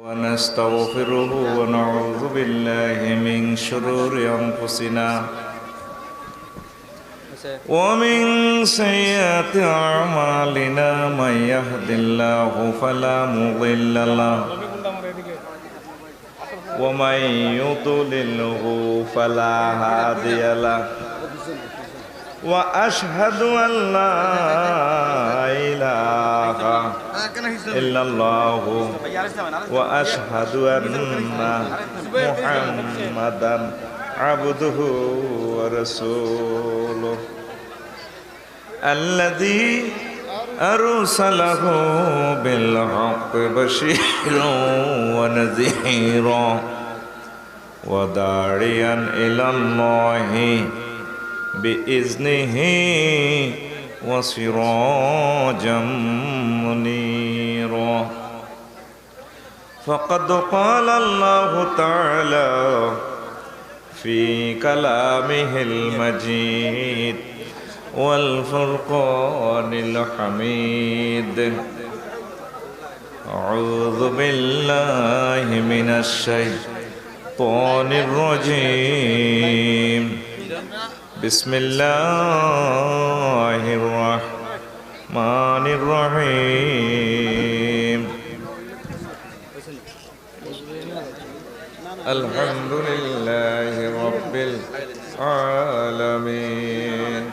ونستغفره ونعوذ بالله من شرور أنفسنا ومن سيئات أعمالنا من يهد الله فلا مضل له ومن يضلله فلا هادي له وأشهد أن لا إله إلا الله وأشهد أن محمدا عبده ورسوله الذي أرسله بالحق بشيرا ونذيرا وداعيا إلى الله بإذنه وسراجا منيرا فقد قال الله تعالى في كلامه المجيد والفرقان الحميد أعوذ بالله من الشيطان الرجيم بسم الله الرحمن الرحيم الحمد لله رب العالمين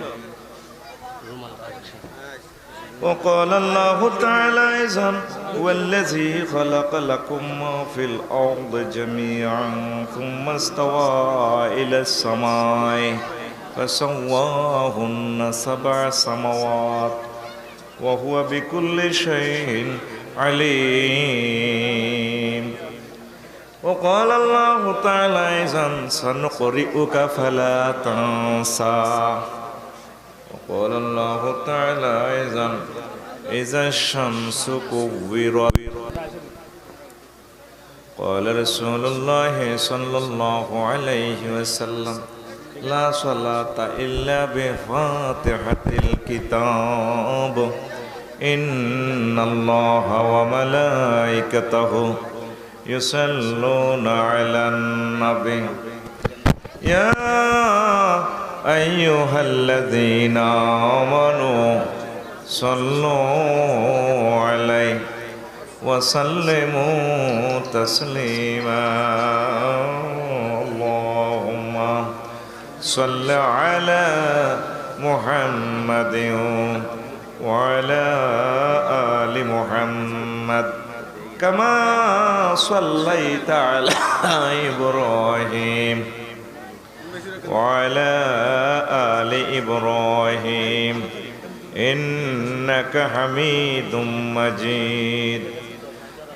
وقال الله تعالى إذن والذي خلق لكم ما في الأرض جميعا ثم استوى إلى السماء فسواهن 7 سماوات وهو بكل شيء عليم وقال الله تعالى إذن سنقرئك فلا تنسى وقال الله تعالى إذا الشمس كورت قال رسول الله صلى الله عليه وسلم لا صلاة إلا بفاتحة الكتاب إن الله وملائكته يصلون على النبي يا أيها الذين آمنوا صلوا عليه وسلموا تسليما اللهم صل على محمد وعلى آل محمد كما صليت على إبراهيم وعلى آل إبراهيم إنك حميد مجيد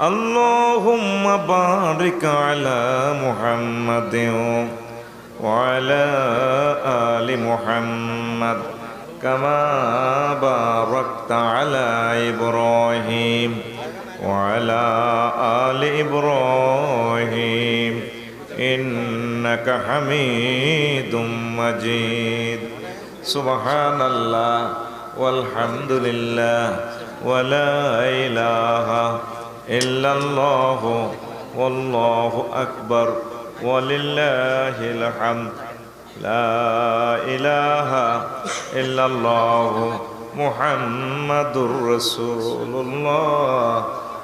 اللهم بارك على محمد وعلى آل محمد كما باركت على إبراهيم وعلى آل إبراهيم إنك حميد مجيد سبحان الله والحمد لله ولا إله إلا الله والله أكبر ولله الحمد لا إله إلا الله محمد رسول الله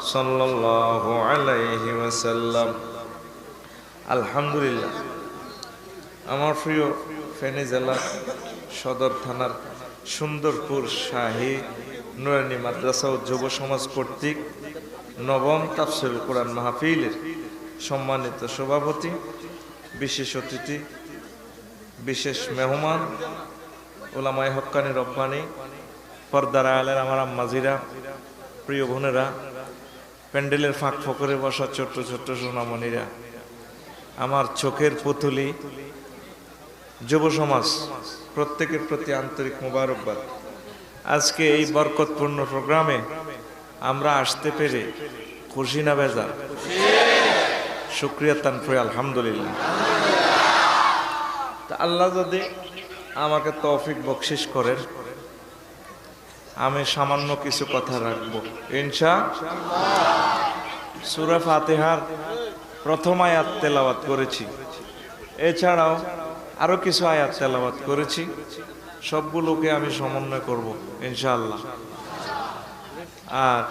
صلى الله عليه وسلم আলহামদুলিল্লাহ আমার প্রিয় ফেনী জেলার সদর থানার সুন্দরপুর শাহী নুরানী মাদ্রাসা ও যুব সমাজ কর্তৃক নবম তাফসীরুল কোরআন মাহফিলের সম্মানিত সভাপতি, বিশেষ অতিথি, বিশেষ মেহমান, উলামায়ে হক্কানি রব্বানি, পর্দার আলের আমার আম্মাজিরা, প্রিয় বোনেরা, প্যান্ডেলের ফাঁক ফকরে বসা ছোট্ট ছোট্ট সোনামণিরা, আমার চোখের পুতুলি যুব সমাজ, প্রত্যেকের প্রতি আন্তরিক মোবারকবাদ। আজকে এই বরকতপূর্ণ প্রোগ্রামে আমরা আসতে পেরে খুশি না বেজার? শুকরিয়া তানফুই আলহামদুলিল্লাহ। তা আল্লাহ যদি আমাকে তৌফিক বকশিশ করেন, আমি সামান্য কিছু কথা রাখবো ইনশাআল্লাহ। সূরা ফাতিহার প্রথম আয়াত তেলাওয়াত করেছি। এছাড়াও আরো কিছু আয়াত তেলাওয়াত করেছি। সবগুলোকে আমি সমন্বয় করব ইনশাআল্লাহ। আর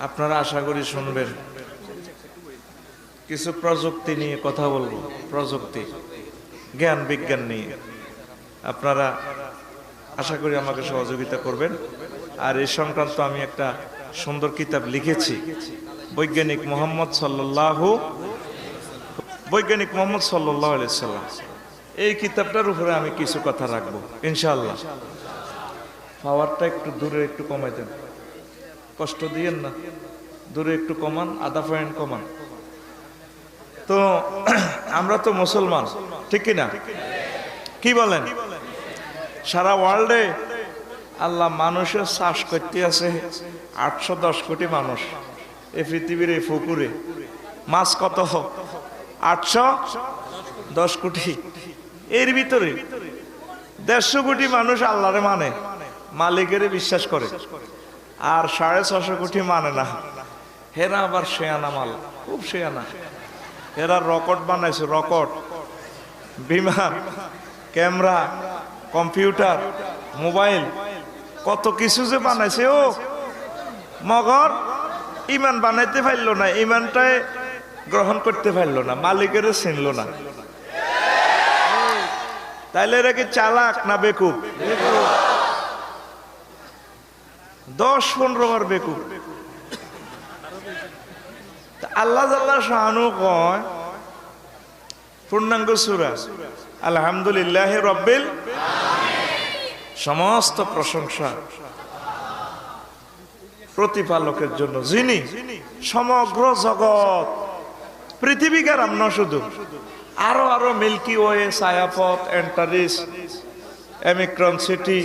আপনারা আশা করি শুনবেন। কিছু প্রযুক্তি নিয়ে কথা বলবো, প্রযুক্তি, জ্ঞান বিজ্ঞান নিয়ে। আপনারা আশা করি আমাকে সহযোগিতা করবেন। আর এই সংক্রান্ত আমি একটা সুন্দর কিতাব লিখেছি, বৈজ্ঞানিক মোহাম্মদ সাল্লাল্লাহু আলাইহি সাল্লাম। এই কিতাবটার উপরে আমি কিছু কথা রাখবো ইনশাআল্লাহ। পাওয়ারটা একটু দূরে একটু কমাই দেন, কষ্ট দিয়েন না, দূরে একটু কমান, আধা পয়েন্ট কমান। তো আমরা তো মুসলমান, ঠিক কিনা? কি বলেন? সারা ওয়ার্ল্ডে আল্লাহ মানুষের চাষ করতে আছে 810 কোটি মানুষ। এই পৃথিবীর এই পুকুরে মাছ কত? 810 কোটি। এর ভিতরে 150 কোটি মানুষ আল্লাহরে মানে, মালিকের বিশ্বাস করে, আর 650 কোটি মানে না। হেরা আবার শেয়ানা মাল, খুব শেয়ানা। এরা রকেট বানাইছে, রকেট, বিমান, ক্যামেরা, কম্পিউটার, মোবাইল, কত কিছু যে বানাইছে। ও মগর ইমান বানাইতে পারলো না, ইমানটাই গ্রহণ করতে পারলো না, মালিকের চিনল না। তাইলে এরা কি চালাক না বেকুব? 10-15 বার বেকুব। আল্লাহ জাল্লাহ শাহানু কয় পূর্ণাঙ্গ সূরা আলহামদুলিল্লাহি রাব্বিল আলামিন, সমস্ত প্রশংসা প্রতিপালকের জন্য, যিনি সমগ্র জগৎ, পৃথিবীকে রামনা শুধু, আরো আরো মিল্কি ওয়ে, ছায়াপথ, এন্টারিস, এমিক্রন সিটি,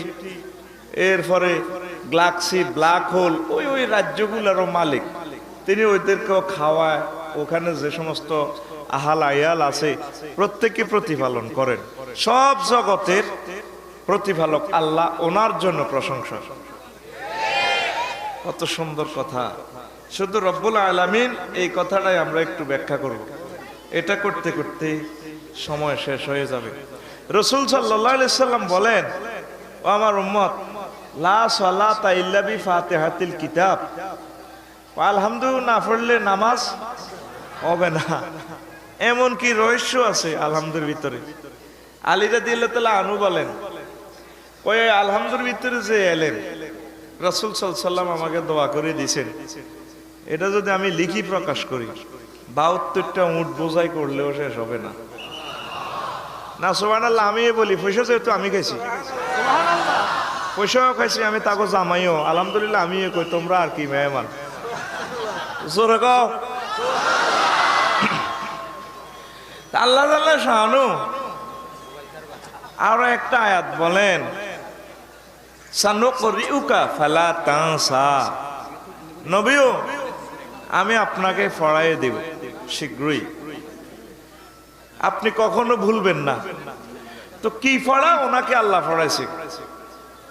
এরপরে গ্যালাক্সি, ব্ল্যাক হোল, ওই রাজ্যগুলোরও মালিক তিনি। ওইদেরকেও খাওয়ায়, ওখানে যে সমস্ত আহাল আয়াল আছে প্রত্যেককে প্রতিপালন করেন। সব জগতের প্রতিপালক আল্লাহ, ওনার জন্য প্রশংসা। কত সুন্দর কথা। শুধু রব্বুল আলামিন, এই কথাটাই আমরা একটু ব্যাখ্যা করব। এটা করতে করতে সময় শেষ হয়ে যাবে। রাসূল সাল্লাল্লাহু আলাইহি সাল্লাম বলেন, ও আমার উম্মত, লা সালাতা ইল্লা বি ফাতিহাতিল কিতাব। আলহামদুলিল্লাহ না পড়লে নামাজ হবে না। এমন কি রহস্য আছে আলহামদুর ভিতরে? আলী রাদিয়াল্লাহু আনহু বলেন, ওই আলহামদুর ভিতরে যে এলেন, রাসূল সাল্লাল্লাহু আলাইহি সাল্লাম আমাকে দোয়া করে দিয়েছেন, এটা যদি আমি লিখি প্রকাশ করি 72টা উট বোঝাই করলেও শেষ হবে না। না সুবহানাল্লাহ, আমি বলি পয়সা যেহেতু আমি খাইছি, পয়সাও খাইছি আমি, তাকে জামাইও আলহামদুলিল্লাহ আমিও কই, তোমরা আর কি মেহমান, জোরে কও। আল্লাহ তাআলা শানু আরো একটা আয়াত বলেন, সানুকরিউকা ফালা তানসা। নবীও আমি আপনাকে পড়াইয়ে দেব শীঘ্রই, আপনি কখনো ভুলবেন না। তো কি পড়া? ওনাকে আল্লাহ পড়াইছে।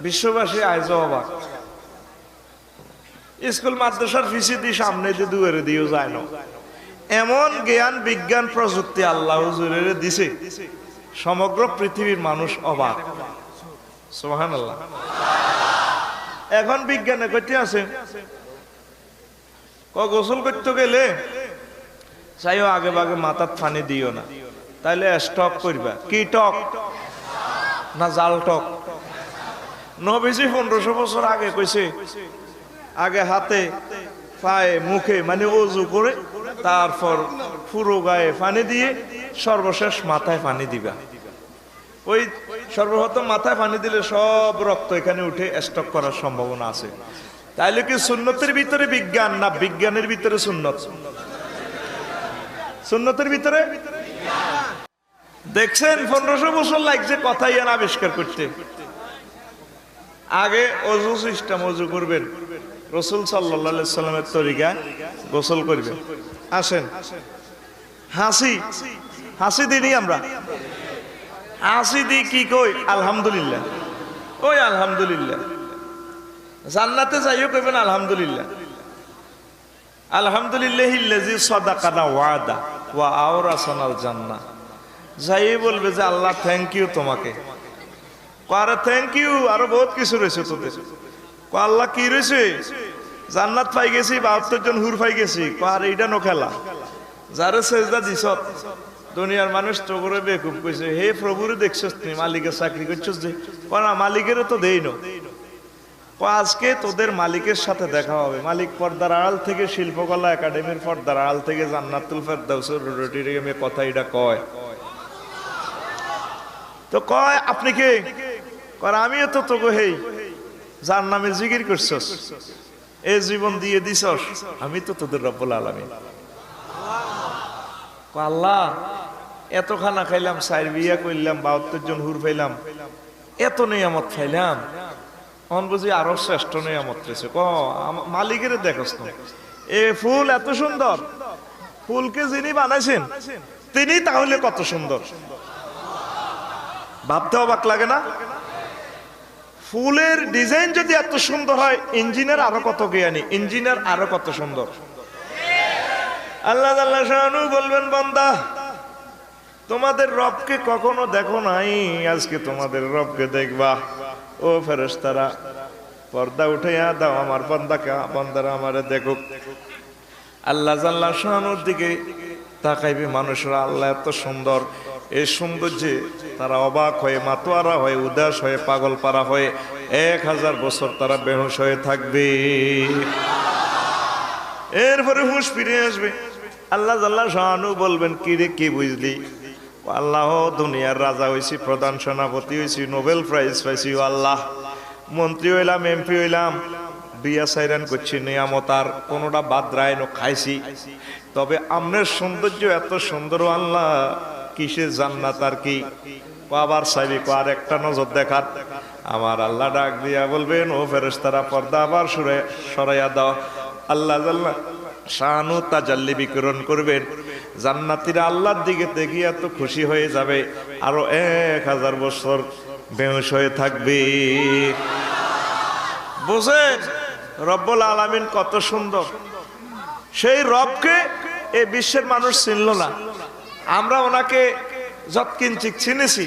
বিশ্ববাসী আজ অবাক। স্কুল মাদ্রাসার ফিসি দিয়ে সামনে দিয়ে দুয়ারে দিয়েও যায় না, এমন জ্ঞান বিজ্ঞান প্রযুক্তি আল্লাহ হুজুরের দিছে, সমগ্র পৃথিবীর মানুষ অবাক। সুবহানাল্লাহ। এখন বিজ্ঞানে কইতে আছে, গোসল করতে গেলে চাইও আগে ভাগে মাথার পানি দিও না, তাইলে স্টক করবা। কি টক? না জাল টক। নবীজি 1500 বছর আগে কইছে, আগে হাতে পায়ে মুখে মানে ওযু করে, তারপর পুরো গায়ে পানি দিয়ে সর্বশেষ মাথায় পানি দিবা। ওই সর্বপ্রথম মাথায় পানি দিলে সব রক্ত এখানে উঠে স্টক করার সম্ভাবনা আছে। তাইলে কি সুন্নতের ভিতরে বিজ্ঞান, না বিজ্ঞানের ভিতরে সুন্নত? সুন্নতের ভিতরে দেখছেন 1500 বছর লাগছে কথাই আবিষ্কার করতে। আগে ওযু সিস্টেম, ওযু করবেন রাসূল সাল্লাল্লাহু আলাইহি সাল্লামের তরিকা, গোসল করবেন। আসেন, হাসি দিই আমরা, হাসি দিই কি কই? আলহামদুলিল্লাহ। ওই আলহামদুলিল্লাহ। জান্নাতে যাইও কইবেন আলহামদুলিল্লাহ। আলহামদুলিল্লাহিল্লাযী সাদাকানা ওয়াদা ওয়া আওরাসানাল জান্নাহ। যাই বলবে যে আল্লাহ থ্যাংক ইউ তোমাকে, আরে থ্যাংক ইউ আরো বহুত কিছু রয়েছে তোদের। আল্লাহ কি রয়েছে? জান্নাত পাই গেছি, ৭২ জন হুর পাই গেছি। আর এইটা নো খেলা, যারে সেজদা দিছ দুনিয়ার মানুষ তো করে বেকুব কইছে, হে প্রভুরে দেখছস তুই মালিকের চাকরি করছস যে? না, মালিকেরও তো দেই না। আজকে তোদের মালিকের সাথে দেখা হবে। মালিক পর্দার আড়াল থেকে শিল্পকলা একাডেমির পর্দার আড়াল থেকে জান্নাতুল ফেরদাউসের রোটির কথা এটা কয়। তো কয় আপনি কে? কয় আমিও তো তোকে হেই যার নামে জিকির করছস, এই জীবন দিয়ে দিছস, আমি তো তোদের রব্বুল আলামিন। আল্লাহ এত খানা খাইলাম, 4 বিয়া করলাম, ৭২ জন হুর পাইলাম, এত নিয়ামত খাইলাম, অন বুঝি আরো শ্রেষ্ঠ নিয়ামত রয়েছে। মালিকের দেখস না, এ ফুল এত সুন্দর, ফুলকে যিনি বানাইছেন তিনি তাহলে কত সুন্দর, ভাবতে অবাক লাগে না? ফুলের ডিজাইন যদি এত সুন্দর হয়, ইঞ্জিনিয়ার আরো কত জ্ঞানী, ইঞ্জিনিয়ার আরো কত সুন্দর। আল্লাহ আল্লাহ শানু বলবেন, বান্দা তোমাদের রবকে কখনো দেখো নাই, আজকে তোমাদের রবকে দেখবা। ও ফেরেশতারা পর্দা উঠাইয়া দাও, আমার বান্দারা আমারে দেখুক। আল্লাহ আল্লাহ শানুর দিকে তাকাইবে মানুষরা, আল্লাহ এত সুন্দর, এই সৌন্দর্যে তারা অবাক হয়ে, মাতোয়ারা হয়ে, উদাস হয়ে, পাগল পারা হয়ে 1000 বছর তারা বেহুশ হয়ে থাকবে। এরপরে হুঁশ ফিরে আসবে। আল্লাহ আল্লাহ শানু বলবেন, কি রে কি বুঝলি? আল্লাহ দুনিয়ার রাজা হইছি, প্রধান সেনাপতি হইছি, নোবেল প্রাইজ পাইছি, আল্লাহ মন্ত্রী হইলাম, এমপি হইলাম, বিয়া সাইরান করছি, নিয়ামত আর কোনোটা বাদ রায় খাইছি, তবে আমনের সৌন্দর্য এত সুন্দর আল্লাহ, কিসের জান্নাত আর কি? আবার চাইবি আর একটা নজর দেখার। আমার আল্লাহ ডাক দিয়া বলবেন, ও ফেরেশতারা পর্দা আবার সরাইয়া দাও। আল্লাহ আল্লাহ শানু তাজাল্লি বিকিরণ করবেন, জান্নাতীরা আল্লাহর দিকে দেখিয়ে এত খুশি হয়ে যাবে, আরো 1000 বছর বেহুশ হয়ে থাকবে। বুঝেন রব্বুল আলামিন কত সুন্দর। সেই রবকে এই বিশ্বের মানুষ চিনল না, আমরা ওনাকে যৎকিঞ্চিত চিনেছি।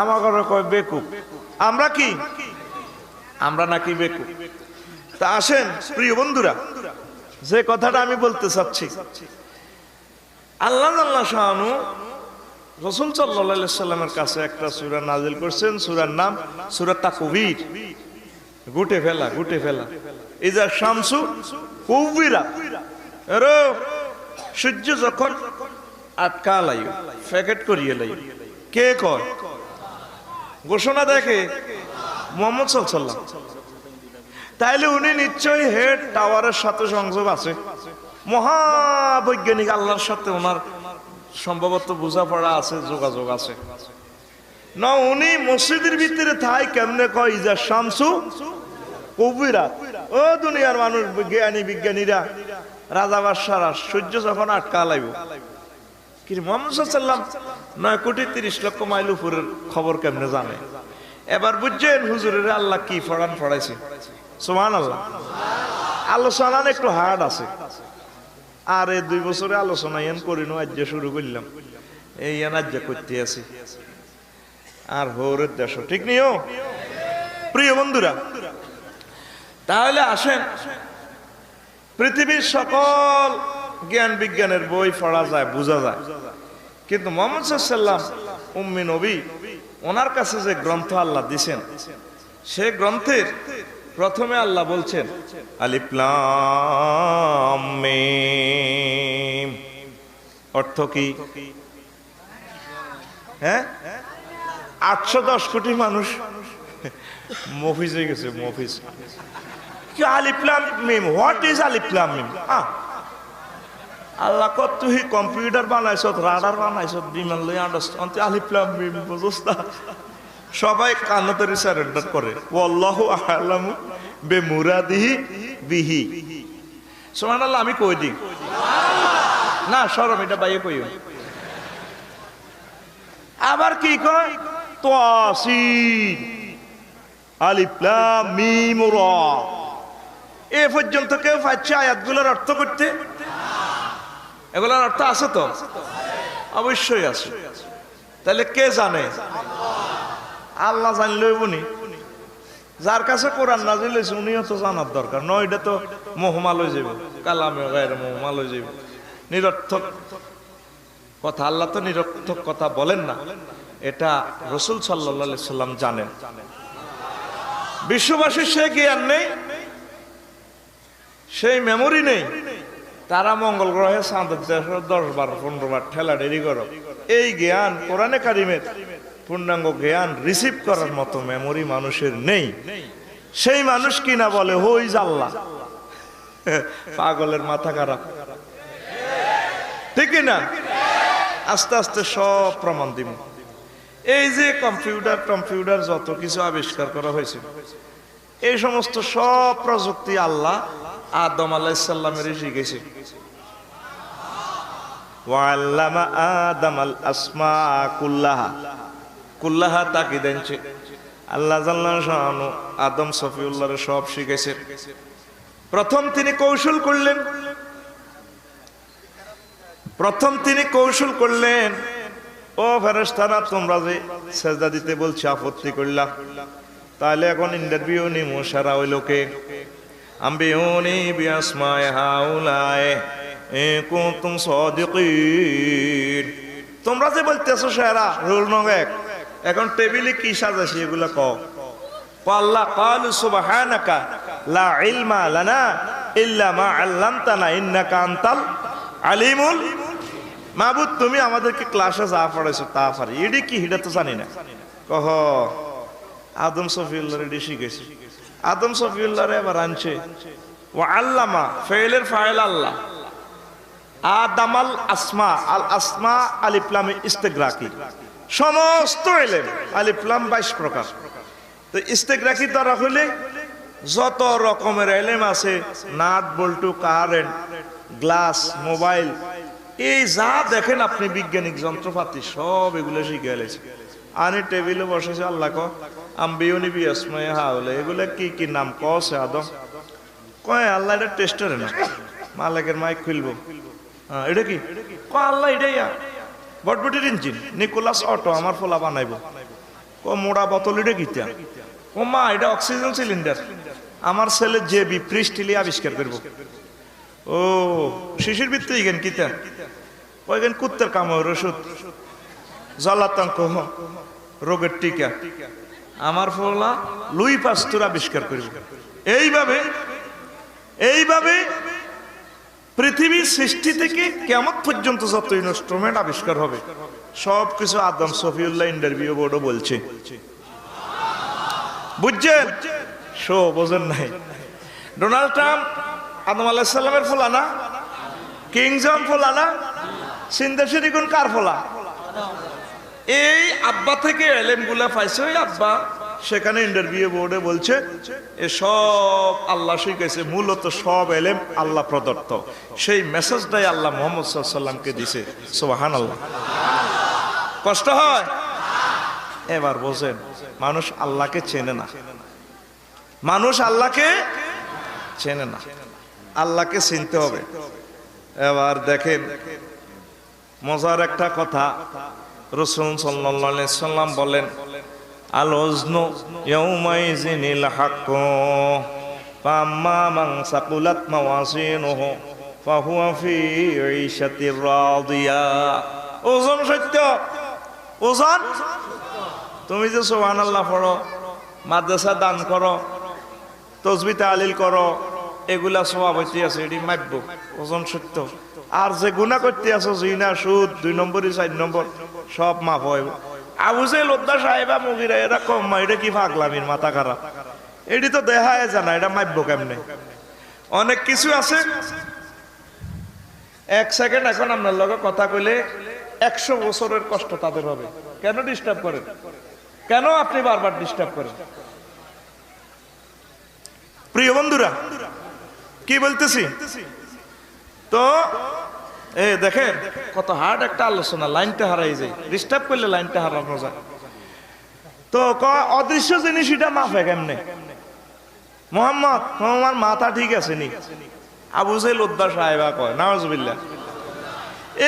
আমাকে কয় বেকুব, আমরা কি? আমরা নাকি বেকুব? তা আসেন প্রিয় বন্ধুরা, যে কথাটা আমি বলতে চাচ্ছি, আল্লাহ আল্লাহ শানু রাসূল সাল্লাল্লাহু আলাইহি সাল্লামের কাছে একটা সূরা নাযিল করেছেন, সূরার নাম সূরা তাকবীর, গুটে ফেলা, গুটে ফেলা। ইজা শামসু কুবিরা, আরে সূর্য যখন আটকা লাই, প্যাকেট করিয়ে লাই, কে কয়? ঘোষণা দেখে মুহাম্মদ সাল্লাল্লাহু আলাইহি ওয়াসাল্লাম। তাইলে উনি নিশ্চয়ই হেড টাওয়ারের সাথে সংযোগ আছে, মহাবৈজ্ঞানিক আল্লাহর সাথে ওনার সম্ভবত বোঝাপড়া আছে, যোগাযোগ আছে না? উনি মসজিদের ভিতরে থাই কেমনে কয় ইজা শামসু কুবিরা? ও দুনিয়ার মানুষ, জ্ঞানী বিজ্ঞানীরা, রাজা বাদশারা, সূর্য যখন আটকা লাইব, কি মুহাম্মদ সাল্লাল্লাহু আলাইহি ওয়াসাল্লাম 9,30,00,000 মাইল উপরের খবর কেমনে জানে? এবার বুঝছেন হুজুরের আল্লাহ কি পড়াইছে। সুবহানাল্লাহ। আলোচনা একটু হার্ড আছে, আর এই 2 বছরে আলোচনা এন করিনো, আজ শুরু করলাম, এই আজ করতে আছি, আর হৌরের দেশ ঠিক নিও প্রিয় বন্ধুরা। তাহলে আসেন, পৃথিবীর সকল জ্ঞান বিজ্ঞানের বই পড়া যায়, বোঝা যায়, কিন্তু মুহাম্মদ সাল্লাল্লাহু আলাইহি ওয়াসাল্লাম উম্মি নবী, ওনার কাছে যে গ্রন্থ আল্লাহ দিছেন, সে গ্রন্থের প্রথমে আল্লাহ বলছেন আলিফ লাম মিম। অর্থ কি? হ্যাঁ, 810 কোটি মানুষ মফিজ হয়ে গেছে, মফিজ। কি আলিফ লাম মিম? হোয়াট ইজ আলিফ লাম মিম? আল্লাহ কত তুই কম্পিউটার বানাইছ, রাডার বানাইছ, বিমান লই আন্ডারস্ট্যান্ড, আলিফ লাম মিম বুঝছ না? সবাই কান্নাতে সারেন্ডার করে, ওয়াল্লাহু আ'লামু বিমুরাদিহি বিহি। সুবহানাল্লাহ। আমি কই দিই না, শরম, এটা বাইরে কইও। আবার কি কয়? তাসিন আলিফ লাম মিম রা। এ পর্যন্ত কেউ পাচ্ছে আয়াতগুলোর অর্থ করতে? এগুলোর অর্থ আছে তো? অবশ্যই আছে। তাহলে কে জানে? আল্লাহ জানলেই বনি। যার কাছে কোরআন নাজিল হয়েছে উনিও তো জানার দরকার নয়। এটা তো মোহমাল হয়ে যাবে, কালামে গায়রে মোহমাল হয়ে যাবে, নিরর্থক কথা। আল্লাহ তো নিরর্থক কথা বলেন না, এটা রাসূল সাল্লাল্লাহু আলাইহি সাল্লাম জানেন। বিশ্ববাসীর সে জ্ঞান নেই, সেই মেমোরি নেই। তারা মঙ্গল গ্রহে চাঁদের 10-12 15 বার ঠেলা দেরি করো। এই জ্ঞান কোরআনে কারিমের পূর্ণাঙ্গ জ্ঞান রিসিভ করার মতো মেমোরি মানুষের নেই। সেই মানুষ কিনা বলে হই জাল্লা, পাগলের মাথা খারাপ, ঠিক না? আস্তে আস্তে সব প্রমাণ দিব। এই যে কম্পিউটার যত কিছু আবিষ্কার করা হয়েছে, এই সমস্ত সব প্রযুক্তি আল্লাহ আদম আলাইহিস সালামেরই শিখেছে। ওয়াল্লামা আদামাল আসমা কুল্লাহা তাকি দেনছে। আল্লাহ জাল্লাহু শাআনু আদম সফিউল্লাহর সব শিখেছে। প্রথম তিনি কৌশল করলেন, ও ফেরেশতারা তোমরা যে সেজদা দিতে বলছো আপত্তি করলা, তাহলে এখন ইন্টারভিউ নিমু সারা ওই লোকে। আম্বিউনি বিআসমায়ে হাউলায়ে ইন কুনতুম সাদিকিন। তোমরা যে বলতেছো সারা রুল নং 1, এখন টেবিলে কি সাজাছি এগুলা কও। আল্লাহ ক্বালু সুবহানাকা লা ইলমা লানা ইল্লা মা আল্লামতানা ইন্নাকা আনতাল আলিমুল মাবুদ। তুমি আমাদেরকে ক্লাসে যা পড়াইছো তা পারি, এডি কি হিডা তো জানি না। কহ আদম সফিউল্লাহর এডি শিখেছে। আদম সফিউল্লাহরে এবার আনছে। ওয়া আল্লামা ফাইলের ফাইল আল্লাহ, আদামাল আসমা, আল আসমা আলিফ লাম ইস্তিগরাকি, সমস্ত ইলম আলিফ লাম 22 প্রকার। তো ইস্তিগরাকি দ্বারা হইলে যত রকমের ইলম আছে, নাট বল্টু, কারেন্ট, গ্লাস, মোবাইল, এই যা দেখেন আপনি বৈজ্ঞানিক যন্ত্রপাতি সব এগুলো শিখে এলেছে। আনি টেবিলে বসেছে। আল্লাহ কো আম্বিউনি বিআসমায়ে হাউলা, এগুলো কি কি নাম কছে আদম? কয় আল্লাহ এটা টেস্টারে না, মালিকের মাইক খুলবো। এটা কি? কয় আল্লাহ এটাই বটবটির ইঞ্জিন, নিকোলাস অটো আমার ফোলা বানাইবো। ক মোড়া বোতল এটা কিতা? ও মা এটা অক্সিজেন সিলিন্ডার, আমার ছেলে যে বিপ্রিস্টিলি আবিষ্কার করবো। ও শিশির ভিত্তি গেন কিতা? ওইখান কুত্তের কামড় ওষুধ, জলাতঙ্ক রোগের টিকা আমার ফলা লুই পাস্তুর আবিষ্কার করব। এইভাবে পৃথিবীর সৃষ্টি থেকে কিয়ামত পর্যন্ত যত ইনস্ট্রুমেন্ট আবিষ্কার হবে সবকিছু আদম সফিউল্লাহ ইন্টারভিউ বোর্ডও বলছে। বুঝছেন? বোঝেন নাই? ডোনাল্ড ট্রাম্প আদম আলাইহিস সালামের ফলা না? কিং জন ফলা না? সিন্দেশেরি গুণ কার ফলা? এই আব্বা থেকে এলেম গুলা পাইছে। ওই আব্বা সেখানে ইন্টারভিউ বোর্ডে বলছে এ সব আল্লাহ শিখেছে, মূলত সব এলেম আল্লাহ প্রদত্ত। সেই মেসেজটাই আল্লাহ মুহাম্মদ সাল্লাল্লাহু আলাইহি ওয়াসাল্লামকে দিছে। সুবহানাল্লাহ। কষ্ট হয়? এবার বোঝেন, মানুষ আল্লাহকে চেনে না, মানুষ আল্লাহকে চেনে না, আল্লাহকে চিনতে হবে। এবার দেখেন মজার একটা কথা, রাসূল সাল্লাল্লাহু আলাইহি সাল্লাম বলেন আল ওজনু ইয়াউমাইজিনিল হাক্কু ফাম্মা মান সাকুলাত মাওয়াজিনুহু ফাহুয়া ফি ঈশাতির রাদিয়া। ওজন সত্য, ওজন। তুমি যে সুবহানাল্লাহ পড়ো, মাদ্রাসা দান করো, তাসবিহ তাহলিল করো, এগুলা সওয়াব হইতে আছে, এটি মাপব, ওজন সত্য। আর যে গুনাহ করতে আছো, জিনা, সুদ, 2 নম্বরই 4 নম্বর, সব মাপ হয়। আবু জাহেল, উদ্দা সাহেবা, মুগিরা এরা কম মা, এটা কি পাগলামির মাথা খারাপ? এটি তো দেখায় জানা, এটা মাপব কেমনে? অনেক কিছু আছে। 1 সেকেন্ড এখন আপনার লগে কথা কইলে 100 বছরের কষ্ট তাদের হবে। কেন ডিস্টার্ব করেন? কেন আপনি বারবার ডিস্টার্ব করেন? প্রিয় বন্ধুরা, কি বলতেছি? তো দেখেন কত হার্ড একটা আলোচনা, লাইনটা হারাই যায়, ডিস্টার্ব করলে লাইনটা হারানো যায়। তো অদৃশ্য জিনিস এটা মাফে কেমনে? মোহাম্মদ, তোমার মাথা ঠিক আছে নি? আবু জাহেল উদ্দা সাহেবা কয়, নাউজুবিল্লাহ।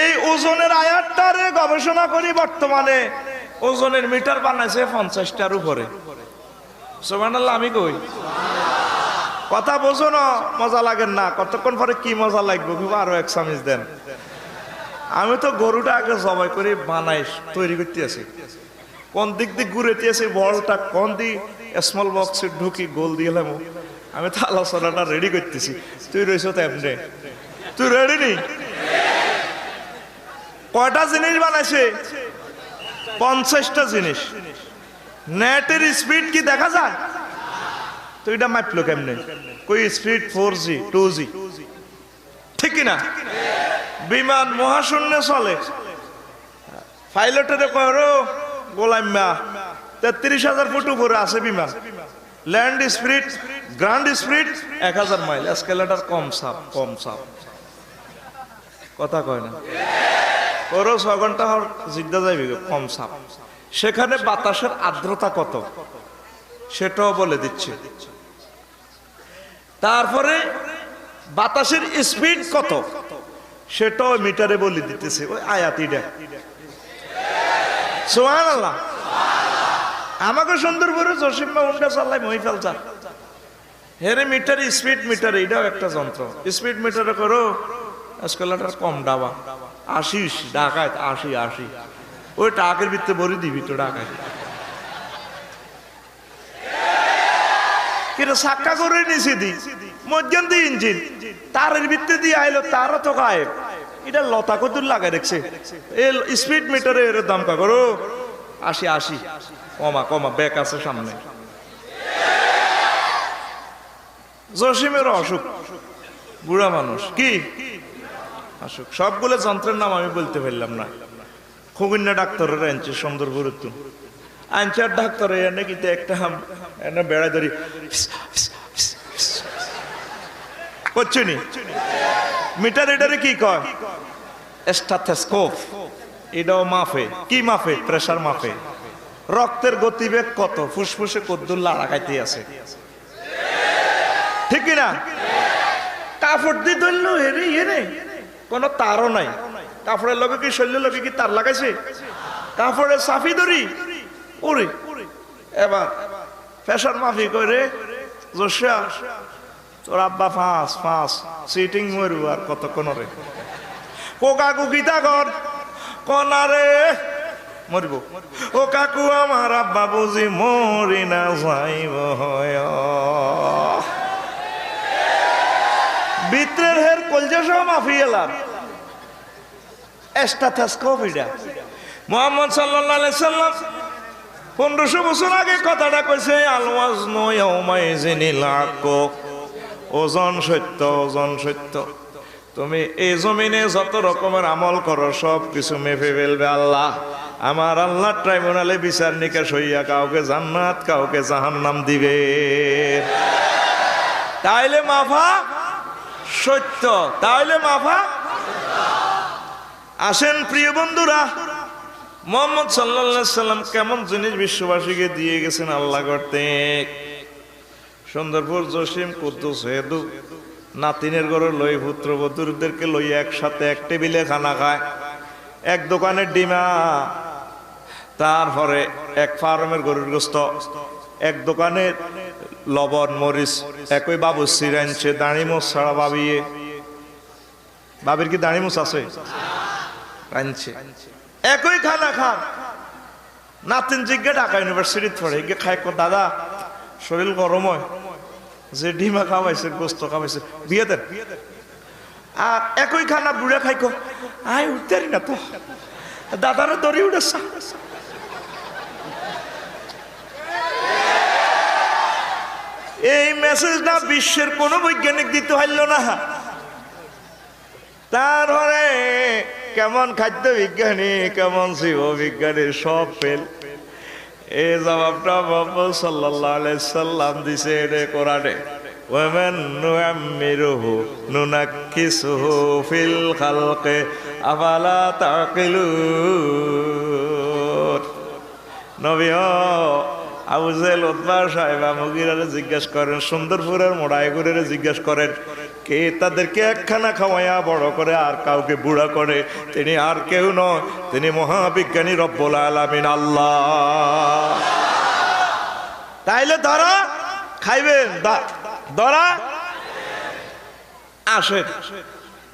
এই ওজনের আয়াতটারে গবেষণা করি বর্তমানে ওজনের মিটার বানাইছে 50টার উপরে। সুবহানাল্লাহ। আমি কই কথা বোঝো না, মজা লাগে না, কতক্ষণ পরে কি মজা লাগবে, খুব আরো এক চামিচ দেন। আমি তো গরুটা আগে জবাই করে বানাই তৈরি করতে আছি, কোন দিক দিয়ে ঘুরেতে আছি, বলটা কোন দিক স্মল বক্সে ঢুকি গোল দিয়েলাম। আমি তো আলোচনাটা রেডি করতেছি, তুই রয়েছ তো এমনি, তুই রেডি নি? কয়টা জিনিস বানাইছে? 50টা জিনিস। নেটের স্পিড কি দেখা যায়? তো এটা মাপলো কেমনে? কই স্পিড 4G 2G, ঠিক কিনা? বিমান মহাশূন্যে চলে, পাইলটের করো গোলাম্মা 33,000 ফুট উপরে আছে বিমান। Land speed ground speed 1000 mile. Escalator কম সাপ, কম সাপ, কথা কয় না। ওরও 6 ঘন্টা জিদ্দা যাইবে কম সাপ। সেখানে বাতাসের আর্দ্রতা কত সেটাও বলে দিচ্ছে। তারপরে বাতাসের স্পিড কত সেটাও মিটারে বলে দিতেছে, ওই আয়াতিটা। সুবহানাল্লাহ। আমাকে সুন্দরপুরে জসিম্মা উন্ডা চাল্লাই মহিফাল চা হেরে মিটার স্পিড মিটার, এটাও একটা যন্ত্র। স্পিড মিটারে করো এসকেলেটর কম ডাবা 80 ডাকায় 80 ওই টাকের ভিতরে ভরে দিবি তো ডাকায়। কিন্তু সাক্কা করে নিচে দি মধ্যম দি ইঞ্জিন তারের ভিতরে দিয়ে আইলো, তারও তো গায়েব। এটা লতা কদুর লাগাই দেখছে এই স্পিড মিটারে এর দাম কা করো 80 কমা কমা ব্যাক আছে সামনে। জসিমের অসুখ, বুড়া মানুষ কি অসুখ, সবগুলো যন্ত্রের নাম আমি বলতে পারলাম না। খুগুন্না ডাক্তারের আনছে সুন্দরপুর আনচার ডাক্তার এনে কিন্তু একটা এনে বেড়া ধরি করছি নি। মিটার এটারে কি কয়? স্টেথোস্কোপ। এটাও মাপে, কি মাপে? প্রেসার মাপে। রক্তের গতিবেগ কত, ফুসফুসে কদ্দুর লাড়াকাইতে আছে, ঠিক কিনা? কাপড় দিয়ে ধরলো হেরে হেরে কোনো তারও নাই। কাপড়ের লগে কি শরীরের লগে কি তার লাগাইছে? কাপড়ের সাফি ধরি ওরে। এবার প্রেসার মাফি করে জোসা তোর আব্বা ফাঁস সিটিং মরু আর কতক্ষণ রে ও কাকু গীতা কর কনারে মরিব। ও কাকু আমার আব্বা বুঝি মরি না যাইব ভিতরের হের কলজা সহ মাফি এলাম। স্টেথোস্কোপ এটা মুহাম্মদ সাল্লাল্লাহু আলাইহি সাল্লাম 1500 বছর আগে কথাটা কইছে, আলওয়াজনু ইয়াউমাইজিনিল হক, ওজন সত্য, ওজন সত্য। তুমি এই জমিনে যত রকমের আমল করো সব কিছু মেপে ফেলবে আল্লাহ। আমার আল্লাহ ট্রাইব্যুনালে বিচার নিকাশ হইয়া কাউকে জান্নাত কাউকে জাহান্নাম দিবে। তাইলে মাফা সত্য, তাইলে মাফা। আসেন প্রিয় বন্ধুরা, মুহাম্মদ সাল্লাল্লাহু আলাইহি সাল্লাম কেমন জিনিস বিশ্ববাসীকে দিয়ে গেছেন আল্লাহ কর্তৃক। সুন্দরপুর জসিম কুদ্দুস হেদু নাতিনের ঘরে লই পুত্রবধূদেরকে লই একসাথে এক টেবিলে খানা খায়, এক দোকানের ডিমা, তারপরে এক ফার্মের গরুর গোস্ত, এক দোকানের লবণ মরিচ, একই বাবু সিরানছে দাঁড়ি মোচ ছাড়া বাবিয়ে। বাবির কি দাঁড়ি মোচ আছে? আনছে একই খানা খান। নাতিন জিজ্ঞে ঢাকা ইউনিভার্সিটি পড়ে গিয়ে খায়, দাদা শরীর গরম হয় যে ডিমা খাওয়াইছে গোস্ত খাওয়াইছে বিয়ে দেন। আর একই খানা বুড়া খাইকো আয় উঠতে না তো দাদারও দড়ি উঠেছে। এই মেসেজটা বিশ্বের কোন বৈজ্ঞানিক দিতে পারল না। তারপরে কেমন খাদ্য বিজ্ঞানী কেমন জীব বিজ্ঞানী সব ফেল। এই জবাবটা মুহাম্মদ সাল্লাল্লাহু আলাইহি সাল্লাম দিছে রে কোরআনে, ওয়ামান নুআম্মিরুহু নুনাক্কিসুহু ফিল খালকি আফালা তাকিলুন। নবী আবু জেহেল উতবা সাহেবা মুগিরারে জিজ্ঞেস করেন, সুন্দরপুরের মোড়াইগুড়িরে জিজ্ঞেস করেন, কে তাদেরকে একখানা খাওয়াইয়া বড় করে আর কাউকে বুড়া করে, তিনি আর কেউ নয়, তিনি মহাবিজ্ঞানী রব্বুল আলামিন আল্লাহ। তাইলে ধরা খাইবেন, ধরা আসেন।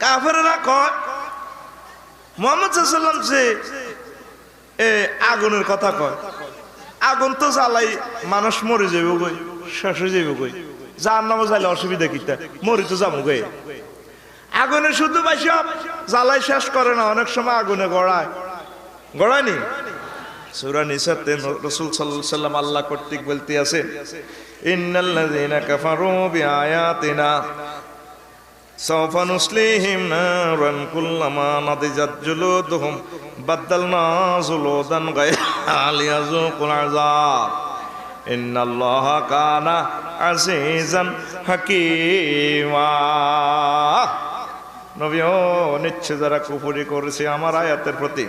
কাফেররা কয় মুহাম্মদ সাল্লাল্লাহু আলাইহি ওয়াসাল্লাম আগুনের কথা কয়, আগুন তো জ্বালাই মানুষ মরে যাবে গই, শেষ হয়ে যাবে গই, জাহান্নামে যাইলে অসুবিধা কিতা, মরি তো যাবো গই। আগুনে শুধু বাইসা জ্বালাই শেষ করে না, অনেক সময় আগুনে গড়ায়নি। সূরা নিসাতে রাসূল সাল্লাল্লাহু আলাইহি ওয়াসাল্লাম আল্লাহ কর্তৃক বলতে আছে, ইন্নাল্লাযীনা কাফারু বিআয়াতিনা সাওফা নুসলিহিম নারান কুল্লামা নাদিজাত জুলুদুহুম বাদদালনা জুলুদান গায়রা লিয়াযুকুল আযাব ইন্নাল্লাহা কানা আজিজান হাকীমা। নবী ও নিশ্চয় যারা কুফরি করেছে আমার আয়াতের প্রতি,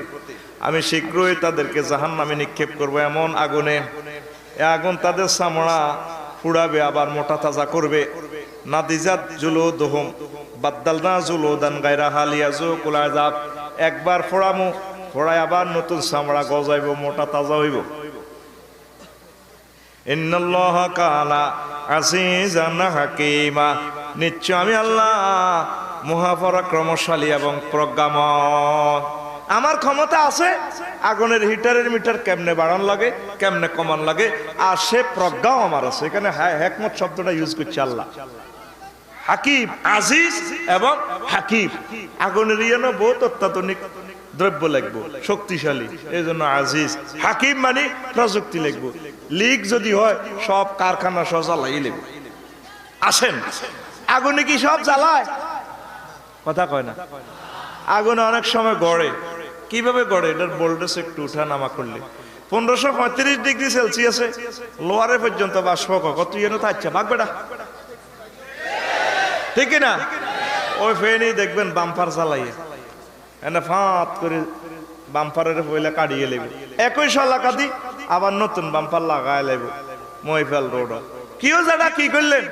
আমি শীঘ্রই তাদেরকে জাহান্নামে নিক্ষেপ করব এমন আগুনে, এ আগুন তাদের চামড়া পুড়াবে আবার মোটা তাজা করবে। নাদিজাত জুলুদুহুম বাদদালনা জুলুদান গায়রাহা লিয়াযুকুল আযাব, একবার ফোড়ামু, ফোড়ায় আবার নতুন চামড়া গজাইব, মোটা তাজা হইব। ইন্নাল্লাহা কানা আজিজান হাকীমা, নিশ্চয় আমি আল্লাহ মহাপরাক্রমশালী এবং প্রজ্ঞাময়। আমার ক্ষমতা আছে আগুনের হিটারের মিটার কেমনে বাড়ান লাগে, কেমনে কমান লাগে, আর সে প্রজ্ঞাও আমার আছে। এখানে হিকমত শব্দটা ইউজ করছে আল্লাহ। হাকিম, আজিজ এবং হাকিম, আগুনের ইয়েনো বহুত অত্যাধুনিক দ্রব্য লাগবো, শক্তিশালী, এই জন্য আজিজ। হাকিম মানে প্রযুক্তি লাগবো, লিক যদি হয় সব কারখানা সহ জ্বালাই লাগবে। আসেন, আগুনে কি সব জ্বালায়? কথা কয় না। আগুনে অনেক সময় গড়ে। কিভাবে গড়ে? এটার ভোল্টেজ একটু উঠা নামা করলে 1535 ডিগ্রি সেলসিয়াসে লোয়ারে পর্যন্ত বাষ্প কত ইয়েনো থাকছে, ভাগ বেটা, ঠিক না? ওই ফেনই দেখবেন বাম্পার চালাইয়ে এনে ফাঁত করে বাম্পারের পয়লা কাটিয়ে লেবে, 21 লাখ দি আবার নতুন বাম্পার লাগায় লেবে মহিফেল রোড। কিও যারা কি করলেন,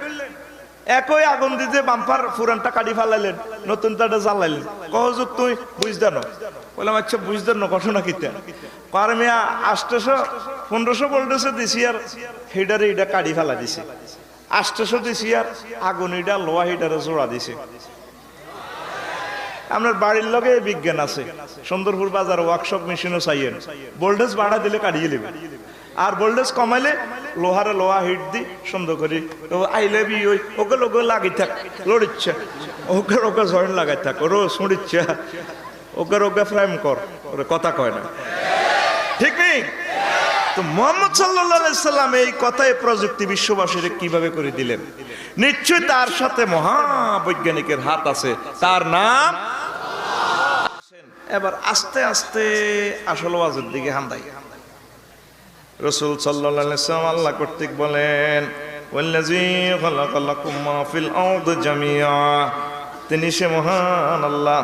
একই আগুন দিতে বাম্পার পুরানটা কাটি ফেলাইলেন, নতুন তাটা জ্বালাইলেন। কহযুগ তুই বুঝতে ন? বললাম আচ্ছা বুঝতে ন, ঘটনা কিতা? কার মেয়া 1500 ভোল্টেজে দিছি আর হিটারে এটা কাটি ফেলা দিছে, 800 দিছি আর আগুন এটা লোহা হিটারে জোড়া দিছে। আপনার বাড়ির লগে বিজ্ঞান আছে, সুন্দরপুর বাজার ওয়ার্কশপ মেশিনও চাইয়েন, ভোল্টেজ বাড়া দিলে কাটিয়ে নেবে, আর ভোল্টেজ কমাইলে লোহারে লোহা হিট দি সুন্দর করে আইলে বি ওই ওকে লোকে লাগি থাক, লড়িচ্ছে ওকে ওকে জয়েন্ট লাগাই থাক, ওরও শুঁড়িচ্ছে ওকে ওকে ফ্রেম কর, ওরে কথা কয় না, ঠিক নেই? তো মুহাম্মদ সাল্লাল্লাহু আলাইহি সাল্লাম এই কথায় প্রযুক্তি বিশ্ববাসীর কিভাবে করে দিলেন? নিশ্চয় তার সাথে মহাবৈজ্ঞানিকের হাত আছে, তার নাম। এবার আস্তে আস্তে আসল ওয়াজের দিকে হামদাই। রাসূল সাল্লাল্লাহু আলাইহি ওয়াসাল্লাম আল্লাহ কর্তৃক বলেন, ওয়াল্লাযী খালাকালাকুম মা ফিল আরদি জামিআ, তিনি সে মহান আল্লাহ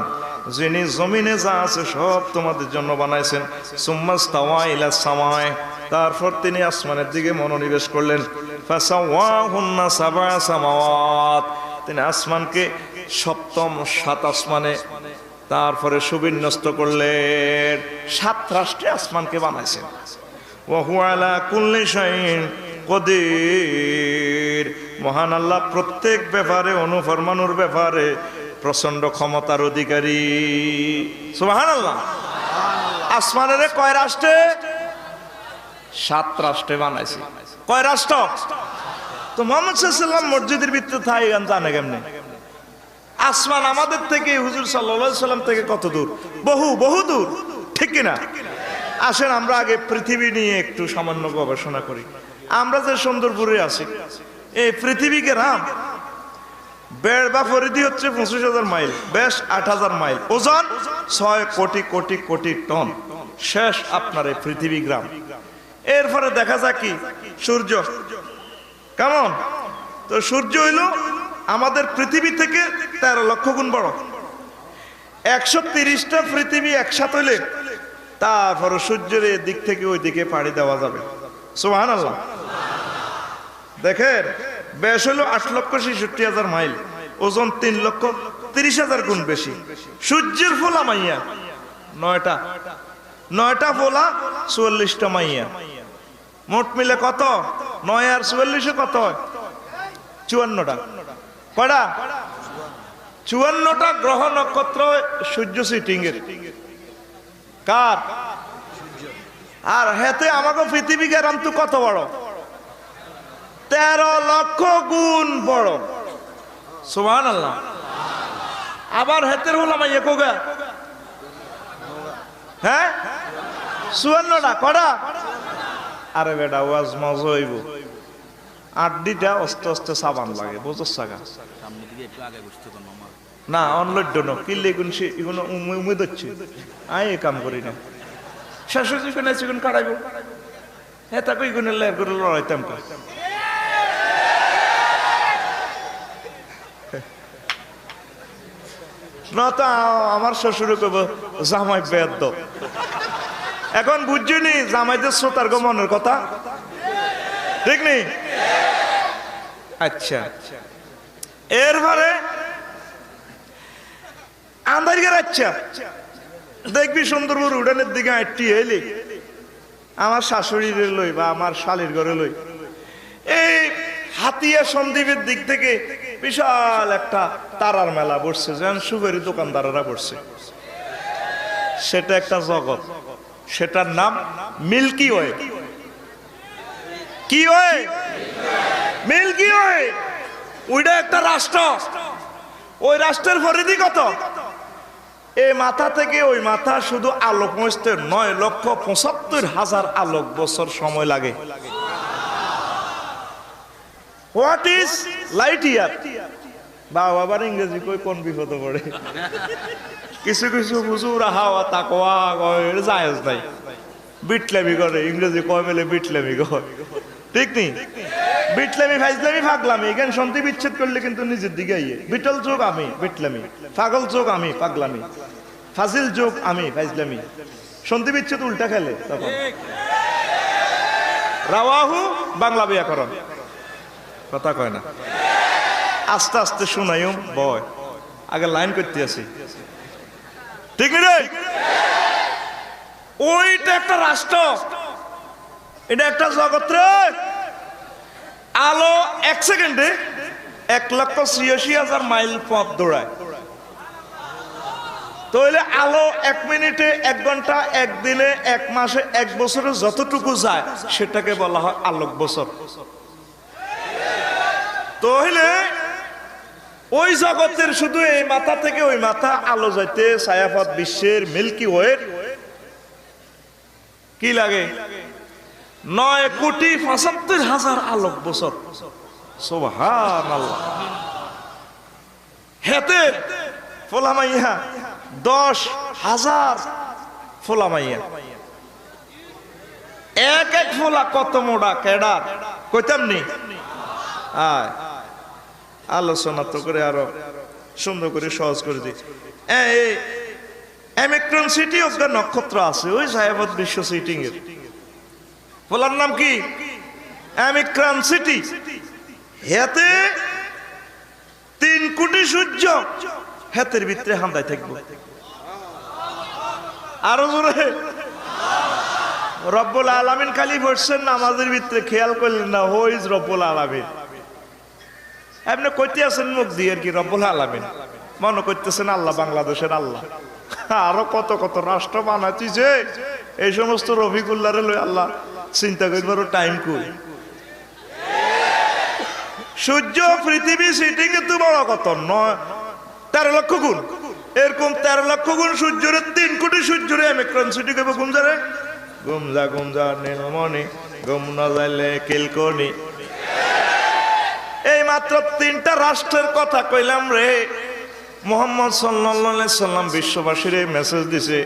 যিনি জমিনে যা আছে সব তোমাদের জন্য বানাইছেন। সুম্মাস্তাওয়া ইলাস সামায়ে, তারপর তিনি আসমানের দিকে মনোনিবেশ করলেন। ফাসাওয়াহুন্না সাবআ সামাওয়াত, তিনি আসমানকে সপ্তম 7 আসমানে তারপরে সুবিন্যস্ত করলেন। 7 রাষ্ট্রে আসমানকে বানাইছেন। ওয়া হুয়া আলা কুল্লি শাইইন কদির, মহান আল্লাহ প্রত্যেক ব্যাপারে, অনুফরমানোর ব্যাপারে প্রচন্ড ক্ষমতার অধিকারী। সুবহানাল্লাহ। আসমানের কয় রাষ্ট্রে? 7 রাষ্ট্রে বানাইছে। কয় রাষ্ট্র? তো মুহাম্মদ সাল্লাল্লাহু আলাইহি ওয়াসাল্লাম মসজিদের ভিতরে থাই গান জানে কেমনে? আসমান আমাদের থেকে হুজুর সাল্লাল্লাহু আলাইহি ওয়াসাল্লাম থেকে কত দূর? বহু দূর, ঠিক কিনা? আসেন আমরা আগে পৃথিবী নিয়ে একটু সামান্য গবেষণা করি। আমরা যে সুন্দরপুরে আছি, এই পৃথিবীকে রাম বেড় বা পরিধি হচ্ছে 25,000 মাইল, বেশ 8,000 মাইল, ওজন 6 কোটি কোটি কোটি টন। শেষ আপনার এই পৃথিবী গ্রাম। এরপরে দেখা যাক কি সূর্য কেমন? তো সূর্য হইল আমাদের পৃথিবী থেকে 13 লক্ষ গুণ বড়। 130টা পৃথিবী একসাথে হইলে তারপরে সূর্যের দিক থেকে ওই দিকে পাড়ি দেওয়া যাবে। সুবহানাল্লাহ। দেখেন, বেশ হলো 8,66,000 মাইল, ওজন 3,30,000 গুণ বেশি। সূর্যের ফোলা মাইয়া 9টা, 9টা ফোলা 44টা মাইয়া, মোট মিলে কত? 9 আর 44 কত হয়? 54টা। কয়টা? 54টা গ্রহ নক্ষত্র সূর্য সিটিং এর। কার? আর হেতে আমাকে পৃথিবী গেরাম তো কত বড়? 13 লক্ষ গুণ বড়। সুবহানাল্লাহ। আবার হেতের হলাম একগা, হ্যাঁ 54টা। কটা? আরে বেটা ওয়াজ মজা হইব। 8টা অস্তে অস্তে সাবান লাগে, বুঝছ সাগা না অনলড্য ন কিল্লে গুণ সে এগুলো উমিদ হচ্ছে। আই এ কাম করি না, শাশুড়ি ফেনে চিগুন কাটাইব, হ্যাঁ তাকে ইগুনের লের করে লড়াইতাম। না তো আমার শ্বশুরে কইব জামাই বেদ। এখন বুঝছিনি জামাইদের শ্রোতার গো মনের কথা, ঠিক নেই? আচ্ছা, এরপরে আন্দারিকার আচ্ছা দেখবি সুন্দরবন উড়ানের দিকে আটটি এলি আমার শাশুড়ির লই বা আমার শালির ঘরে লই, এই হাতিয়া সন্দ্বীপের দিক থেকে বিশাল একটা তারার মেলা বসছে, যেন সুপারি দোকানদাররা বসছে। সেটা একটা জগৎ, সেটার নাম মিল্কি ওয়ে। কি ওয়ে? Milky Way. ওইটা একটা রাষ্ট্র। ওই রাষ্ট্রের পরিধি কত? এই মাথা থেকে ওই মাথা শুধু আলোক পৌঁছতে 9,75,000 আলোক বছর সময় লাগে। What is light year? বাবা আবার ইংরেজি কই কোন বিপদে পড়ে। কিছু কিছু হুজুর হাওয়া তাকওয়া জায়েজ নাই, বিটলামি করে, ইংরেজি কয় মেলে বিটলামি কয়, ঠিক নেই? বিটলামি ফাইজলামি পাগলামি, এখানে শান্তি বিচ্ছেদ করলে কিন্তু নিজের দিকে আইয়ে। বিটল যোগ আমি বিটলামি, পাগল যোগ আমি পাগলামি, ফাজিল যোগ আমি ফাইজলামি, শান্তি বিচ্ছেদ উল্টা খেলে তখন। রাওয়াহু বাংলা ব্যাকরণ, কথা কয় না। আস্তে আস্তে শুনাইম বয়, আগে লাইন করতে আছি, ঠিক রে? ওইটা একটা রাষ্ট্র, এটা একটা জগৎ রে। আলো 1 সেকেন্ডে 1,86,000 মাইল পথ দৌড়ায়। তাহলে আলো 1 মিনিটে 1 ঘন্টা, 1 দিনে, 1 মাসে, 1 বছরে যতটুকু যায় সেটাকে বলা হয় আলোক বছর। তাহলে ওই জগতের শুধু এই মাথা থেকে ওই মাথা আলো যাইতে ছায়াপথ বিশ্বের মিল্কি ওয়ের কি লাগে? 9,75,000 আলোক বছর। সুবহানাল্লাহ। হেতে ফোলামাইয়া 10,000 ফোলামাইয়া। এক এক ফোলা কত মোড়া কেডার কইতাম নি? আয় আলোচনা তো করে আরো সুন্দর করে সহজ করে দিই। অ্যামিক্রন সিটি অফ দ্য নক্ষত্র আছে ওই ছায়াপথ বিশ্ব সিটিং এর। ফলার নাম কি? অ্যামিক্রন সিটি। হেতে 3 কোটি সূর্য হেতের ভিতরে হান্দায় থাকবো। আরো জোরে রব্বুল আলামিন খালি বসছেন নামাজের ভিতরে, খেয়াল করলেন না হো ইজ রব্বুল আলামিন। আপনি কইতে আছেন মুখ দিয়ে আর কি রব্বুল আলামিন, মনে করতেছেন আল্লাহ বাংলাদেশের আল্লাহ। আরো কত কত রাষ্ট্র বানাচ্ছি যে এই সমস্ত রফিকুল্লাহরে লই আল্লাহ চিন্তা করবার টাইম কই। সূর্য পৃথিবী সিটিং এ তো বড় কত 13 লক্ষ গুণ। এরকম 13 লক্ষ গুণ সূর্যের 3 কোটি সূর্যরে অ্যামিক্রন সিটি কইব গুমজারে গুমজা গুমজা নীলমণি গুম না যাইলে কিলকনি। এই মাত্র 3টা রাষ্ট্রের কথা কইলাম রে। মুহাম্মদ সাল্লাল্লাহু আলাইহি সাল্লাম বিশ্ববাসীর মেসেজ দিছে,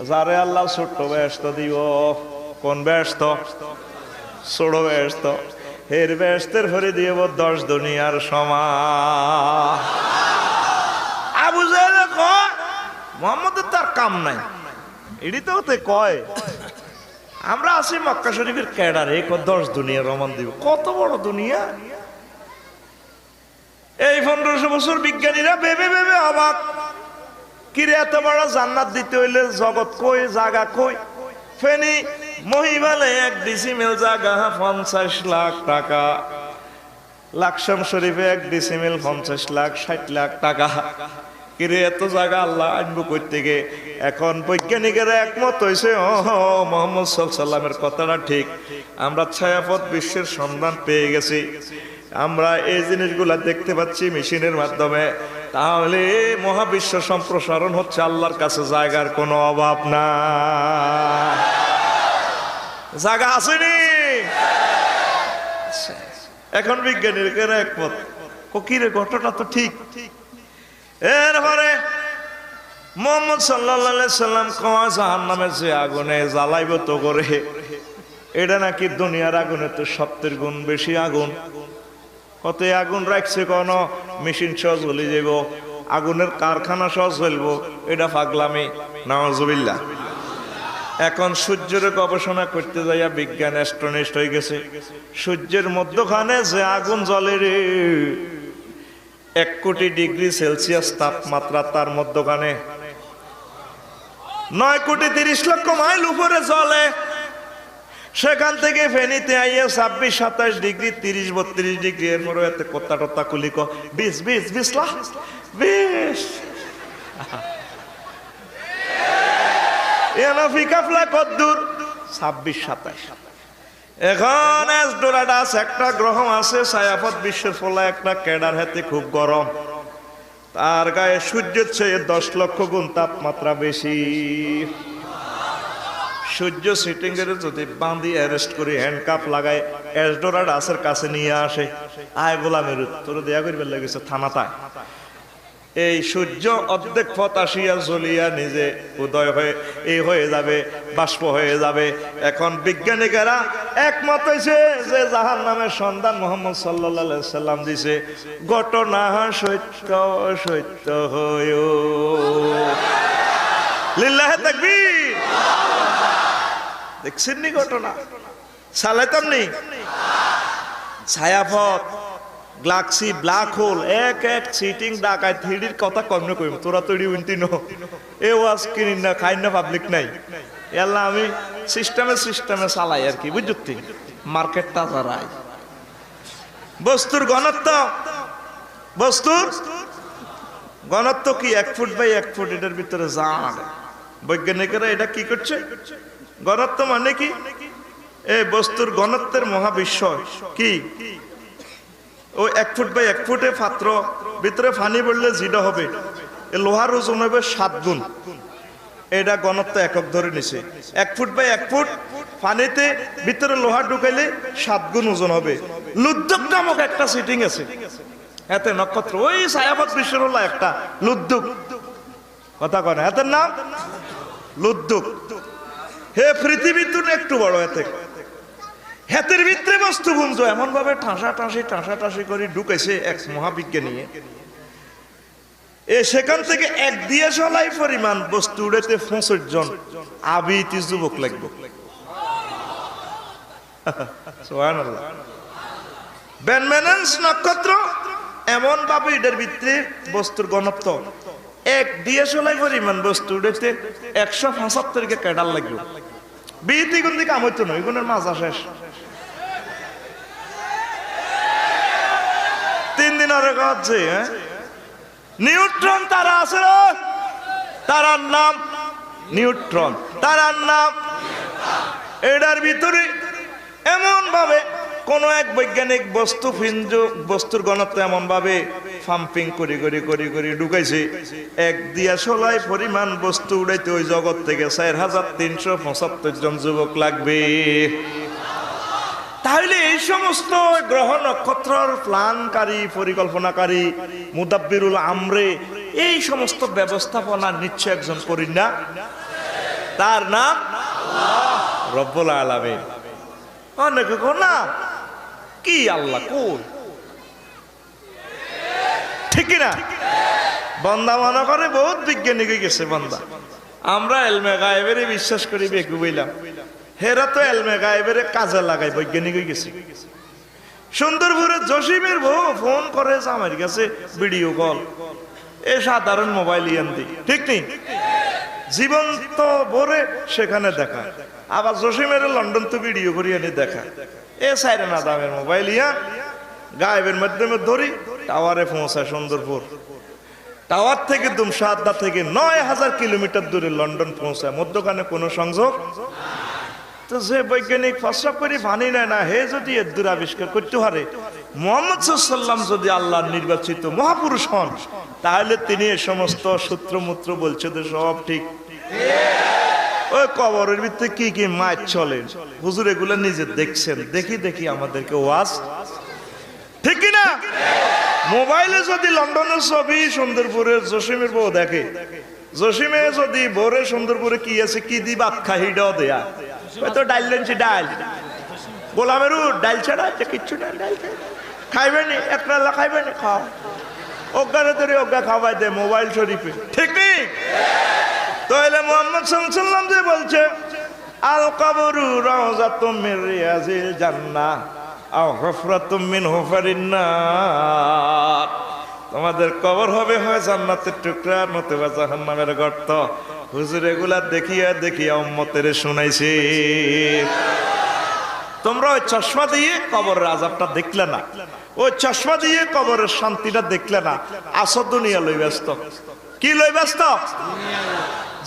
যারে আল্লাহ ছোট্ট বেহেশত দিব। কোন বেহেশত? ছোট বেহেশত। এর বেহেশতের ভরে দিব 10 দুনিয়ার সমান। আবু জাহেল কয় মুহাম্মদের তার কাম নাই, এডি তো ওতে কয় আমরা আছি মক্কা শরীফের ক্যাডার, এই 10 দুনিয়ার রমান দিব। কত বড় দুনিয়া! এই 1500 বছর বিজ্ঞানীরা ভেবে ভেবে অবাক, কিরে এত বড় জান্নাত দিতে হইলে জগৎ কই, জায়গা কই? ফেনী মহিমালে 1 ডিসিমেল জায়গা 50 লাখ টাকা, লাকসাম শরীফে 1 ডিসিমেল 50 লাখ 60 লাখ টাকা। কিরে এত জায়গা আল্লাহ আনবো কই থেকে? এখন বৈজ্ঞানিকেরা একমত হয়েছে, মোহাম্মদ সাল্লাল্লাহু আলাইহি সাল্লামের কথাটা ঠিক, আমরা ছায়াপথ বিশ্বের সন্ধান পেয়ে গেছি, আমরা এই জিনিসগুলা দেখতে পাচ্ছি মেশিনের মাধ্যমে। তাহলে মহাবিশ্ব সম্প্রসারণ হচ্ছে, আল্লাহর কাছে জায়গার কোনো অভাব না, জায়গা আসেনি। এখন বিজ্ঞানীরা একমত, কিরে ঘটনা তো ঠিক। এরপরে মুহাম্মদ সাল্লাল্লাহু আলাইহি সাল্লাম কয় জাহান্নামের যে আগুনে জ্বালাইব তো করে, এটা নাকি দুনিয়ার আগুনে তো 70 গুণ বেশি আগুন। কত আগুন রাখছে, কোন মেশিন সহ জ্বলে যাব, আগুনের কারখানা সহ জ্বলবো, এটা পাগলামি, নাউজুবিল্লাহ। এখন সূর্যের গবেষণা করতে যাইয়া বিজ্ঞান অ্যাস্ট্রোনিস্ট হয়ে গেছে, সূর্যের মধ্যখানে যে আগুন জ্বলে রে, 1 কোটি ডিগ্রি সেলসিয়াস তাপমাত্রা, তার মধ্যখানে 9 কোটি 30 লক্ষ মাইল উপরে জ্বলে। সেখান থেকে ফেনীতে আইয়া 26-27 ডিগ্রি, 30-32 ডিগ্রি, এরপরে এতে কত্তা টত্তা কুলিক 20 লাখ 20 ফিকা ফ্লাই কদ্দুর 26-27। এখন এসডোরাডাস একটা গ্রহ আছে ছায়াপথ বিশ্বের ফলা, একটা কেডার হাতে খুব গরম, তার গায়ে সূর্যের চেয়ে 10 লক্ষ গুণ তাপমাত্রা বেশি। সূর্য সিটিং এর যদি বাঁধি অ্যারেস্ট করে হ্যান্ডকাপ লাগায় এসডোরাডাসের কাছে নিয়ে আসে, আয় গোলামের তোর দেয়া করবার লেগেছে থানাতায়। এই সূর্য অর্ধেক পথ আসিয়া জ্বলিয়া নিজে উদয় হয়ে এই হয়ে যাবে, বাষ্প হয়ে যাবে। এখন বিজ্ঞানীরা একমত হয়েছে যে জাহান্নামের সন্ধান মুহাম্মদ সাল্লাল্লাহু আলাইহি সাল্লাম দিছে, ঘটনা সত্য সত্য হয়। লিল্লাহি তাকবীর। দেখছেন নি ঘটনা? চালাইতাম নি ছায়াপথ, গ্যালাক্সি, ব্ল্যাক হোল, এক এক সিটিং ডাকায় থ্রিডির কথা কমনে কইম, তোরা তৈরি উন্তি নো এ ওয়াজ কিনি না, খাই না, পাবলিক নাই। এলা আমি সিস্টেমে চালাই আর কি, বুঝতি? মার্কেটটা যারাই বস্তুর ঘনত্ব, কি 1 ফুট বাই 1 ফুট, এটার ভিতরে জান বৈজ্ঞানিকেরা এটা কি করছে? ঘনত্ব মানে কি? এই বস্তুর ঘনত্বের মহাবিশ্বয় কি? ওই 1 ফুট বাই 1 ফুটে পাত্র ভিতরে পানি পড়লে যেটা হবে, লোহার ওজন হবে 7 গুণ। এটা ঘনত্ব একক ধরে নিছে। 1 ফুট বাই 1 ফুট পানিতে ভিতরে লোহা ঢুকাইলে 7 গুণ ওজন হবে। লুদ্দুক নামক একটা সিটিং আছে, এতে নক্ষত্র, ওই ছায়াপথ বিশ্বের হলো একটা লুদ্দুক, কথা কয় না, এতের নাম লুদ্দুক। হে পৃথিবীর তুন একটু বড়, এতে হাতের ভিতরে বস্তু গুঞ্জ এমন ভাবে ঠাঁসাঠাঁসি করে ঢুকেছে এক মহাবিজ্ঞানী। সেখান থেকে 1 দিয়ে চলাই পরিমাণ বস্তু উড়েতে 65 জন আবিতি যুবক লাগবে। সুবহানাল্লাহ। বেনমেনেন্স নক্ষত্র এমন ভাবে এটার ভিতরে বস্তুর ঘনত্ব 1 দিয়ে চলাই পরিমাণ বস্তু উড়েতে 175 কে ক্যাডাল লাগবে। বিতি গুণ দিকে আমতো নয়, গুণের মাজা শেষ। 3 দিন আগে হচ্ছে নিউট্রন তারা আছে, তারার নাম নিউট্রন, তারার নাম। এটার ভিতরে এমন ভাবে কোন এক বৈজ্ঞানিক বস্তুর ঘনত্ব এমন ভাবে পাম্পিং করি ঢুকাইছে, 1 দিয়া চলাই পরিমাণ বস্তু উড়াইতে ওই জগৎ থেকে 4375 জন যুবক লাগবে। তাহলে এই সমস্ত গ্রহ নক্ষত্রর প্ল্যানকারী, পরিকল্পনাকারী, মুদাব্বিরুল আমরে, এই সমস্ত ব্যবস্থাপনা নিশ্চয় একজন করি না, তার নাম রব্বুল আলামিন। অনেকে না কি আল্লাহ কই, ঠিক না? বান্দা মনে করে বহুত বিজ্ঞানী হয়ে গেছে বান্দা, আমরা এলমে গায়েবের বিশ্বাস করি বেকু বইলাম, হেরা তো এলমে গায়েবের কাজে লাগাই বৈজ্ঞানিক হয়ে গেছে। সুন্দরপুরের জসিমের বউ ফোন করে আমার কাছে ভিডিও কল, এ সাধারণ মোবাইল ইয়ান দি, ঠিক নেই? জীবন্ত ভরে সেখানে দেখা, আবার জসিমের লন্ডন তো ভিডিও করে এনে দেখা। এ সাইরে না দামের মোবাইল ইয়া গায়েবের মাধ্যমে ধরি, টাওয়ারে পৌঁছায় সুন্দরপুর। টাওয়ার থেকে দুমশাহাদ্দা থেকে ৯,০০০ কিলোমিটার দূরে লন্ডন পৌঁছায়, মধ্যখানে কোনো সংযোগ। তো যে বৈজ্ঞানিক প্রস্রাব করে মানি নেয় না, হে যদি এর দূর আবিষ্কার করতে পারে মুহাম্মদ সাল্লাল্লাহু যদি আল্লাহর নির্বাচিত মহাপুরুষ হন, তাহলে তিনি এই সমস্ত সূত্রমূত্র বলছে তো সব ঠিক। ওই কবরের ভিতরে কি কি মাছ চলেন হুজুর, এগুলো নিজে দেখছেন, দেখি দেখি আমাদেরকে ওয়াজ, ঠিক কিনা? মোবাইলে যদি লন্ডনের ছবি সুন্দরপুরের জসিমের বউ দেখে, জসিমে যদি বোরে সুন্দরপুরে কি আছে কি দি ভাত খাইডাও দেয়া, হয়তো ডাইল লেনছি ডাইল গোলামেরু ডাইল ছাড়া কিচ্ছু ডাইল খাইবেনি, একটা খাইবেনি, খাও অজ্ঞানে তৈরি অজ্ঞা খাওয়াই দে মোবাইল শরীফে, ঠিক নেই? তাহলে মুহাম্মদ সাল্লাল্লাহু আলাইহি ওয়াসাল্লাম যে বলছে আল কবরু রাওযাতুম মির রিয়াজিল জান্নাহ আও হুফরাতুম মিন হুফারিন নার, তোমাদের কবর হবে হয় জান্নাতের টুকরা নতুবা জাহান্নামের গর্ত। হুজুর এগুলা দেখিয়া দেখিয়া উম্মতের শুনাইছে। তোমরা ওই চশমা দিয়ে কবরের আযাবটা দেখলে না, ওই চশমা দিয়ে কবরের শান্তিটা দেখলে না, আসর দুনিয়া লই ব্যস্ত। কি লই ব্যস্ত?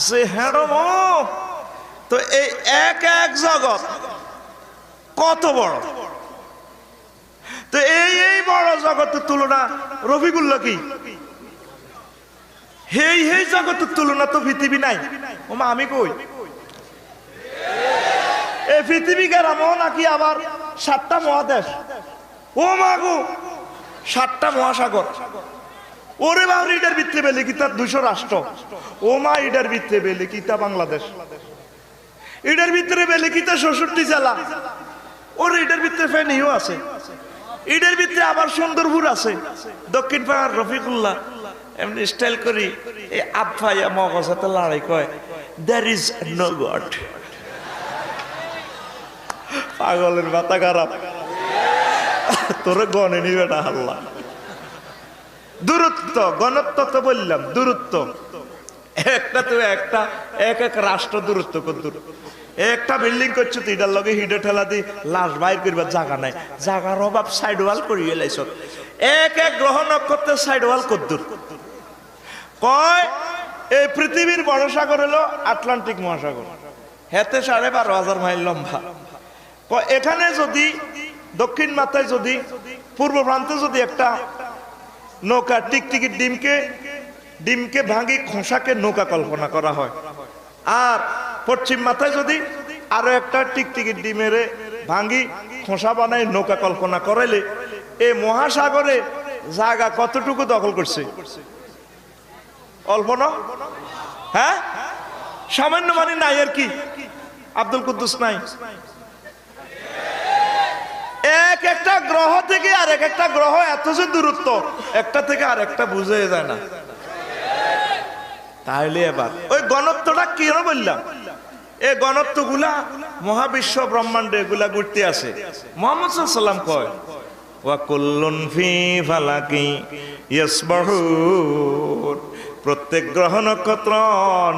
যে হ্যাঁ, তো এই এক এক জগৎ কত বড়, তো এই বড় জগতের তুলনা রফিকুল্লাহ কি? এই জগতের তুলনা তো পৃথিবী নাই। ওমা আমি কই এই পৃথিবী গেরামো নাকি আবার 7টা মহাদেশ, ও মা গো 7টা মহাসাগর, ওরে বাবা ইডার ভিতরে বেলে কি তার 200 রাষ্ট্র, ও মা ইডার ভিতরে বেলে কি তা বাংলাদেশ, ইডার ভিতরে বেলে কি তা 66 জেলা, ওর ইডার ভিতরে ফেনীও আছে, ইডার ভিতরে আবার সুন্দরপুর আছে, দক্ষিণ পাড়ার রফিকুল্লাহ এমনি স্টাইল করি এই আফাইয়া মগজাতে লড়াই কয় there is no God। পাগলের মাথা খারাপ, তোরে গনে নিবে না আল্লাহ। দূরত্ব গণত্ব তো বললাম, দূরত্ব একটা তো একটা এক এক রাষ্ট্র দূরত্ব কত দূর, একটা বিল্ডিং করছো তো এটার লগে হিডে ঠেলা দি লাশ বাইর করবার জায়গা নাই, জায়গার অভাব সাইড ওয়াল করিয়ে লাইছ। এক এক গ্রহ নক্ষত্রের সাইড ওয়াল কত দূর কয়? এই পৃথিবীর বড় সাগর হলো আটলান্টিক মহাসাগর, হেতে 12,500 মাইল লম্বা। এখানে যদি দক্ষিণ মাথায় যদি পূর্ব প্রান্তে যদি একটা নৌকা টিকটিকির ডিমকে ভাঙি খোসাকে নৌকা কল্পনা করা হয়, আর পশ্চিম মাথায় যদি আরো একটা টিকটিকির ডিমের ভাঙি খোসা বানায় নৌকা কল্পনা করাইলে এই মহাসাগরে জায়গা কতটুকু দখল করছে? অল্প না? হ্যাঁ, সামান্য মানে নাই আর কি। আব্দুল কুদ্দুস নাই, এক একটা গ্রহ থেকে আর এক একটা গ্রহ এত যে দূরত্ব একটা থেকে আর একটা বুঝে যায় না। তাহলে এবার ওই ঘনত্বটা কেন বললাম? এই ঘনত্ব গুলা মহাবিশ্ব ব্রহ্মাণ্ডে এগুলা ঘুরতে আছে। মুহাম্মদ সাল্লাল্লাহু আলাইহি ওয়াসাল্লাম কয় ওয়া কুল্লুন ফি ফালাকি ইয়াসবাহুন, প্রত্যেক গ্রহ নক্ষত্র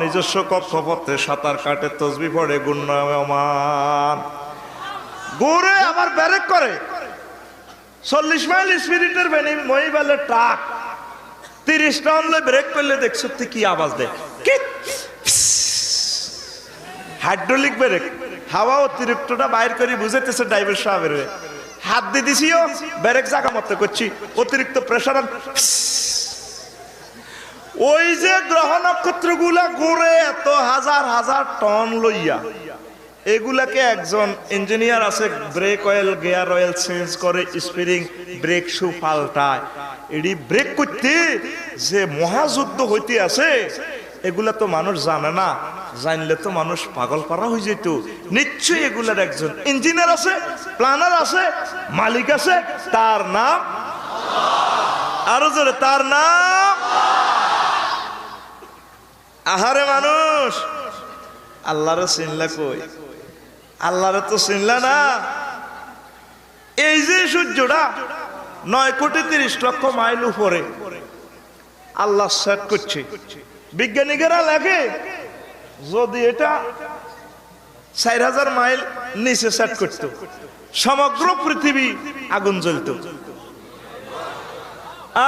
নিজস্ব কক্ষপথে সাঁতার কাটে, তসবিহ পড়ে, গুণমান ঘুরে আবার ব্রেক করে। 40 মাইল স্পিরিটের মহিবালের ট্রাক 30 টাউন ব্রেক করলে দেখছো কি আওয়াজ দেয়? হাইড্রোলিক ব্রেক, হাওয়া অতিরিক্তটা বাইর করে বুঝাইতেছে ড্রাইভার সাহেবের, হাত দিয়ে দিছিও ব্রেক জায়গা মতো করছি, অতিরিক্ত প্রেসার। ওই যে গ্রহ নক্ষত্র গুলা ঘুরে এত হাজার হাজার টন লইয়া, এগুলাকে একজন ইঞ্জিনিয়ার আছে, break oil gear oil change করে, স্পিরিং ব্রেক শু পাল্টায়। এটি ব্রেক করতে যে মহাযুদ্ধ হইতে আছে এগুলা তো মানুষ জানে না, জানলে তো মানুষ পাগল পারা হয়ে যেত। নিশ্চয়ই এগুলার একজন ইঞ্জিনিয়ার আছে, প্ল্যানার আছে, মালিক আছে, তার নাম আরো জোরে, তার নাম। আহারে মানুষ, আল্লাহরে চিনলা কই? আল্লাহরে তো চিনলা না। এই যে সূর্যটা 9,30,00,000 মাইল উপরে আল্লাহ সেট করছে, বিজ্ঞানীরা লেখে যদি এটা 4,000 মাইল নিচে সেট করত, সমগ্র পৃথিবী আগুন জ্বলত।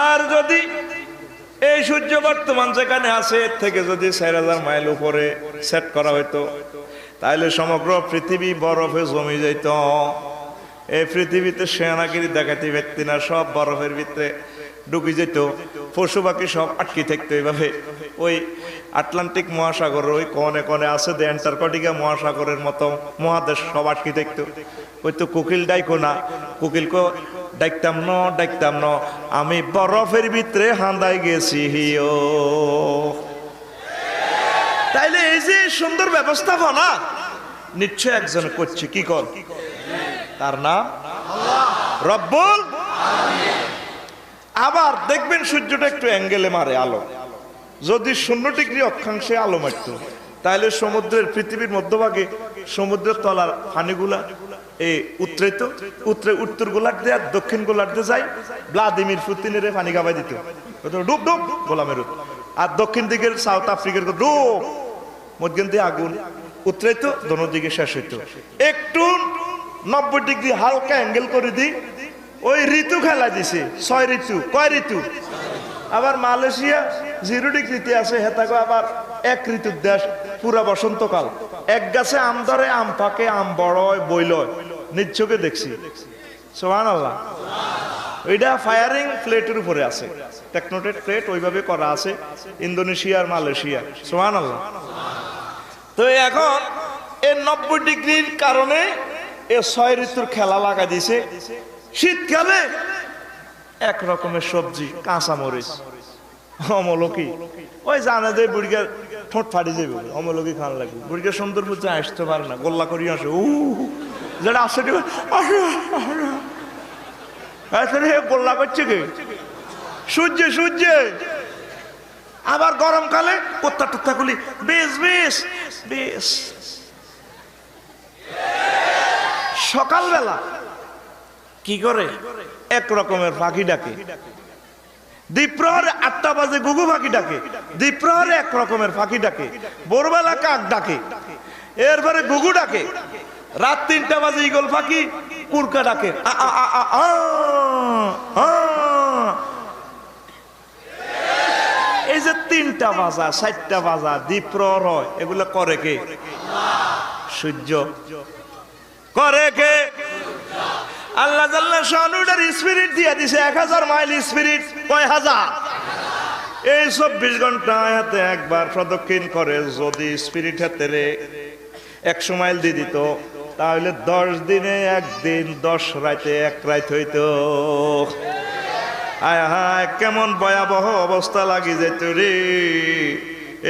আর যদি এই সূর্য বর্তমান যেখানে আছে এর থেকে যদি 4,000 মাইল উপরে সেট করা হইতো, তাহলে সমগ্র পৃথিবী বরফে জমে যেত। এই পৃথিবীতে সেনাগিরি দেখাতে ব্যক্তি না, সব বরফের ভিতরে ঢুকে যেত, পশু পাখি সব আটকে থাকতো। এইভাবে ওই আটলান্টিক মহাসাগর ওই কনে কনে আছে যে অ্যান্টার্কটিকা মহাসাগরের মতো মহাদেশ সব আটকে থাকতো। ওই তো কোকিল ডাইকো না, কোকিলকে ডাকতাম ন, আমি বরফের ভিতরে হান্দাই গেছি হিও। তাইলে এই যে সুন্দর ব্যবস্থাপনা নিশ্চয় একজন করছে, কি কর, তার নাম রব্বুল। আবার দেখবেন সূর্যটা একটু অ্যাঙ্গেলে মারে আলো, যদি 0 ডিগ্রি অক্ষাংশে আলো মারত, তাহলে সমুদ্রের পৃথিবীর মধ্যভাগে সমুদ্রের তলার পানিগুলা এই উত্তর গোলার্ধ দিয়ে আর দক্ষিণ গোলার্ধে যায়, ভ্লাদিমির পুতিনের পানি গাবাই দিত, ডুব ডুব গোলামের। আর দক্ষিণ দিকের সাউথ আফ্রিকার ডুব, মধ্যখান দিয়ে আগুন উত্তরাইতো, দোনো দিকে শেষ হইতো। একটু 90 ডিগ্রি হালকা অ্যাঙ্গেল করে দিই, ওই ঋতু খেলা দিছে 6 ঋতু। কয় ঋতু? আবার মালয়েশিয়া 0 ডিগ্রিতে আছে, হেতাকে আবার 1 ঋতুর দেশ, পুরা বসন্তকাল। এক গাছে আম ধরে, আম পাকে, আম বড় হয়, বইল, নিজ চোখে দেখছি। সুবহানাল্লাহ। ওইটা ফায়ারিং প্লেটের উপরে আছে, টেকনোটেড প্লেট ওইভাবে করা আছে ইন্দোনেশিয়া আর মালয়েশিয়া। সুবহানাল্লাহ। তো এখন এই 90 ডিগ্রির কারণে এ 6 ঋতুর খেলা লাগা দিছে। শীতকালে এক রকমের সবজি, কাঁচা মরিচ, অমলকি, ওই জানে যে বুড়িগার ঠোঁট ফাটি যাবে, অমলকি খান লাগবে। বুড়িগার সুন্দর বুঝতে আসতে পারে না, গোল্লা করিয়ে আসে, যেটা আসে গোল্লা করছে কে? সূর্যে। আবার গরমকালে কোত্তা টুত্তা গুলি বেশ। সকালবেলা কি করে? এক রকমের পাখি ডাকে, দ্বীপ্রহরে 8টা বাজে গুগু পাখি ডাকে, দ্বীপ্রহরে এক রকমের পাখি ডাকে, ভোরবেলা কাক ডাকে, এরপরে গুগু ডাকে, রাত 3টা বাজে ঈগল পাখি কুরকা ডাকে। এই যে 3টা বাজা 4টা বাজা দ্বীপ্রহর হয়, এগুলো করে কে? সূর্য করে কে? আল্লাহ জাল্লা শানুর স্পিরিট দিয়ে দিছে 1000 মাইল স্পিরিট। কয় হাজার? এই 24 ঘন্টা হাতে একবার প্রদক্ষিণ করে যদি স্পিরিট হাতে 100 মাইল দিয়ে দিত, তাহলে 10 দিনে 1 দিন, 10 রাতে 1 রাত হইতো। আয় হায়, কেমন ভয়াবহ অবস্থা লাগি যেত রে।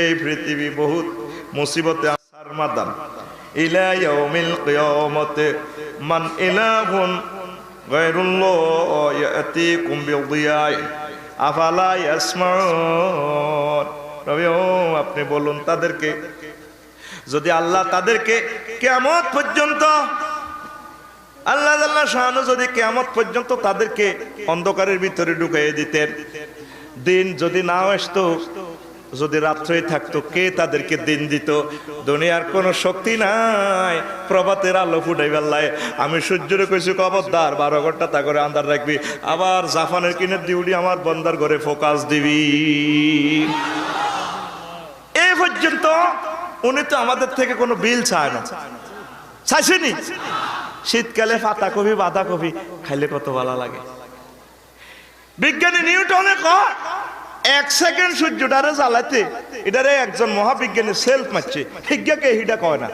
এই পৃথিবী বহুত মুসিবতে আসার মাদান। ইলা ইয়াউমিল কিয়ামতে মান ইলাহুন গায়রুল্লাহ ইয়াতিকুম বিদিয়াই আফালা ইয়াসমাউন। নবী আপনি বলুন তাদেরকে, যদি আল্লাহ তাদেরকে কিয়ামত পর্যন্ত, আল্লাহ জাল্লা শাআনু যদি কিয়ামত পর্যন্ত তাদেরকে অন্ধকারের ভিতরে ঢুকিয়ে দিতেন, দিন যদি না আসতো, যদি রাত্রে থাকতো, কে তাদেরকে দিন দিত? দুনিয়ার কোনো শক্তি নাই প্রভাতের আলো ফুটাইবার লাই। আমি সূর্যরে কইছি খবরদার 12 ঘন্টা তা করে আন্ধার রাখবি, আবার জাপানের কিনের ডিউটি আমার বন্দার ঘরে ফোকাস দিবি। এই পর্যন্ত উনি তো আমাদের থেকে কোনো বিল চায় না, চাইছেনি? শীতকালে পাতাকপি বাঁধাকপি খাইলে কত ভালো লাগে। বিজ্ঞানী নিউটনে কয় 1 সেকেন্ড সূর্যটারে জ্বালাতে, এটারে একজন মহাবিজ্ঞানী সেলফ মারছে, হিজ্ঞাকে হিডা কয় না।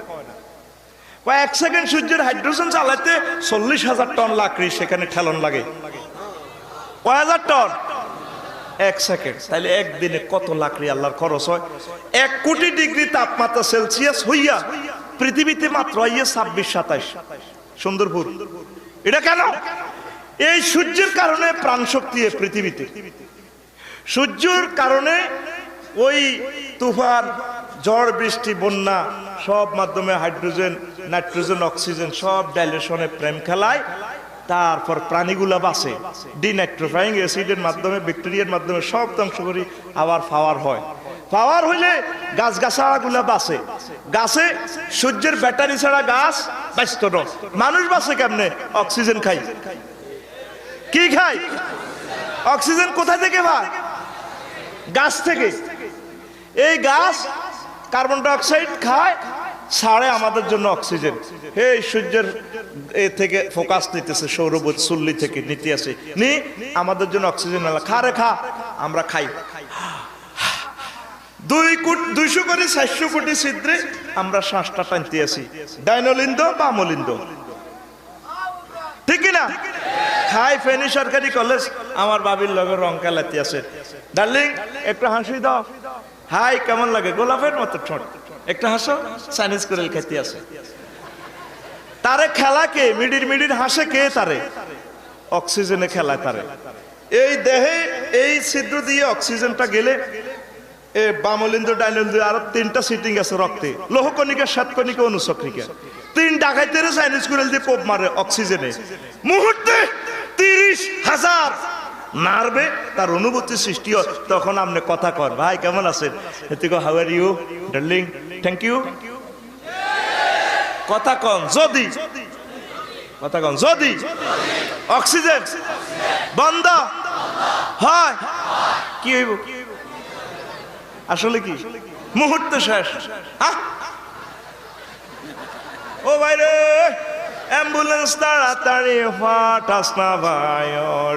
1 সেকেন্ড সূর্যের হাইড্রোজেন জ্বালাতে 40,000 টন লাকড়ি সেখানে ঠেলন লাগে। কয় হাজার টন? 1 সেকেন্ড। তাহলে একদিনে কত লাকড়ি আল্লাহর খরচ হয়? 1 কোটি ডিগ্রি তাপমাত্রা সেলসিয়াস হইয়া পৃথিবীতে মাত্র 26-27 সুন্দরপুর। এটা কেন? এই সূর্যের কারণে প্রাণ শক্তি পৃথিবীতে। সূর্যের কারণে ওই তুফান, ঝড় বৃষ্টি, বন্যা সব মাধ্যমে হাইড্রোজেন, নাইট্রোজেন, অক্সিজেন সব ডাইলেশনে প্রেম খেলায় তারপর প্রাণীগুলা বাঁচে ডিনাইট্রোফাইং অ্যাসিডের মাধ্যমে, ব্যাকটেরিয়ার মাধ্যমে সব ধ্বংস করি, আবার পাওয়ার হয়। পাওয়ার হইলে গাছ গাছাগুলা বাঁচে। গাছে সূর্যের ব্যাটারি ছাড়া গাছ বাঁচত না। মানুষ বাঁচে কেমনে? অক্সিজেন খাই। কি খাই? অক্সিজেন কোথায় থেকে পায়? গাছ থেকে। এই গাছ কার্বন ডাই অক্সাইড খায়, ছাড়ে আমাদের জন্য অক্সিজেন। এই সূর্যের থেকে ফোকাস নিতেছে, সৌরচুল্লি থেকে নিতে আসে, নি আমাদের জন্য অক্সিজেন খা রে খা, আমরা খাই। 200 কোটি 400 কোটি ছিদ্রে আমরা শ্বাসটা টানতে আছি, ডাইনোলিন্দ বামলিন্দ, ঠিক না? খাই ফেনী সরকারি কলেজ, আমার বাবির লগে রং খেলাতে আছে। ডার্লিং একটু হাসি দাও, হাই কেমন লাগে? গোলাপের মতো ঠোঁট, একটা হাসো, চাইনিজ করে খেতে আছে। তারে খেলা কে? মিডির হাসে কে? তারে অক্সিজেনে খেলায় তারে। এই দেহে এই ছিদ্র দিয়ে অক্সিজেনটা গেলে বামলিন্দ ডাইনোলিন্দ আরো 3টা সিটিং আছে রক্তে, লৌহকণিকা, শ্বেতকণিকা, অনুচক্রিকা। 3 ডাকাইতের চাইনিজ করে দিয়ে পোপ মারে অক্সিজেনে। মুহূর্তে 30,000 নার্ভে তার অনুভূতি সৃষ্টি হয়। তখন আপনি কথা কর, ভাই কেমন আছেন? How are you darling, thank you. কথা কন যদি, কথা কন যদি অক্সিজেন বন্ধ হয় কি হইব? আসলে কি মুহূর্তে শেষ। ও ভাই রে, অ্যাম্বুলেন্স তাড়াতাড়ি ফাটাস না ভাই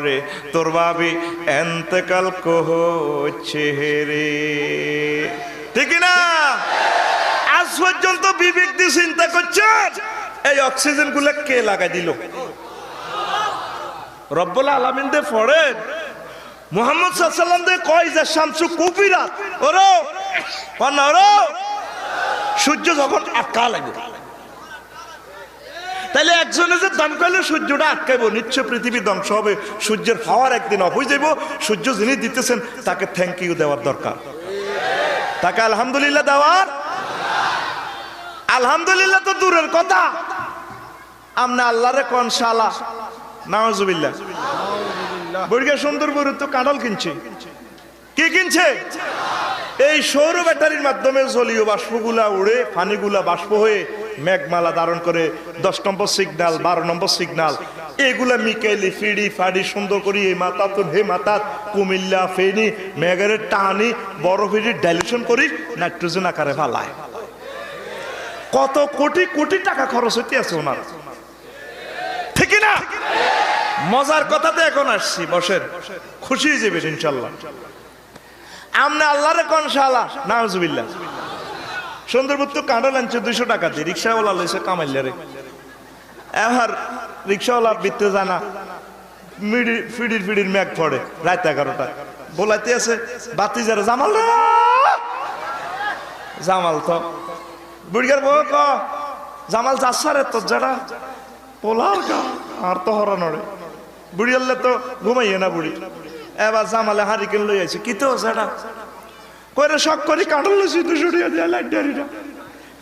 রে, তোর ভাবি এন্তেকাল করছে রে, ঠিক না? আজ পর্যন্ত বিবেক দিয়ে চিন্তা করছেন এই অক্সিজেন গুলা কে লাগাই দিল? রব্বুল আলামিন দে পড়েন, মুহাম্মদ সাল্লাল্লাহু আলাইহি ওয়াসাল্লাম দে কয় যে শামসু কুফিরাত, ওরো ওরো, সূর্য যখন আটকা লাগে, তাহলে একজনে যে দমকালে সূর্যটা আটকাইব, নিশ্চয় পৃথিবী ধ্বংস হবে, সূর্যের পাওয়ার একদিন অফ হয়ে যাইব। সূর্য যিনি দিতেছেন তাকে থ্যাংক ইউ দেওয়ার দরকার, তাকে আলহামদুলিল্লাহ দেওয়ার। আলহামদুলিল্লাহ তো দূরের কথা, আমনে আল্লাহরে কোন শালা, নাউজুবিল্লাহ। বড়িয়া সুন্দরবন তো কাঁঠাল কিনছে, কি কিনছে? এই সৌর ব্যাটারির মাধ্যমে জলীয় বাষ্পগুলা উড়ে, পানিগুলা বাষ্প হয়ে মেঘমালা ধারণ করে 10 নম্বর সিগন্যাল, 12 নম্বর সিগন্যাল, এগুলা মিকেলি ফিডি ফাডি সুন্দর করি এই মাথা তো হে মাথা কুমিল্লা ফেনি মেঘের টানি বরফের ডাইলিউশন করি নাইট্রোজেন আকারে ফালায়। কত কোটি কোটি টাকা খরচ হইতে আছে ওনার, ঠিক না? মজার কথাতে এখন আসছি, বসেন, খুশি হয়ে যাবেন ইনশাল্লাহ। আমনে আল্লাহরে কোন শালা, নাউজুবিল্লাহ। সুন্দরবন তো কাঁঠাল আনছে 200 টাকা দিয়ে, রিক্সাওয়ালা লইছে কামাইলারে। এবার রিক্সাওয়ালা বিতে জানা ফিডির মেঘ পড়ে রাত 11টা, বলাইতে আছে বাতি যারা জামাল রে, জামাল তো বুড়িয়ার বউ ক জামাল যাচ্ছারে তোর যারা পোলার গা আর তো হরানোরে, বুড়িয়ালে তো ঘুমাইয়ে না বুড়ি। এবার জামালে হারিকেন লই আইছে, কি তো সেটা কইরে শখ করি কাঁঠাল লইছি 200 টাকা দিয়ে লাইট ডারিটা,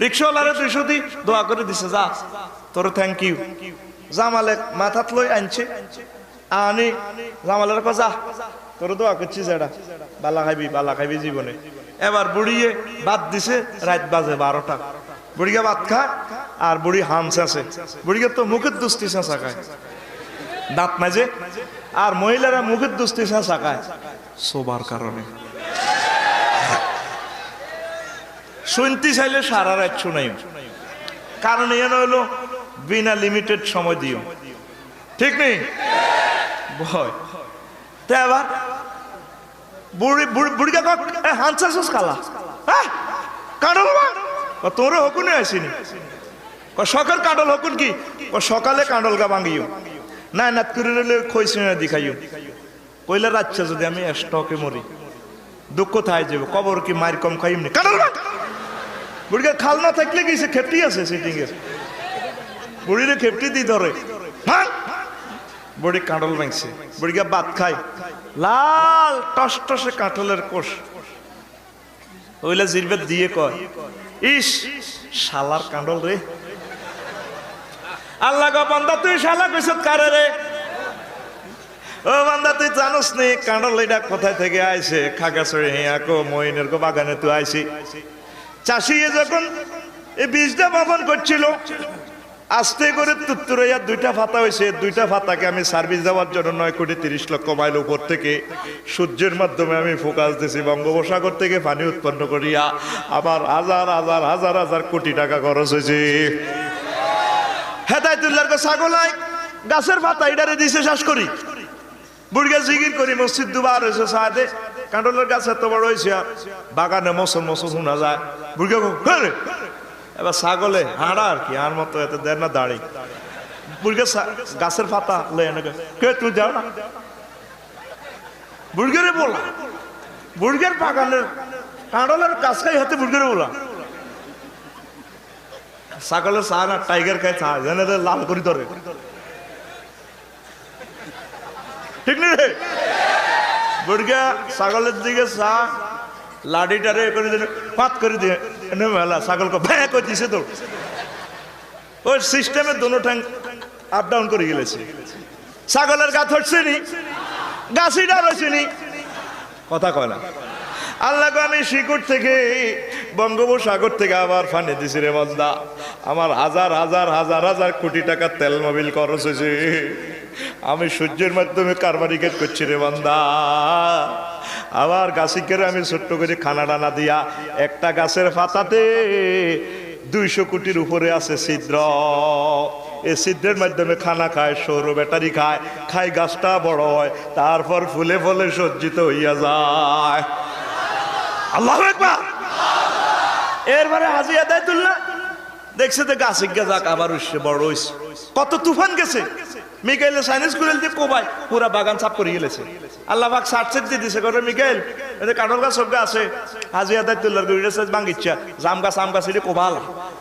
রিক্সাওয়ালারে 200 দি দোয়া করে দিছে, যা তোর থ্যাংক ইউ। জামালে মাথাত লই আনছে, আনি জামালের কো যা তোর দোয়া করছি, যেটা বালা খাইবি জীবনে। এবার বুড়িয়ে বাদ দিছে, রাত বাজে 12টা, বুড়িয়া ভাত খায় আর বুড়ি হামস আছে, বুড়িয়া তো মুখের দুস্তি চেঁচা খায়, দাঁত মাঝে, আর মহিলারা মুখের দুস্তি চেঁচা খায় শোবার কারণে। শুনতে চাইলে সারা রাত শুনাই, কারণ এন হইলো বিনা লিমিটেড সময় দিও, ঠিক নেই ভয়। তো এবার বুড়িকা হানসাস খালা কাঁঠাল তোর হকুনে আসিনি, সকাল কাঁঠাল হকুন কি সকালে কাঁঠাল গা ভাঙিও না, নাত করে নিলে খইছি না দিখাইও, কইলে রাচ্ছা যদি আমি স্টকে মরি দুঃখ থাই যাবো, কবর কি মায়ের কম খাই এমনি কাঁঠাল। বুড়িকা খাল না থাকলে গেছে খেপটি আছে সিটিং এর, বুড়িরে খেপটি দি ধরে, বুড়ি কাঁঠাল ভাঙছে, বুড়িকা ভাত খায়, লাল টস টসে কাঁঠালের কোষ, ওইলা জিরবেদ দিয়ে কয়, ইস শালার কাঁঠাল রে, আল্লাহ গো বান্দা তুই শালা কইছত কারে রে? ও বান্দা তুই জানোস নি কাঁঠাল এটা কোথায় থেকে আইছে? খাগাছড়ি হিয়াকো মইনের গো বাগানে তুই আইছি। চাষি যখন এই বীজটা বপন করছিল, আস্তে করে তুত্তুরাইয়া দুইটা ফাতা হয়েছে। দুইটা ফাতাকে আমি সার্ভিস দেওয়ার জন্য 9,30,00,000 মাইল উপর থেকে সূর্যের মাধ্যমে আমি ফোকাস দিছি। বঙ্গোপসাগর থেকে পানি উৎপন্ন করিয়া আবার হাজার হাজার হাজার হাজার কোটি টাকা খরচ হয়েছে। হেদায়েতুল্লাহর ছাগলাই গাছের পাতা ইডারে দিছে শ্বাস করি বুড়িয়া জিগির করি মসজিদ দুবার হয়েছে সাথে কাঁঠালের গাছ এত বড় হয়েছে বাগানে মসল মসল শোনা যায়। বুড়িয়া এবার ছাগলে হাঁড়া আর কি আর মতো এত দেয় না দাঁড়ি। বুড়িয়া গাছের পাতা কে তুই যাও না বুড়িয়ারে বলা বুড়িয়ার বাগানের কাঁঠালের গাছ খাই হাতে বুড়িয়ারে বলা ছাগলের চা না টাইগার খায় চা জানে লাল করি ধরে ঠিক নেই রে। বুড়িয়া ছাগলের দিকে চা লাঠিটারে করে দিলে পাত করে দিয়ে মেলা ছাগলকে ভ্যাঁ করে দিছে তো ওই সিস্টেমে দোনো ঠ্যাং আপ ডাউন করে গেলেছে। ছাগলের গা ধরছে নি গাছিটা রয়েছে নি কথা কয় না। আল্লাহকে আমি শিকড় থেকে বঙ্গোপসাগর থেকে আবার ফানে দিছি রে বন্দা। আমার হাজার হাজার হাজার হাজার কোটি টাকা তেল মোবিল খরচ হয়েছে। আমি সূর্যের মাধ্যমে কারবারিকেট করছি রে বান্দা। আবার গাছিকের আমি ছোট্ট করে খানা ডানা দিয়া একটা গাছের পাতাতে 200 কোটির উপরে আছে ছিদ্র। এই ছিদ্রের মাধ্যমে খানা খায়, সৌর ব্যাটারি খায়, খাই গাছটা বড় হয়, তারপর ফুলে ফলে সজ্জিত হইয়া যায়। আল্লাহু আকবার। এরপরে হাজী হেদায়েতুল্লাহ দেখছে তো গাছে যাক আবার উঠছে বড় হইছে। কত তুফান গেছে। মিকাইলে সাইনিস কুড়েল দিয়ে কোবাই পুরা বাগান সাফ করে গেলেছে। আল্লাহ পাক সার্চেট দিয়ে দিছে করে মিকাইল এটা কাঁঠাল গাছ সব গাছ আছে। হাজী হেদায়েতুল্লাহর গড়িয়েছে বাঙ্গিচ্ছা জাম গাছ আম গাছ এটা কোবাল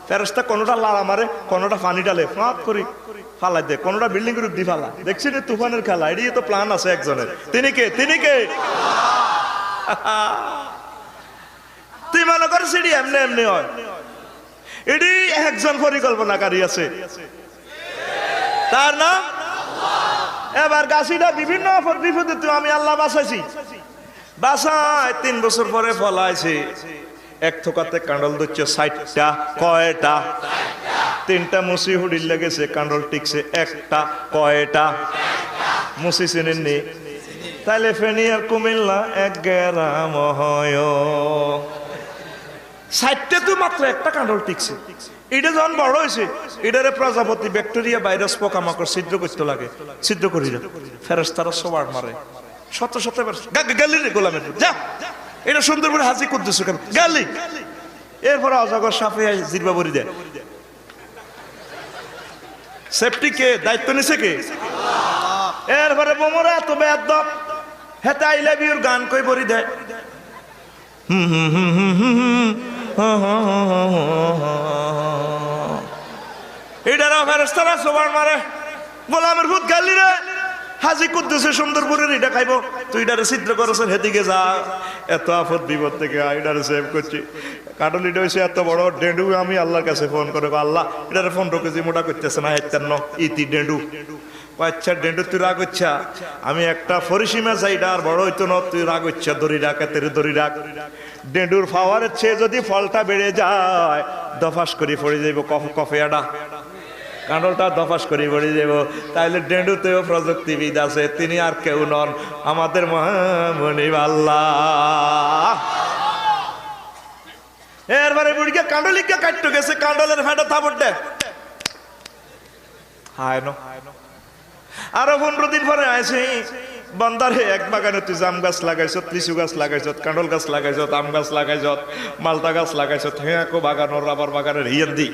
ফেরেশতা কোনোটা লাড়া মারে কোনোটা পানি ডালে ফাঁক করি ফালাই দে কোনোটা বিল্ডিং এর দি ফালা। দেখছি রে তুফানের খেলা। এটি তো প্ল্যান আছে একজনের। তিনি কে? তিনি কে? তুই মনে করছিস এটি এমনি এমনি হয়? এটি একজন পরিকল্পনাকারী আছে, তার নাম এবার গাছিটা বিভিন্ন বিপদে তো আমি আল্লাহ বাঁচাইছি। বাসায় 3 বছর পরে ফলাইছে। এক থোকাতে কাঁঠাল ধরছে 60টা। কয়টা? 3টা মুসি হুডির লেগেছে, কাঁঠাল টিকছে একটা। কয়টা? মুসি চিনেননি? তাইলে ফেনী আর কুমিল্লা এক গ্রাম হয়। 60টা তো মাত্র একটা কাঁঠাল টিকছে। এটা যখন বড় হয়েছে এটারে প্রজাপতি ব্যাকটেরিয়া ভাইরাস পোকামাকড় ছিদ্র করতে লাগে। ছিদ্র করি না ফেরেশতারা সবার মারে শত শত গালি রে গোলামের যা এটা সুন্দর করে হাজি কুদ্দুস কেন গালি। এরপরে অজগর সাপে জিরবা বরি দেয়। সেফটি কে? দায়িত্ব নিছে কে? এরপরে বোমরা এত বেয়াদব হেতে আই লাভ ইউর গান কই বরি দেয়। এটারা ফেরেশতারা সবার মারে। গোলামের ভূত গালি রে হাজী কুদ্দুসে সুন্দরপুরের এটা খাইব তুই এটারে ছিদ্র করছেন হেদিকে যা। এত আফত বিপদ থেকে এটারে সেভ করছি। কাটল এটা হয়েছে এত বড় ডেন্ডু। আমি আল্লাহর কাছে ফোন করে আল্লাহ এটারে 15 কেজি মোটা করতেছে না 51 ইতি ডেন্ডু। আচ্ছা ডেন্ডু তুই রাগ হচ্ছা আমি একটা পরিসীমা চাইটা আর বড় হইতো না তুই রাগ হচ্ছা দড়ি রাখ এতের দড়ি রাখ। ডেন্ডুর পাওয়ারের চেয়ে যদি ফলটা বেড়ে যায় দফাস করে পড়ে যাইব কফেয়াটা কাঁঠালটা দফাস করে পড়ে যাব। তাইলে ডেন্ডুতেও প্রযুক্তিবিদ আছে। তিনি আর কেউ নন আমাদের মহামনিব আল্লাহ। এরবারে বুড়িকে কাঁঠালিকে কাটতে গেছে কাঁঠালের ফেটা থাপড় দেয় হায় না। আরো 15 দিন পরে আইছে বন্দারে এক বাগানে তুই জাম গাছ লাগাইছ, লিচু গাছ লাগাইছ, কাঁঠাল গাছ লাগাইছ, আম গাছ লাগাইছ, মালটা গাছ লাগাইছ, হেঁকো বাগান রাবার বাগানের হিয়ান দি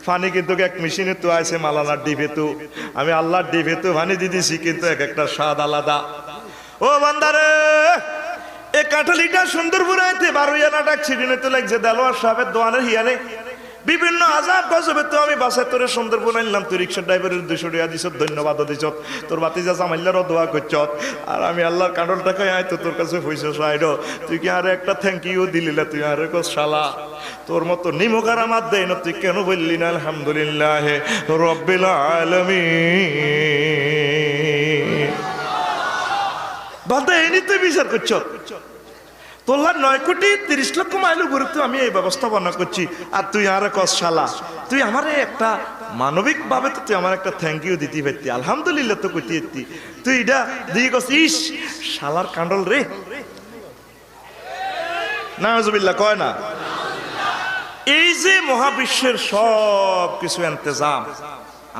পানি কিন্তু এক মেশিনে তো আইছে মালানার ডিভে তো আমি আল্লাহর ডিভে তো পানি দিয়ে দিছি কিন্তু এক একটা স্বাদ আলাদা। ও বান্দারে এ কাঁঠালিটা সুন্দরপুর আইতে 12 আনা ডাক ছিড়িনে তো লাগছে দেলোয়ার সাহেবের দোয়ানের হিয়ানে বিভিন্ন আযাব গজবে তো আমি বাসায় তোরে সুন্দরবন আনলাম, তুই রিক্সা ড্রাইভারের 200 টাকা দিছ, ধন্যবাদ দিছ, তোর বাতিজা জামাইল্লারও দোয়া করছ, আর আমি আল্লাহর কাঁডল টাকায় আয় তো তোর কাছে পয়সা চাইল, তুই কি আরে একটা থ্যাংক ইউ দিলি না? তুই আরে কস শালা, তোর মতো নিমকার আমার দেয় না, তুই কেন বললি না আলহামদুলিল্লাহ রাব্বিল আলামিন? বাদা এনি তুই বিচার করছ, তোলার 9,30,00,000 মাইল ঘুরে তো আমি এই ব্যবস্থাপনা করছি, আর তুই আর কস শালা। তুই আমার একটা মানবিক ভাবে তো তুই আমার একটা থ্যাংক ইউ দিতে পারতি, আলহামদুলিল্লাহ তো কইতে পারতি, তুই এটা দিয়ে কস ইস শালার কাণ্ডল রে। নাউজুবিল্লাহ কয় না? এই যে মহাবিশ্বের সব কিছু ইন্তজাম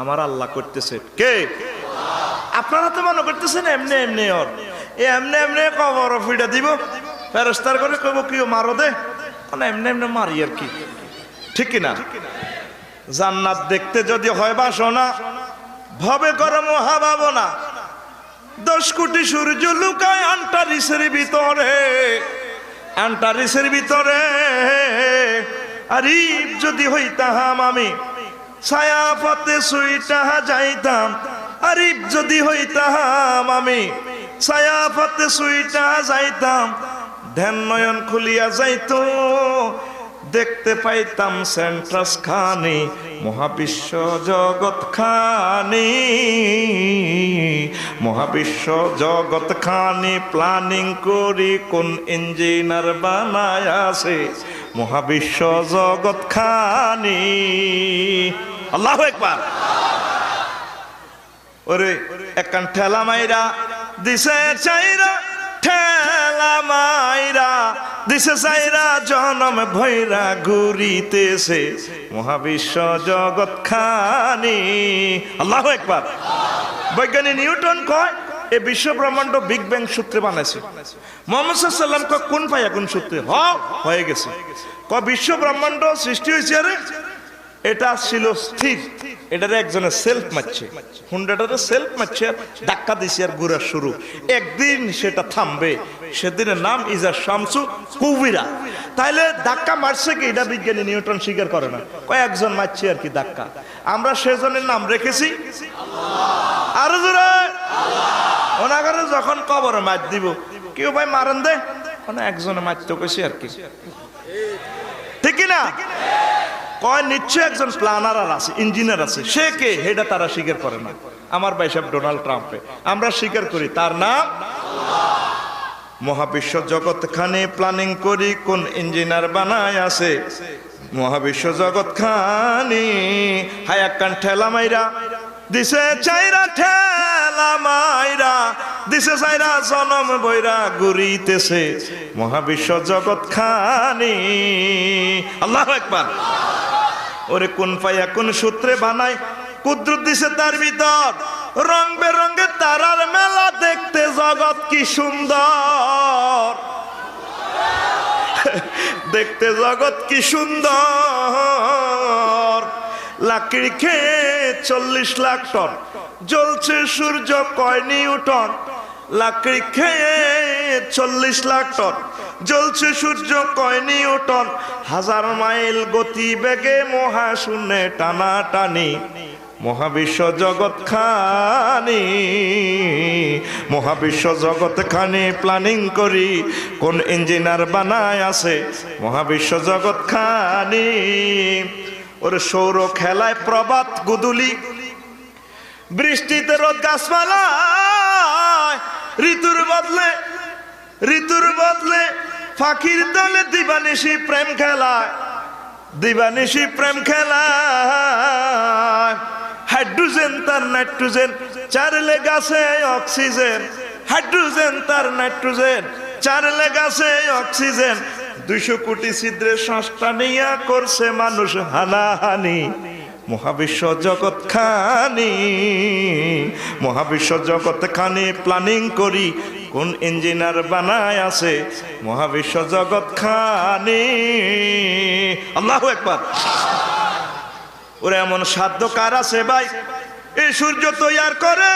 আমার আল্লাহ করতেছে, কে? আপনারা তো মনে করতেছেন এমনি এমনি ওর এমনি এমনি কবর ফিডা দিব, ফেরেশতার করে কইব কি মারো দে, মানে এমনি এমনি মারি আর কি, ঠিক কিনা? জান্নাত দেখতে যদি হয় বাসনা, ভবে করো মহাভাবনা, 10 কোটি সূর্য লুকায় আন্টারিসের ভিতরে, আন্টারিসের ভিতরে। আরিফ যদি হইতাম আমি ছায়া পথে সুইটা যাইতাম, আরিফ যদি হইতাম আমি ছায়া পথে সুইটা যাইতাম, ধ্যান নয়ন খুলিয়া যাইতো, দেখতে পাইতাম সেন্ট্রাস খানি, মহাবিশ্ব জগৎ খানি, মহাবিশ্ব জগৎ খানি প্ল্যানিং করি কোন ইঞ্জিনিয়ার বানায় আছে, মহাবিশ্ব জগৎ খানি। আল্লাহু আকবার। ওরে একখান ঠেলা মাইরা দিছে চাইরা, ঠেলা মাইরা দিছে চাইরা, জনম ভৈরা ঘুরিতেছে মহাবিশ্ব জগৎ খানি। আল্লাহু আকবার। বৈজ্ঞানিক নিউটন কয় এই বিশ্ব ব্রহ্মাণ্ড বিগ ব্যাং সূত্রে বানাইছে। মুহাম্মদ সাল্লাল্লাহু আলাইহি ওয়াসাল্লাম কয় কোন পায়া কোন সূত্রে? হয়ে গেছে। কয় বিশ্ব ব্রহ্মাণ্ড সৃষ্টি হয়েছে, আরে এটা ছিল স্থির, এটারে একজনের সেলফ মারছে, হুন্ডাটারে সেলফ মারছে, ধাক্কা দিছে আর ঘুরা শুরু, একদিন সেটা থামবে, সেদিনের নাম ইজা শামসু কুবিরা। তাইলে ধাক্কা মারছে কি? এটা বিজ্ঞানী নিউটন স্বীকার করে না, কয়েকজন মারছে আর কি ধাক্কা, আমরা সেজনের নাম রেখেছি আল্লাহ। আরো জোরে আল্লাহ। ওনাগারে যখন কবরে মার দিব, কেউ ভাই মারেন দে, মানে একজনে মারতে কইছে আর কি, ঠিক না? কয় নিশ্চয় একজন প্ল্যানার আছে, ইঞ্জিনিয়ার আছে, সে কে? এটা তারা স্বীকার করে না। আমার ভাই সাহেব ডোনাল্ড ট্রাম্পে আমরা স্বীকার করি, তার নাম আল্লাহ। মহাবিশ্ব জগৎ খানে প্ল্যানিং করি কোন ইঞ্জিনিয়ার বানায় আছে, মহাবিশ্ব জগৎ খানি। হায় একখান ঠেলা মাইরা দিছে চাইরা, ঠেলা মাইরা দিছে চাইরা, জনম বইরা ঘুরিতেছে মহাবিশ্ব জগৎ খানি। আল্লাহু আকবার। ওরে কোন পাইয়া কোন সূত্রে বানায়, কুদরত দিছে তার ভিতর, রং বেরঙের তারার মেলা, দেখতে জগৎ কি সুন্দর, দেখতে জগৎ কি সুন্দর। লাকড়ি খেয়ে 40 লাখ টন, জ্বলছে সূর্য কয় নিউটন, লাকড়ি খেয়ে 40 লাখ টন, জ্বলছে সূর্য কয় নিউটন, 1000 মাইল গতি বেগে মহাশূন্যে টানাটানি মহাবিশ্ব জগৎ খানি। মহাবিশ্ব জগৎ খানি প্ল্যানিং করি কোন ইঞ্জিনিয়ার বানায় আছে, মহাবিশ্ব জগৎ খানি। ওরে সৌর খেলায় প্রভাত গুদুলি, বৃষ্টিতে রোদ গাছপালায়, ঋতুর বদলে ফাঁকির দলে দিবানিশি প্রেম খেলায়, দিবানিশি প্রেম খেলায়। হাইড্রোজেন তার নাইট্রোজেন চারলে গাছে অক্সিজেন, হাইড্রোজেন তার নাইট্রোজেন চারলে গাছে অক্সিজেন। 200 কোটি ছিদ্রে শ্বাসটা নিয়া করছে মানুষ হানাহানি মহাবিশ্ব জগৎ খানি। মহাবিশ্ব জগৎ খানি প্ল্যানিং করি কোন ইঞ্জিনিয়ার বানায় আছে, মহাবিশ্ব জগৎ খানি। আল্লাহু আকবার। ওরে এমন সাধ্য কার আছে ভাই এই সূর্য তৈয়ার করে,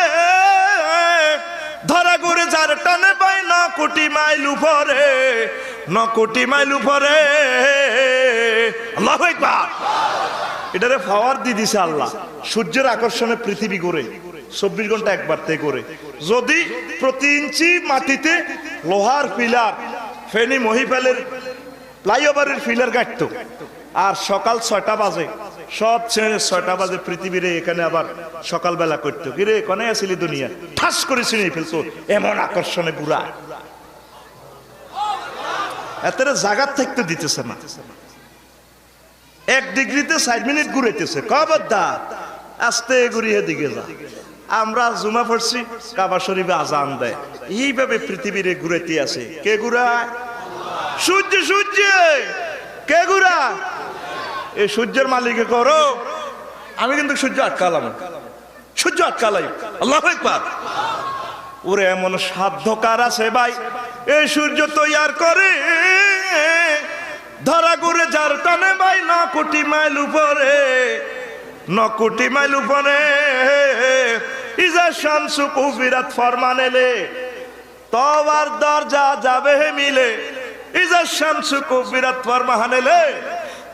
ধরা ঘুরে যার টানে পাই 9 কোটি মাইল উপরে, 9 কোটি মাইল উপরে। আল্লাহু আকবার। এটারে পাওয়ার দিয়ে দিছে আল্লাহ। সূর্যের আকর্ষণে পৃথিবী ঘুরে 24 ঘন্টা একবার থেকে ঘুরে। যদি প্রতি ইঞ্চি মাটিতে লোহার পিলার, ফেনী মহিপালের ফ্লাইওভারের পিলার গাঁটতো, আর সকাল 6টা বাজে সব ছেড়ে 6টা বাজে পৃথিবীর এখানে আবার সকালবেলা করতো, কিরে কোনে আসিলি দুনিয়া, ঠাস করে ছিঁড়ে ফেলতো, এমন আকর্ষণে ঘুরা। এত জায়গার থাকতে দিতেছে না, 1 ডিগ্রিতে 4 মিনিট ঘুরাইতেছে। কবদ্দা আস্তে ঘুরিয়ে দিকে যা। আমরা জুমা পড়ছি, কাবা শরীফে আজান দেয়, এইভাবে পৃথিবীর ঘুরাইতে আছে। কে ঘুরায়? সূর্য। সূর্য কে ঘুরা? এই সূর্যের মালিকে করো। আমি কিন্তু সূর্য আটকালাম, সূর্য আটকালাই। আল্লাহু আকবার। ওরে এমন সাধ্য কার আছে ভাই, এই সূর্য তৈয়ার করে ধরা ঘুরে যার টানে ভাই 9 কোটি মাইল উপরে, 9 কোটি মাইল উপরে। ইজা শামসু কুবিরাত ফরমানেলে তওয়ার দরজা যাবে মিলে। ইজা শামসু কুবিরাত ফরমানেলে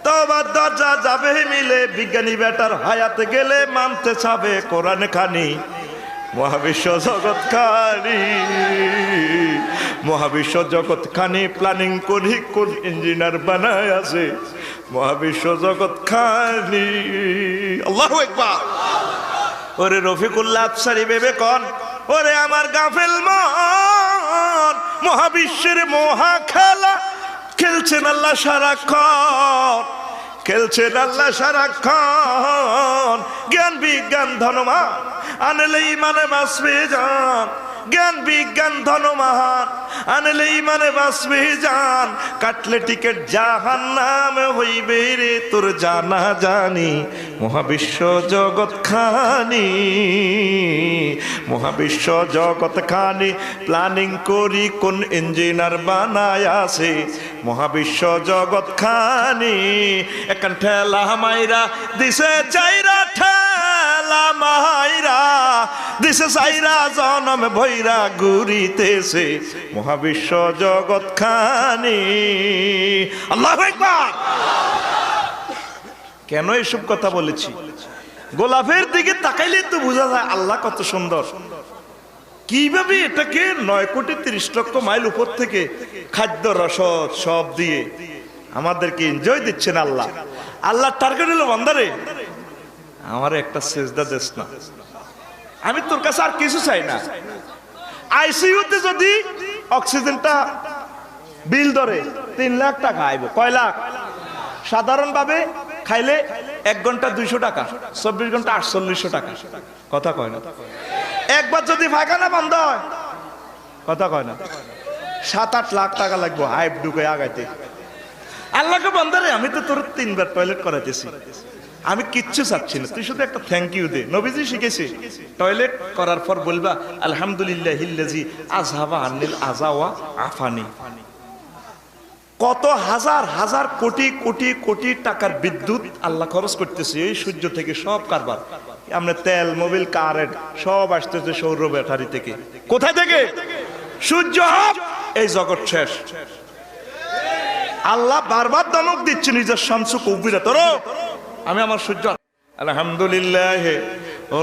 তওয়ার দরজা যাবে মিলে। বিজ্ঞানী বেটার হায়াতে গেলে মানতে চাবে কোরআন খানি। মহাবিশ্ব জগৎ খানি, মহাবিশ্ব জগৎ খানি প্ল্যানিং করি কোন ইঞ্জিনিয়ার বানায় আছে। মহাবিশ্ব জগৎ খানি। আল্লাহু আকবার। ওরে রফিকুল্লাহ আফসারি ভেবে কন, ওরে আমার গাফেল মন, মহাবিশ্বের মহা খেলা খেলছেন আল্লাহ সারাক্ষণ, খেলছেন আল্লাহ সারাক্ষণ। জ্ঞান বিজ্ঞান ধনমান আনলে ইমানে বাঁচবে জান, জ্ঞান বিজ্ঞান ধনমান আনলে ইমানে বাঁচবে জান। কাটলে টিকেট জাহান্নামে হইবে রে তোর জানা জানি। মহাবিশ্ব জগৎ খানি, মহাবিশ্ব জগৎ খানি প্ল্যানিং করি কোন ইঞ্জিনিয়ার বানায় আছে। মহাবিশ্ব জগৎ খানি এখন ঠেলা মাইরা দিছে চাইরা, ঠেলা মাইরা দিছে চাইরা, জনম ভৈরা ঘুরিতেছে মহাবিশ্ব জগৎ খানি। আল্লাহু আকবার। কেন এসব কথা বলেছি? গোলাপের দিকে তাকাইলে তো বোঝা যায় আল্লাহ কত সুন্দর। কিভাবে এটাকে 9 কোটি 30 লক্ষ মাইল উপর থেকে খাদ্য রসদ সব দিয়ে আমাদেরকে এনজয় দিচ্ছেন আল্লাহ। আল্লাহ টার্গেট হলো বান্দারে আমার একটা সেজদা দেস না, আমি তোর কাছে আর কিছু চাই না। আইসিইউতে যদি অক্সিজেনটা বিল ধরে 3 লাখ টাকা আইব। কয় লাখ? সাধারণ ভাবে খাইলে 1 ঘন্টা 200 টাকা, 24 ঘন্টা 4800 টাকা। কথা কয় না? একবার যদি পায়খানা বন্ধ হয়, কথা কয় না, 7-8 লাখ টাকা লাগবে হাইপ ঢুকে আগাইতে। আল্লাহকে বান্দারে আমি তো তোর 3 বার টয়লেট করাইতেছি, আমি কিচ্ছু চাচ্ছি না, তুই শুধু একটা থ্যাংক ইউ দে। নবীজি শিখেছে টয়লেট করার পর বলবা আলহামদুলিল্লাহিল্লাযী আযহাবা আনিল আযা ওয়া আফানি। কত হাজার হাজার কোটি কোটি কোটি টাকার বিদ্যুৎ আল্লাহ খরচ করতেছে এই সূর্য থেকে। সব কারবার আমরা তেল, মোবিল, কারেন্ট সব আসতেছে সৌর ব্যাটারি থেকে। কোথায় থেকে? সূর্য এই জগৎ শেষ। আল্লাহ বারবার ধমক দিচ্ছে নিজের শামসু কুবিরা, তোর আমি আমার সূর্য। আলহামদুলিল্লাহ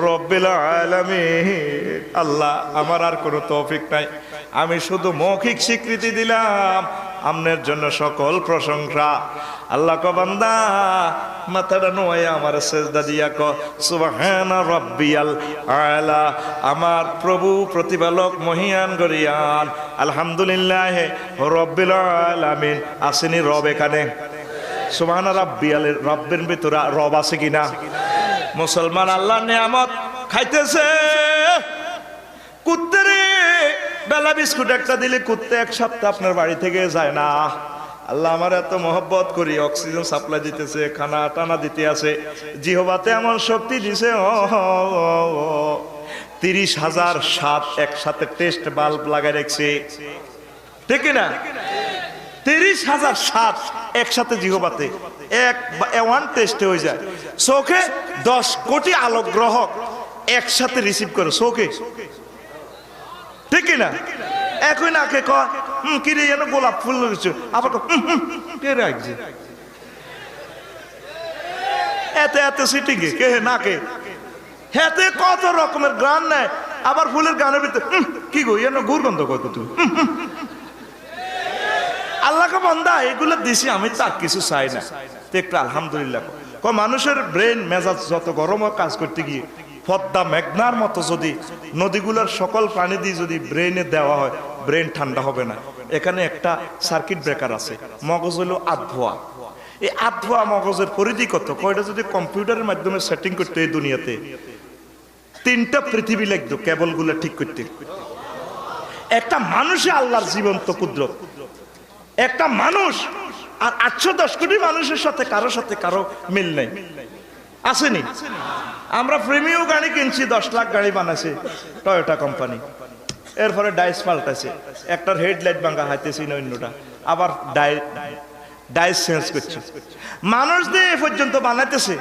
রাব্বিল আলামিন। আল্লাহ আমার আর কোনো তৌফিক নাই, আমি শুধু মৌখিক স্বীকৃতি দিলাম, আপনার জন্য সকল প্রশংসা। আল্লাহ কো বান্দা মাথাটা নোয়া আমার সেজদা দিয়া ক সুবহানা রাব্বিয়াল আলা। আমার প্রভু প্রতিপালক মহিয়ান গরিয়ান। আলহামদুলিল্লাহ রাব্বিল আলামিন। আসেনি রব এখানে? সুবহানা রাব্বিয়াল, রব্বের ভিতরে রব আছে কিনা? মুসলমান আল্লাহর নিয়ামত খাইতেছে। কুত্তেরে বেলা বিস্কুট একটা দিলে কুত্তে 1 সপ্তাহ আপনার বাড়ি থেকে যায় না। আল্লাহ আমার এত মহব্বত করি, অক্সিজেন সাপ্লাই দিতেছে, খানা টানা দিতে আছে, জিহবাতে এমন শক্তি দিছে। 30,000 সাত একসাথে টেস্ট বাল্ব লাগাই রাখছে, ঠিক না? 30,000 সাত একসাথে জিহবাতে ওয়ান টেস্টে হয়ে যায়। চোখে 10 কোটি আলোক গ্রহ একসাথে রিসিভ করে চোখে, ঠিক না? একই নাকে কয় কিরে যেন গোলাপ ফুল লাগছে, আবার এতে এতে সিটি কে না কে হেতে কত রকমের গান নেয়, আবার ফুলের গানের ভিতরে কি গো এর গুড় গন্ধ কত তুই আল্লাহকে বন্দা এগুলো দিছি, আমি তা কিছু চাই না, তো একটু আলহামদুলিল্লাহ। মানুষের ব্রেন মেজাজ যত গরম কাজ করতে গিয়ে পদ্মা মেঘনার মতো যদি নদীগুলোর সকল প্রাণী দিয়ে যদি ব্রেনে দেওয়া হয়, ব্রেন ঠান্ডা হবে না। এখানে একটা সার্কিট ব্রেকার আছে, মগজ হলো আধোয়া। এই আধোয়া মগজের পরিধি কত, কয়টা যদি কম্পিউটারের মাধ্যমে সেটিং করতে এই দুনিয়াতে 3টা পৃথিবী লাগতো কেবল গুলা ঠিক করতে। একটা মানুষে আল্লাহর জীবন্ত কুদরত, একটা মানুষ আর 810 কোটি মানুষের সাথে কারো মিল নেই, আসেনি। আমরা প্রিমিয়াম গাড়ি কিনছি, 10 লাখ গাড়ি বানাইছে টয়োটা কোম্পানি, এরপরে ডাইস পাল্টাছে, একটার হেডলাইট ভাঙা হাইতেছি না, অন্যটা আবার ডাইস চেঞ্জ করছে। মানুষ দিয়ে এ পর্যন্ত বানাইতেছে,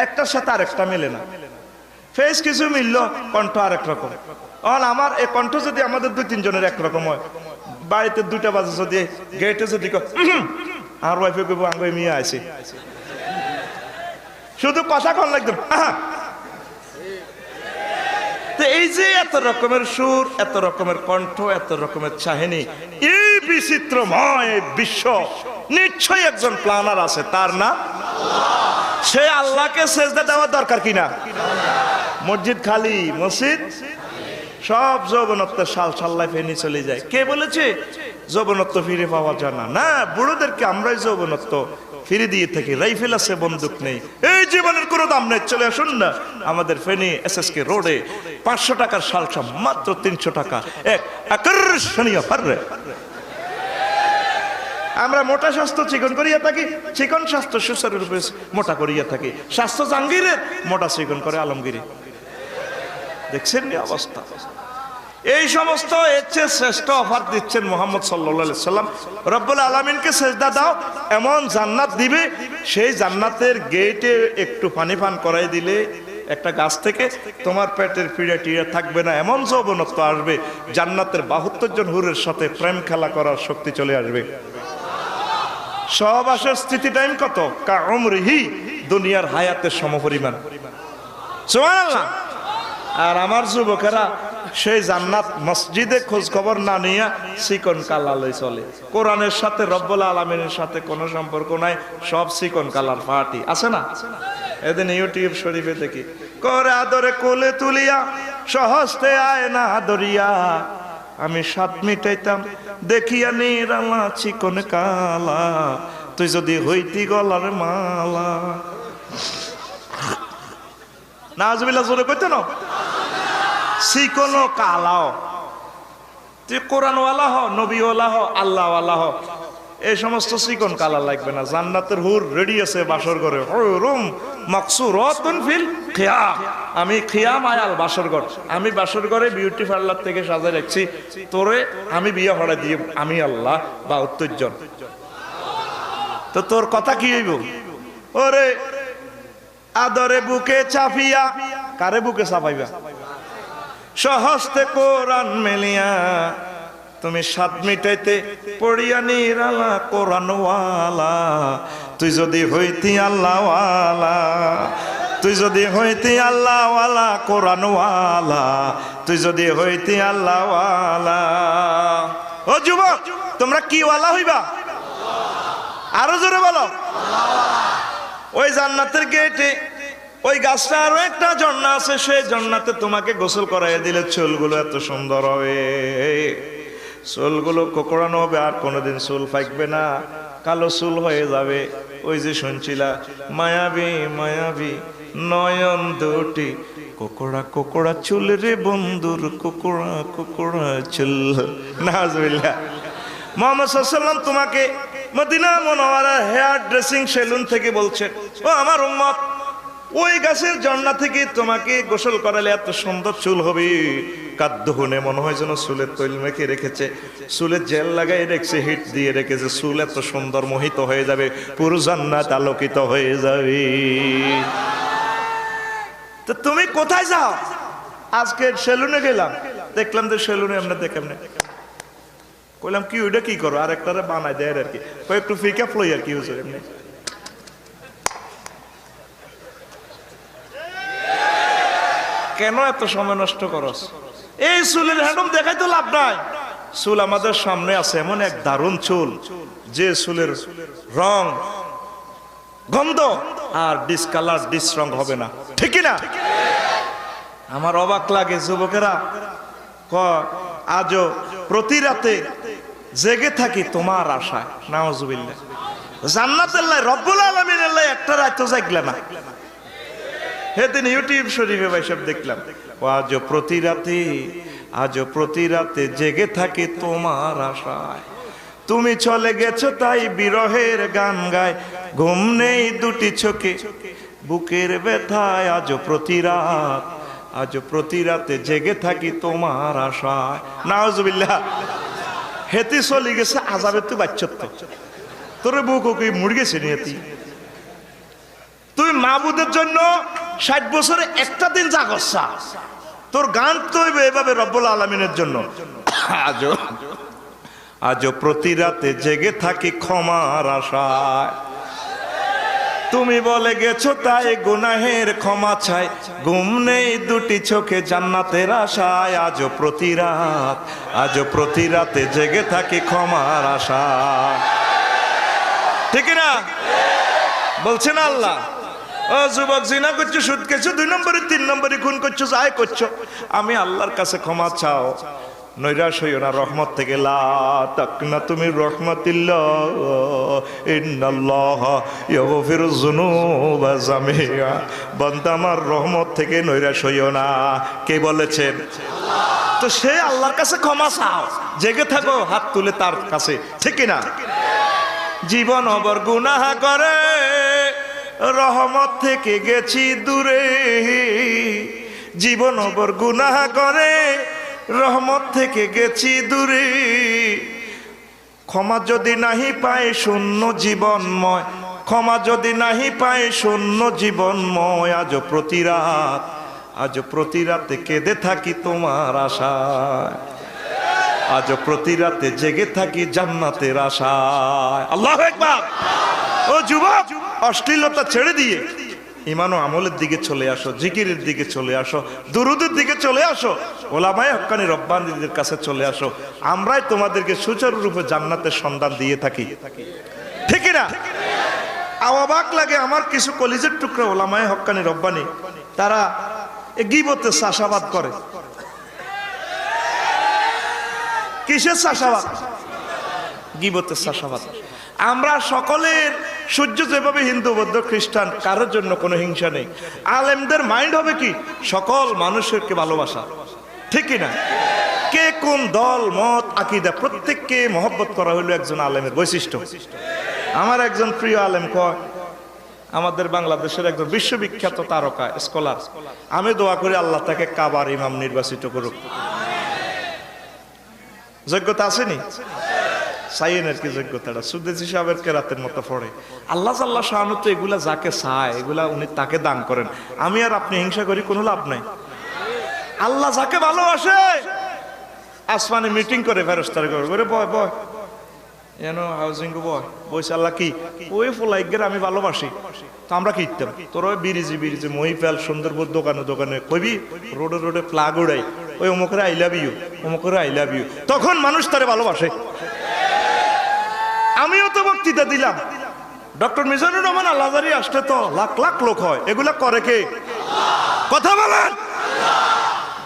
একটার সাথে আরেকটা মেলে না, ফেস কিছু মিললো, কণ্ঠ আরেক রকম। আমার এই কণ্ঠ যদি আমাদের 2-3 জনের একরকম হয়, বাড়িতে 2টা বাজে যদি গেটে যদি আর ওয়াইফে কইব আঙ্গুই মিয়া আছে, শুধু কথা কন লাগবে। তো এই যে এত রকমের সুর, এত রকমের কণ্ঠ, এত রকমের চাহিনী, এই বিচিত্রময় বিশ্ব, নিশ্চয়ই একজন প্ল্যানার আছে, তার নাম সে আল্লাহকে সেজদা দেওয়ার দরকার কিনা? মসজিদ খালি, মসজিদ সব যৌবনত্ব সাল্লায় ফেনি চলে যায়। কে বলেছে যৌবনত্ব ফিরে পাওয়া যায় না? না, বুড়োদেরকে আমরাই যৌবনত্ব ফিরে দিয়ে থাকি। রাইফেল আছে, বন্দুক নেই, এই জীবনের কোনো দাম নেই। চলে আসুন না আমাদের ফেনী SSK রোডে, 500 টাকার সালসা মাত্র 300 টাকা, এক আকর্ষণীয় ফাররে। আমরা মোটা স্বাস্থ্য চিকন করিয়া থাকি, চিকন স্বাস্থ্য সুচারুরূপে মোটা করিয়া থাকি। স্বাস্থ্য জাহাঙ্গীরের, মোটা চিকন করে আলমগীরে। দেখছেন নি অবস্থা? এই সমস্ত এর চেয়ে শ্রেষ্ঠ অফার দিচ্ছেন মুহাম্মদ সাল্লাল্লাহু আলাইহি সাল্লাম। রব্বুল আলামিনকে সেজদা দাও, এমন জান্নাত দিবে, সেই জান্নাতের গেটে একটু পানি পান করাই দিলে একটা গাছ থেকে তোমার পেটের পিড়া টিড়া থাকবে না, এমন যৌবনত্ব আসবে, জান্নাতের 72 জন হুরের সাথে প্রেম খেলা করার শক্তি চলে আসবে। সহবাসের স্থিতি টাইম কত? কা উমরিহি, দুনিয়ার হায়াতের সমপরিমাণ। সুবহানাল্লাহ। আর আমার যুবকেরা সেই জান্নাত মসজিদে খোঁজ খবর না নিয়ে চিকন কালালই চলে। কোরআনের সাথে, রব্বুল আলামিনের সাথে কোনো সম্পর্ক নাই, সব চিকন কালার পার্টি। আছে না? এদিন ইউটিউব শরীফে দেখি, করে আদরে কোলে তুলিয়া সহস্তে আয় না দরিয়া, আমি স্বাদ মিটাইতাম দেখিয়া নিরালা চিকন কালা, তুই যদি হইতি গলার মালা। নাউজুবিল্লাহ, জোরে কইতে না, চিকন কালাও। তুই কোরআনওয়ালা হ, নবীওয়ালা হ, আল্লাহওয়ালা হ, এই সমস্ত চিকন কালা লাগবে না। জান্নাতের হুর রেডি আছে বাসর ঘরে, রুম মাকসুরাতুন ফিল খিয়াম। আমি খিয়াম আয়াল বাসর ঘর, আমি বাসর ঘরে বিউটি পার্লার থেকে সাজায় রাখছি, তোরে আমি বিয়ে হড়া দিয়ে আমি আল্লাহ 72 জন। তো তোর কথা কি হইব? ওরে আদরে বুকে চাপিয়া, কারে বুকে চাপাইবা? সহস্তে কোরআন মেলিয়া, তুমি স্বাদ মিটাইতে পড়িয়া নিরালা কোরআনওয়ালা, তুই যদি হইতি আল্লাহওয়ালা, তুই যদি হইতি আল্লাহওয়ালা কোরআনওয়ালা, তুই যদি হইতি আল্লাহওয়ালা। ও যুবক, তোমরা কি ওয়ালা হইবা? আরো জোরে বলো। ওই জান্নাতের গেটে ওই গাছটা আরো একটা ঝর্ণা আছে, সেই ঝর্ণাতে তোমাকে গোসল করাইয়া দিলে চুলগুলো এত সুন্দর হবে, চুলগুলো কোকড়ানো হবে, আর কোনোদিন চুল ফাঁকবে না, কালো চুল হয়ে যাবে। ওই যে শুনছিলা, মায়াবী মায়াবী নয়ন দুটি, কোকড়া কোকড়া চুল রে বন্ধুর, কোকড়া কোকড়া চুল। নাউজুবিল্লাহ। মুহাম্মদ সাল্লাল্লাহু আলাইহি ওয়াসাল্লাম তোমাকে Madina Munawara hair dressing salon থেকে বলছেন, ও আমার উম্মত, ওই গাছের ঝর্ণা থেকে তোমাকে গোসল করালে এত সুন্দর চুল হবে, কাদ্দুহুনে মনে হয় যেন চুলের তৈল মেখে রেখেছে, চুলের জেল লাগাই রেখেছে, হিট দিয়ে রেখেছে, চুল এত সুন্দর মোহিত হয়ে যাবে, পুরো জান্নাত আলোকিত হয়ে যাবে। তো তুমি কোথায় যাও? আজকে সেলুনে গেলাম, দেখলাম যে সেলুনে আমরা দেখলাম না, কইলাম কি ওইটা কি করো? আর একটা বানাই দেয় আর কি, একটু ফিকা ফ্লোই আর কি হয়েছে এমনি। কেন এত সময় নষ্ট করস? এই চুলের হ্যান্ডম দেখাই তো লাভ নাই। চুল আমাদের সামনে আছে, এমন এক দারুণ চুল যে চুলের রং, গন্ধ আর ডিসকালার, ডিসরং হবে না, ঠিক না? আমার অবাক লাগে যুবকেরা আজও প্রতি রাতে জেগে থাকি তোমার আশায়। নাউজুবিল্লাহ। জান্নাতের লাই, রব্বুল আলামিনের লাই একটা রাত জাগলা না। সেদিন ইউটিউব শরীফে ভাই সব দেখলাম, আজও প্রতি রাতে জেগে থাকি তোমার আশায়। তুমি চলে গেছো তাই বিরহের গান গায়, ঘুম নেই দুটি চোখে বুকের ব্যথায়। আজও প্রতি রাতে জেগে থাকি তোমার আশায়। নাউজুবিল্লাহ। হেতি চলে গেছে আযাবে, তুই বাচ্চত্ব তোরে বুক মুড় গেছে নিয়তি। তুই মাবুদের জন্য 60 বছরে একটা দিন জাগচ্ছা, তোর গান তো এভাবে রব্বুল আলামিনের জন্য। আজও প্রতি রাতে জেগে থাকি ক্ষমার আশায়। তুমি বলে গেছো তাই গুনাহের ক্ষমা চাই, ঘুম নেই দুটি চোখে জান্নাতের আশায়। আজও প্রতি রাতে জেগে থাকি ক্ষমার আশায়, ঠিক না? বলছেন আল্লাহ, ও যুবক, জিনা করছো, সুদ খেয়েছো, 2 নম্বরে 3 নম্বরে খুন করছো, যাই করছো, আমি আল্লাহর কাছে ক্ষমা চাও, নৈরাশ হইও না রহমত থেকে। লা তাকনাতু মির রাহমাতিল্লাহ ইন্নাল্লাহা ইয়াগফিরুয যুনুবা জামিআ। বান্দা আমার রহমত থেকে নৈরাশ হইও না। কে বলেছেন? আল্লাহ। তো সে আল্লাহর কাছে ক্ষমা চাও, জেগে থাকো হাত তুলে তার কাছে, ঠিক না? জীবন ভর গুনাহ করে রহমত থেকে গেছি দূরে, জীবন ভর গুনাহ করে রহমত থেকে গেছি দূরে। ক্ষমা যদি নাহি পায় শূন্য জীবনময়, ক্ষমা যদি নাহি পায় শূন্য জীবনময়। আজও প্রতি রাতে কেঁদে থাকি তোমার আশায়, আজও প্রতি রাতে জেগে থাকি জান্নাতের আশায়। আল্লাহু আকবার। ও যুবক, অশ্লীলতা ছেড়ে দিয়ে ঈমান ও আমলের দিকে চলে আসো, জিকিরের দিকে চলে আসো, দুরুদের দিকে চলে আসো, ওলামায়ে হক্কানি রব্বানীদের কাছে চলে আসো। আমরাই তোমাদেরকে সুচারুরূপে জান্নাতের সন্ধান দিয়ে থাকি, ঠিক না? অবাক লাগে আমার কিছু কলিজের টুকরা ওলামায়ে হক্কানি রব্বানী, তারা গীবতের চাষাবাদ করে। কিসের চাষাবাদ? গীবতের চাষাবাদ। আমরা সকলের সূর্য যেভাবে হিন্দু, বৌদ্ধ, খ্রিস্টান, কারোর জন্য কোনো হিংসা নেই। আলেমদের মাইন্ড হবে কি? সকল মানুষকে ভালোবাসা, ঠিক না? কে কোন দল, মত, আকীদা, প্রত্যেককে মহব্বত করা হলো একজন আলেমের বৈশিষ্ট্য। আমার একজন প্রিয় আলেম কয়, আমাদের বাংলাদেশের একজন বিশ্ববিখ্যাত তারকা স্কলার, আমি দোয়া করি আল্লাহ তাকে কাবার ইমাম নির্বাচিত করুক। যোগ্যতা আসেনি? সাইয়েনের কি যোগ্যতাটা? সুদেশী সাহেবের কেরাতের মতো পড়ে। আল্লাহ শাআনু তো এগুলা যাকে চায় এগুলা উনি তাকে দান করেন। আমি আর আপনি হিংসা করি, কোনো লাভ নাই। আল্লাহ যাকে ভালোবাসে আসমানে মিটিং করে ফেরেশতারা করে, বয় বয় এনো হাউজিং বয় বইছে। আল্লাহ কি ওই ফুলাইগের আমি ভালোবাসি, তো আমরা কি ইত্তাম? তোর ওই বিরিজি মই ফেল সুন্দরবন দোকানে কইবি, রোডে প্লাগ উড়াই, ওই অমুকের আই লাভ ইউ, অমুকের আই লাভ ইউ, তখন মানুষ তারে ভালোবাসে। আমিও তো বক্তৃতা দিলাম, ডক্টর মিজানুর রহমান আল আজহারী আসলে তো লাখ লাখ লোক হয়, এগুলা করে কে? কথা বলেন।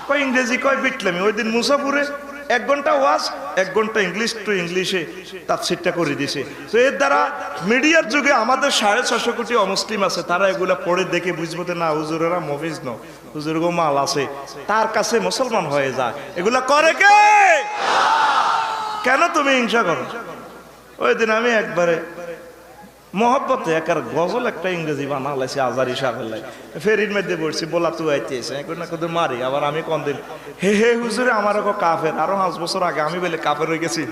কয় ইংরেজি, কয় বিটলামি। ওই দিন মুসাফুরে 1 ঘন্টা ওয়াজ, 1 ঘন্টা ইংলিশ টু ইংলিশে তাফসীরটা করে দিছে। তো এর দ্বারা মিডিয়ার যুগে আমাদের 650 কোটি অমুসলিম আছে, তারা এগুলা পড়ে দেখে বুঝবো না হুজুরেরা মফিজ ন, হুজুর গো মাল আছে, তার কাছে মুসলমান হয়ে যায়। এগুলা করে কে? কেন তুমি হিংসা করো? ওই দিন আমি একবারে মহব্বতে একার গজল একটা ইংরেজি বানালাইছি আজহারী সাহেবের লাই, ফেরির মধ্যে বলছি, বলা তুই আইতেছে না কত মারি। আবার আমি কোন দিন হে হুজুরে আমার কাফের, আরো 5 বছর আগে আমি বলে কাফের হয়ে গেছি।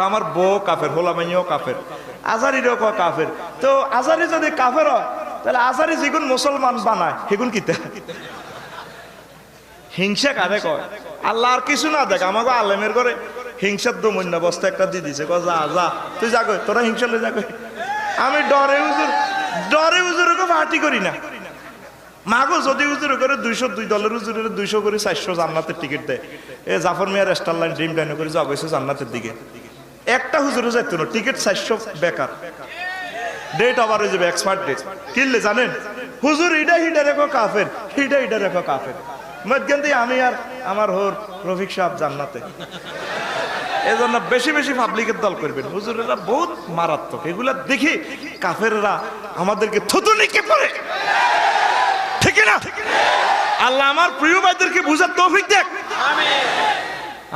আমার বউ কাফের, হোলামাইও কাফের, আজহারীরও কাফের। তো আজহারী যদি কাফের হয়, তাহলে আজহারী যেগুন মুসলমান বানায় সেগুন কিতে? হিংসা কারে কয়? আল্লাহ আর কিছু না দেখ, আমাকে আলেমের ঘরে হিংসার দমন্য বস্তা একটা দিয়ে দিছে, যা তুই যা কই, তোরা হিংসা লে যা কই। আমি ডরে হুজুর পার্টি করি না, মাগো যদি হুজুর করে 202 দলের হুজুরের 200 করে 400 জান্নাতের টিকিট দেয়, এ জাফর মিয়ার স্টার লাইন ড্রিম লাইনে করে যাও গেছে জান্নাতের দিকে, একটা হুজুরও যাইতো না, টিকিট 400 বেকার, ডেট আবার হয়ে যাবে এক্সপায়ার ডেট। কিনলে জানেন হুজুর হিডা রেখো কাফের, হিডা রেখো কাফের, মধ্যে আমি আর আমার হোর রফিক সাহেব জান্নাতে। এজন্য বেশি বেশি পাবলিকের দল করবেন, হুজুরেরা বহুত মারাত্মক, এগুলা দেখি কাফেররা আমাদেরকে থুতুনিকে পড়ে, ঠিক না? আল্লাহ আমার প্রিয় ভাইদেরকে বুঝার তৌফিক দেখ।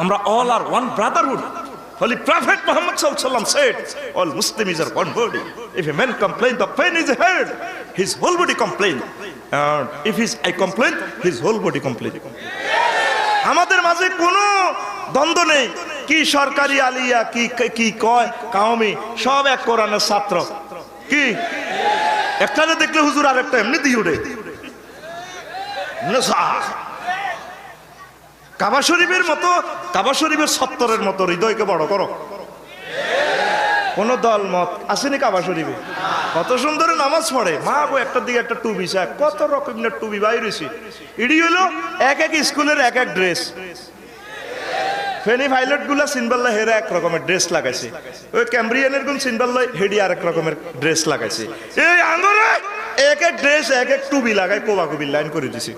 আমরা all are one brotherhood. Holy Prophet Muhammad sallallahu alaihi wasallam said, all Muslims are one body. If a man complain, the pain is heard, his whole body complain. And if I complain, his whole body complain. আমাদের মাঝে কোনো দ্বন্দ্ব নেই, কি সরকারি আলিয়া কি কয় কাওমি, সব এক কোরআনের ছাত্র। কি একটারে দেখলে হুজুর আরেকটা এমনি দিয়ে উঠে। কাবা শরীফের মতো, কাবা শরীফের সত্তরের মতো হৃদয়কে বড় করো। কোন দল মত আসেনি কাবা শরীফে, কত সুন্দর নামাজ পড়ে, মা গো একটার দিকে একটা টুপি চায়, কত রকমের টুপি বাইরেছি। এটি হলো এক এক স্কুলের এক এক ড্রেস। ফেনি পাইলট গুলা সিনবাল্লা হেরা এক রকমের ড্রেস লাগাইছে, ওই ক্যাম্ব্রিয়ানের গুণ সিনবাল্লা হেডি আর এক রকমের ড্রেস লাগাইছে। এই আঙ্গুরে এক এক ড্রেস এক এক টুপি লাগাই কোবাকুবি লাইন করে দিছে।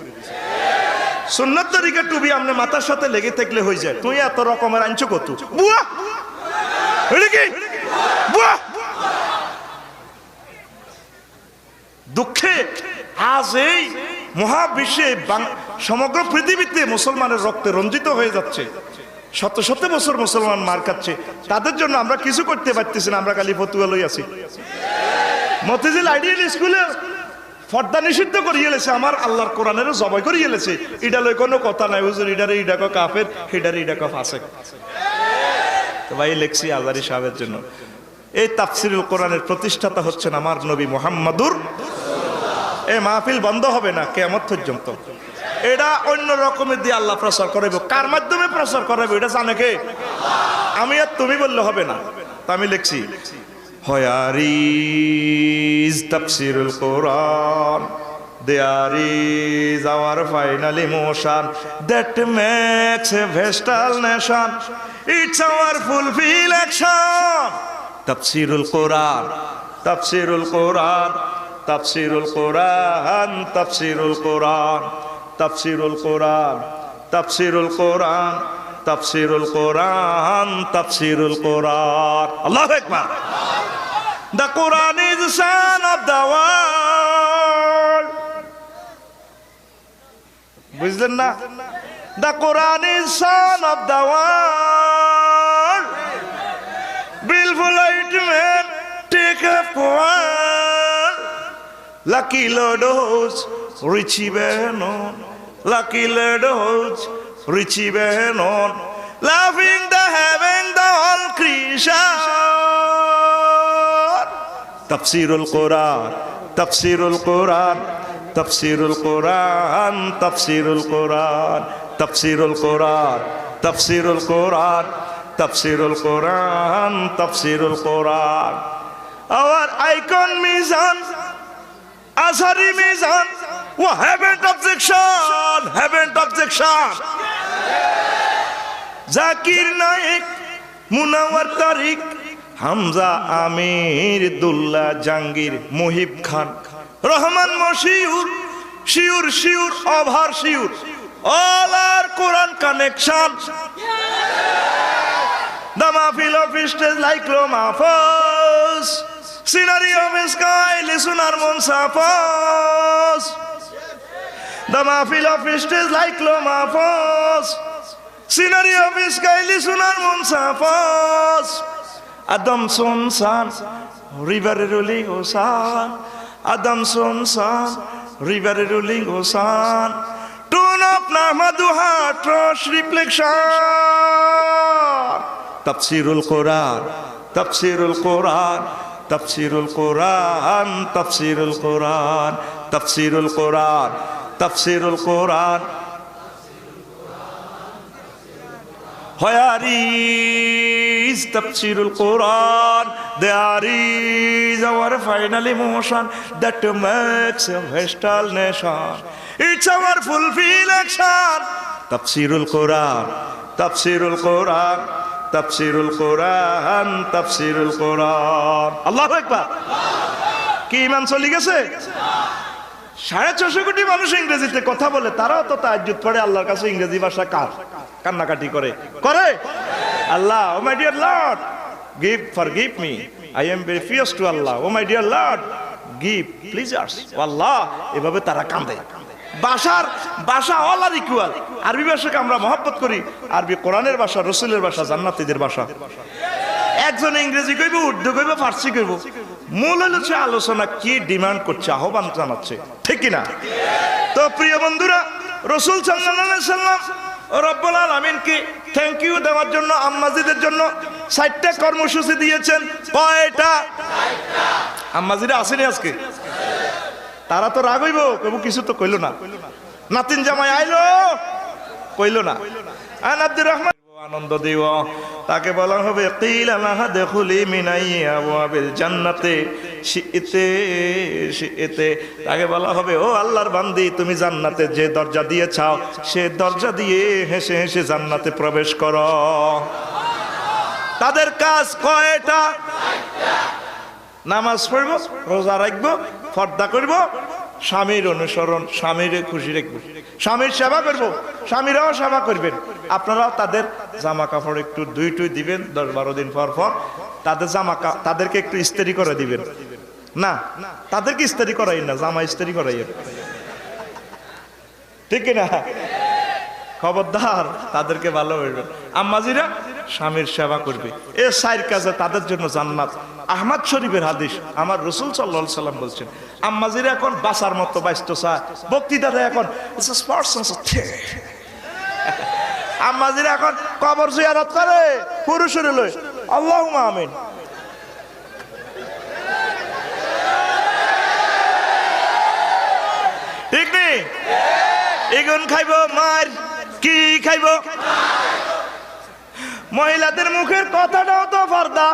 সুন্নত তরিকা টুপি আমনে মাথার সাথে লেগে থাকলে হয়ে যায়, তুই এত রকমের আনছো কত বুয়া কি বুয়া। দুঃখে আজ এই মহাবিশ্বে সমগ্র পৃথিবীতে মুসলমানের রক্তে রঞ্জিত হয়ে যাচ্ছে, শত শত বছর মুসলমান মার খাচ্ছে, তাদের জন্য আমরা কিছু করতে পারতেছি না, আমরা খালি ফতুয়া লই আছি। মতিঝিল আইডিয়াল স্কুলে পর্দা নিষিদ্ধ করিয়ে এলেছে, আমার আল্লাহর কোরআনেরও জবাই করিয়ে এলেছে, এটা লই কোনো কথা নাই, হুজুর ইডারে ইডাকো কাফের, হিডারে ইডাকো ফাসেক। তো ভাই লেখছি আজারি সাহেবের জন্য। এই তাফসিরুল কোরআনের প্রতিষ্ঠাতা হচ্ছেন আমার নবী মুহাম্মাদুর। এই মাহফিল বন্ধ হবে না কিয়ামত পর্যন্ত, এটা অন্য রকমের দিয়ে আল্লাহ প্রচার করাইব। কার মাধ্যমে প্রচার করাইব এটা জানে কে? আমি আর তুমি বললে হবে না। তা আমি লিখছি, Here is Tafsirul Quran, there is our final emotion that makes a vestal nation, it's our fulfill action. Tafsirul Quran, Tafsirul Quran, Tafsirul Quran, Tafsirul Quran, Tafsirul Quran, Tafsirul Quran, Tafsirul Quran, Tafsirul Quran. Allahu Akbar. The Quran is the sun of the world. বুঝলেন না? The Quran is son of the world. Beautiful light man, take a point. Lucky Lord host, Richie Benon. Lucky Lord host, Richie Benon. Laughing the heaven, the whole creation. Tafsirul Quran, Tafsirul Quran, Tafsirul Quran, Tafsirul Quran, Tafsirul Quran, Tafsirul Quran, Tafsirul Quran, Tafsirul Quran. Our icon Mizan, Azhari Mizan, haven't objection, haven't objection. Zakir Naik, Munawar Tariq, Hamza Amir, Dullah Jangir, Muhib Khan, Rahman Moshiur, Shiur, Shiur, Abhar Shiur, all are Quran connection. The Mahfil of stage like Lomafos, scenery of sky, listen our Monsafos. The Mahfil of stage like Lomafos, scenery of sky, listen our Monsafos. Adam son san, river rolling ocean. Adam son san, river rolling ocean. Tune up Nahmaduha, trust reflection. Tafsirul Quran, Tafsirul Quran, Tafsirul Quran, Tafsirul Quran, Tafsirul Quran, Tafsirul Quran. Where is Tafsirul Quran? There is our final emotion that makes a vestal nation. It's our fulfilled action. Tafsirul Quran, Tafsirul Quran, Tafsirul Quran, Tafsirul Quran. Allahu Akbar. কি ইমান চলে গেছে? 650 কোটি মানুষ ইংরেজিতে কথা বলে, তারাও তো তাহাজ্জুদ পড়ে আল্লাহর কাছে ইংরেজি ভাষা কান্নাকাটি করে Allah, oh my dear Lord, forgive me, I am very fierce to Allah, oh my dear Lord, give pleasures, আল্লাহ, এভাবে তারা কাঁদে। ভাষা অল আর ইকুয়াল। আরবি ভাষাকে আমরা মহব্বত করি, আরবি কোরআনের ভাষা, রসুলের ভাষা, জান্নাতীদের ভাষা। একজন ইংরেজি কইব, উর্দু কইব, ফার্সি কইব, মূল হচ্ছে আলোচনা কি ডিমান্ড করছে, আহ্বান জানাচ্ছে, ঠিক কিনা? তো প্রিয় বন্ধুরা, রাসূল সাল্লাল্লাহু আলাইহি সাল্লাম রব্বুল আলামিনকে থ্যাংক ইউ দেওয়ার জন্য আম্মাজিদের জন্য 60টা কর্মসূচি দিয়েছেন। কয়টা? আম্মাজিরা আসেনি আজকে? তারা তো রাগ হইব, কইব কিছু তো কইলো না, নাতিন জামাই আইলো কইলো না। আন আব্দুর রহমান আনন্দ দিব, তাকে বলা হবে কিলা লাহা দুখুলি মিনাই আবওয়াবিল জান্নাতে শিইতে, তাকে বলা হবে ও আল্লাহর বান্দি, তুমি জান্নাতে যে দরজা দিয়ে চাও সে দরজা দিয়ে হেসে হেসে জান্নাতে প্রবেশ করো। তাদের কাজ কয়টা? নামাজ পড়ব, রোজা রাখব, পর্দা করব, স্বামীর অনুসরণ, স্বামীর খুশি রাখবো, স্বামীর সেবা করব, স্বামীরাও সেবা করবেন। আপনারাও তাদের জামা কাপড় একটু দুই দিবেন 10-12 দিন পর পর, তাদের তাদেরকে একটু ইস্ত্রি করে দিবেন। না, তাদেরকে ইস্ত্রি করাই না, জামা ইস্ত্রি করাই, ঠিক না? খবরদার, তাদেরকে ভালোবাসবেন। আম্মাজিরা স্বামীর সেবা করবে, এ 4 কাজে তাদের জন্য জান্নাত। আহমদ শরীফের হাদিস, আমার রাসূল সাল্লাল্লাহু আলাইহি সাল্লাম বলছেন, আম্মাজিরা এখন বাঁচার মতো বাঁচতে চায়, বক্তৃতাটা এখন আম্মাজিরা এখন কবর জিয়ারত করে পুরুষের লই, আল্লাহুম্মা আমিন। ঠিক নেই? এগুন খাইব মার, কি খাইব? মহিলাদের মুখের কথাটাও তো পর্দা।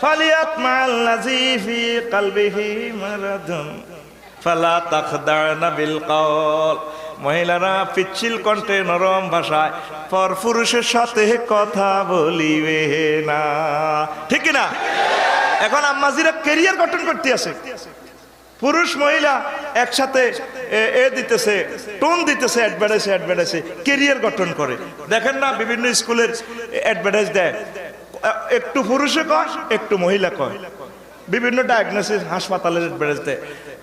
ফালিয়াত মাল্লাযী ফি কলবিহি মারাদুন ফালা তাখদা'না বিল কওল। মহিলারা পিচ্ছিল কণ্ঠে নরম ভাষায় পর পুরুষের সাথে কথা বলিবে না, ঠিক না? এখন আম্মাজিরা ক্যারিয়ার গঠন করতে আছে, পুরুষ মহিলা একসাথে দিতেছে, টোন দিতেছে, অ্যাডভার্টাইজে ক্যারিয়ার গঠন করে। দেখেন না, বিভিন্ন স্কুলের অ্যাডভার্টাইজ দেয়, একটু পুরুষে কয়, একটু মহিলা কয়। বিভিন্ন ডায়াগনোসিস হাসপাতালের অ্যাডভার্টাইজ দেয়,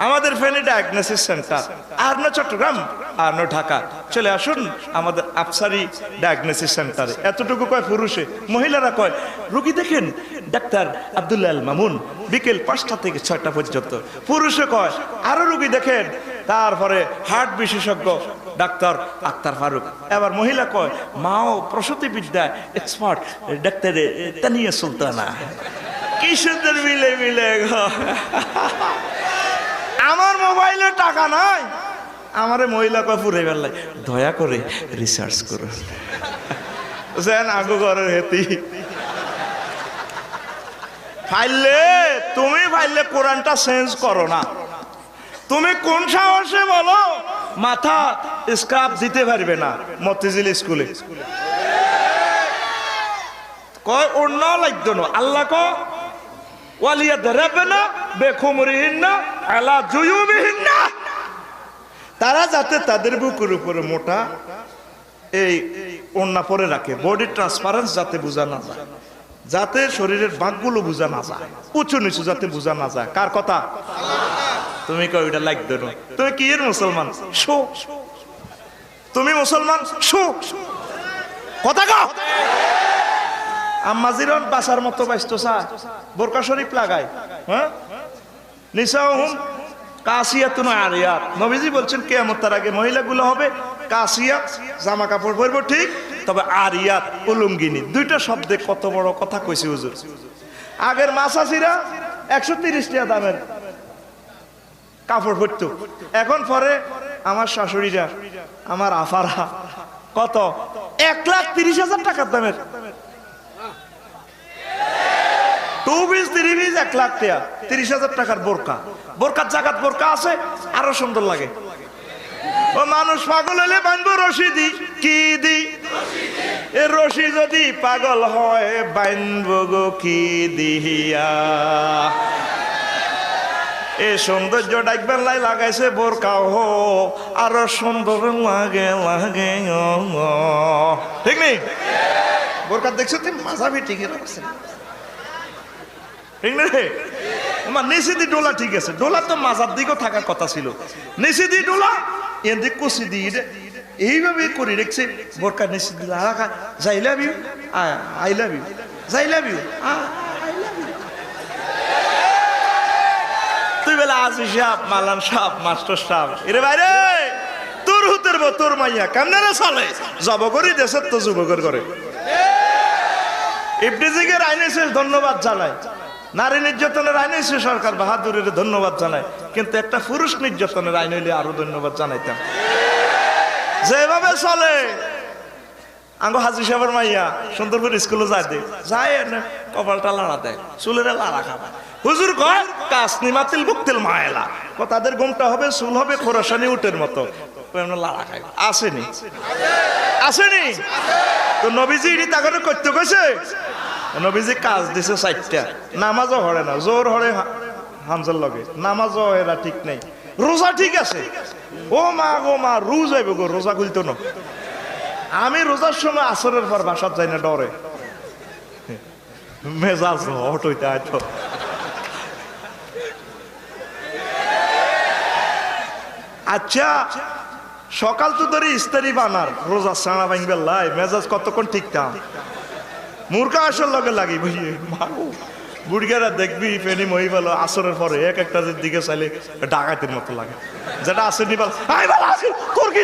আমাদের ফেনী ডায়াগনোসিস সেন্টার, আর না চট্টগ্রাম, আর না ঢাকা, চলে আসুন আমাদের আফসারি ডায়াগনোসিস সেন্টারে। এতটুকু কয় পুরুষে, মহিলারা কয় রোগী দেখেন ডাক্তার আব্দুল্লাহ আল মামুন বিকেল 5টা থেকে 6টা পর্যন্ত। পুরুষে কয় আরো রোগী দেখেন, তারপরে হার্ট বিশেষজ্ঞ ডাক্তার আক্তার ফারুক। এবার মহিলা কয় মাও প্রসূতি বিদ্যায় এক্সপার্ট ডাক্তার তানিয়া সুলতানা। কি সুন্দর মিলে মিলে গো। আমার মোবাইলে টাকা নাই, আমারে মহিলা কয় পুরে বেলায় দয়া করে রিসার্চ করুন, যেন আগু ঘরের হেতি ফাইলে। তুমি ফাইলে কোরআনটা চেঞ্জ করো না, তুমি কোন সাহসে বলো মাথা স্কার্ফ দিতে পারবে না মতিঝিল স্কুলে? কয় অন্য লাগতো না, আল্লাহ কয় ওয়ালিয়া দারাবনা বেখুমরিহিন্না আলা জুয়ুবিহিন্না, তারা যাতে তাদের বুকের উপরে মোটা এই ওড়না পরে রাখে, বডি ট্রান্সপারেন্স যাতে বোঝা না যায়, যাতে শরীরের ভাগগুলো বোঝা না যায়, উঁচু নিচু যাতে বোঝা না যায়। কার কথা? তুমি কই ওইটা লাগতো না? তুমি কি এর মুসলমান? শো, তুমি মুসলমান শো, কথা কও। আম্মাজিরন বাসার মতো বাইস্তো চা বোরকা শরীফ লাগায়, হ্যাঁ, নিসাউহুম কাসিয়াতুন আরিয়াত। নবীজি বলছেন কিয়ামতের আগে মহিলাগুলো হবে কাসিয়াত, জামা কাপড় পরবে ঠিক, তবে আরিয়াত উলুঙ্গিনী। দুইটা শব্দে কত বড় কথা কইছে হুজুর। আগের মাসাসিরা 130 টাকা দামের কাপড় পরতো, এখন পরে আমার শাশুড়িরা, আমার আফারা কত 1,30,000 টাকার দামের 2 পিস 3 পিস 1 লাখ টাকা, 30,000 টাকার বোরকা। বোরকার জাগাত বোরকা আছে, আরো সুন্দর লাগে। ও মানুষ পাগল হলে বানবো রশি দি, কি দি? এ রশি যদি পাগল হয় বানবো গো কি দিহিয়া। এ সৌন্দর্য ডাকবেন লাই লাগাইছে বোরকা হো, আরো সুন্দর লাগে লাগে। ঠিক নেই? বোরকা দেখছো তুই মাজা ভি ঠিক আছে, ঠিক নেই? আমার নিচে দি ডোলা ঠিক আছে, ডোলা তো মাজার দিকেও থাকার কথা ছিল। নিচে দি ডোলা এদিক কুচি দিয়ে এইভাবে করে রেখেছে। বোরকা নিচে দিল রাখা, যাই love you, I love you, যাই লাভ ইউ, তুই বেলা আসি সাপ, মালান সাপ, মাস্টার সাপ। এরে বাইরে তোর হুতের বো, তোর মাইয়া কেমনে চলে জব করি দেশের তো যুবকের করে। ইবলিসের আইন এসে ধন্যবাদ জানায়, নারী নির্যাতনের আইন এসে সরকার বাহাদুরের ধন্যবাদ জানায়, কিন্তু একটা পুরুষ নির্যাতনের আইন হইলে আরো ধন্যবাদ জানাইতাম। যেভাবে চলে আঙ্গো হাজি সাহেবের মাইয়া সুন্দরপুর স্কুলে যায় না, কপালটা লাড়া দেয়, চুলের লাড়া খাবা। হুজুর কয় কাসনি মাতিল বুকতিল মায়লা, তাদের ঘুমটা হবে, চুল হবে খোরাসানি উটের মতো, লাড়া খাই। আসেনি? আসেনি? তো নবীজি এটি তাকে করতে কইছে। নবীজি কাজ দিছে 4টা। নামাজও হরে না, জোর হরে হামজার লগে, নামাজও এরা ঠিক নেই, রোজা ঠিক আছে। ও মা গো মা, রোজ আইব গো, রোজা খুলতো না। আমি রোজার সময় আসরের পর বাসাত যাই না, ডরে মেজাজ হট হইতে হয়তো। আচ্ছা সকাল তো ধরে ইস্তারি বানার, রোজা সানা ভাঙবে লাই, মেজাজ কতক্ষণ ঠিকঠাক মূর্খা আসর লগে লাগি বুঝিয়ে মাগো। বুড়িয়ারা দেখবি ফেনি মই বলো আসরের পরে এক একটা দিকে চাইলে ডাকাতের মতো লাগে, যেটা আসেনি বল তোর কি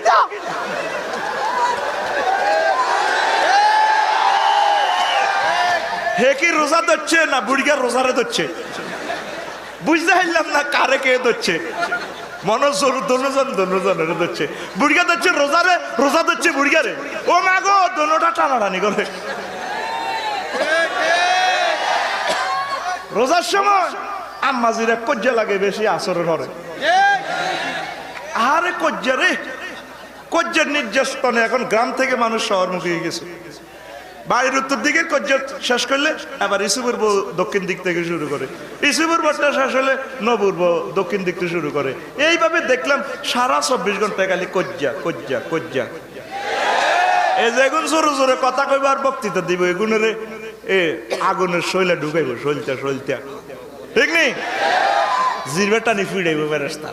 হে কি রোজা ধরছে না বুড়িয়ার রোজারে ধরছে, বুঝতে পারলাম না কারে কে ধরছে। মনোজোর দনুজনের ধরছে, বুড়িয়া ধরছে রোজারে, রোজা ধরছে বুড়িয়ারে। ও মা গো, দোনোটা টানাটানি করে। রোজার সময় আম্মাজিরা কজ্জা লাগে বেশি আসরের ঘরে। আরে কজ্জা রে, কজ্জার নির্যাতনে এখন গ্রাম থেকে মানুষ শহরমুখী হয়ে গেছে। বাড়ির উত্তর দিকে কজ্জা শেষ করলে আবার ইসুপুর বউ দক্ষিণ দিক থেকে শুরু করে, ইসুপুর বউটা শেষ হলে নবুর বউ দক্ষিণ দিক থেকে শুরু করে। এইভাবে দেখলাম সারা 24 ঘন্টা খালি কজ্জা কজ্জা কজ্জা। এই যে এখন জোরে জোরে কথা কইবার বক্তৃতা দিব, এগুনের এ আগুনের শৈলা ঢুকাইব, সলতা সলতা, ঠিক নেই? জিরবে টানি ফিরাইব বেরেস্তা,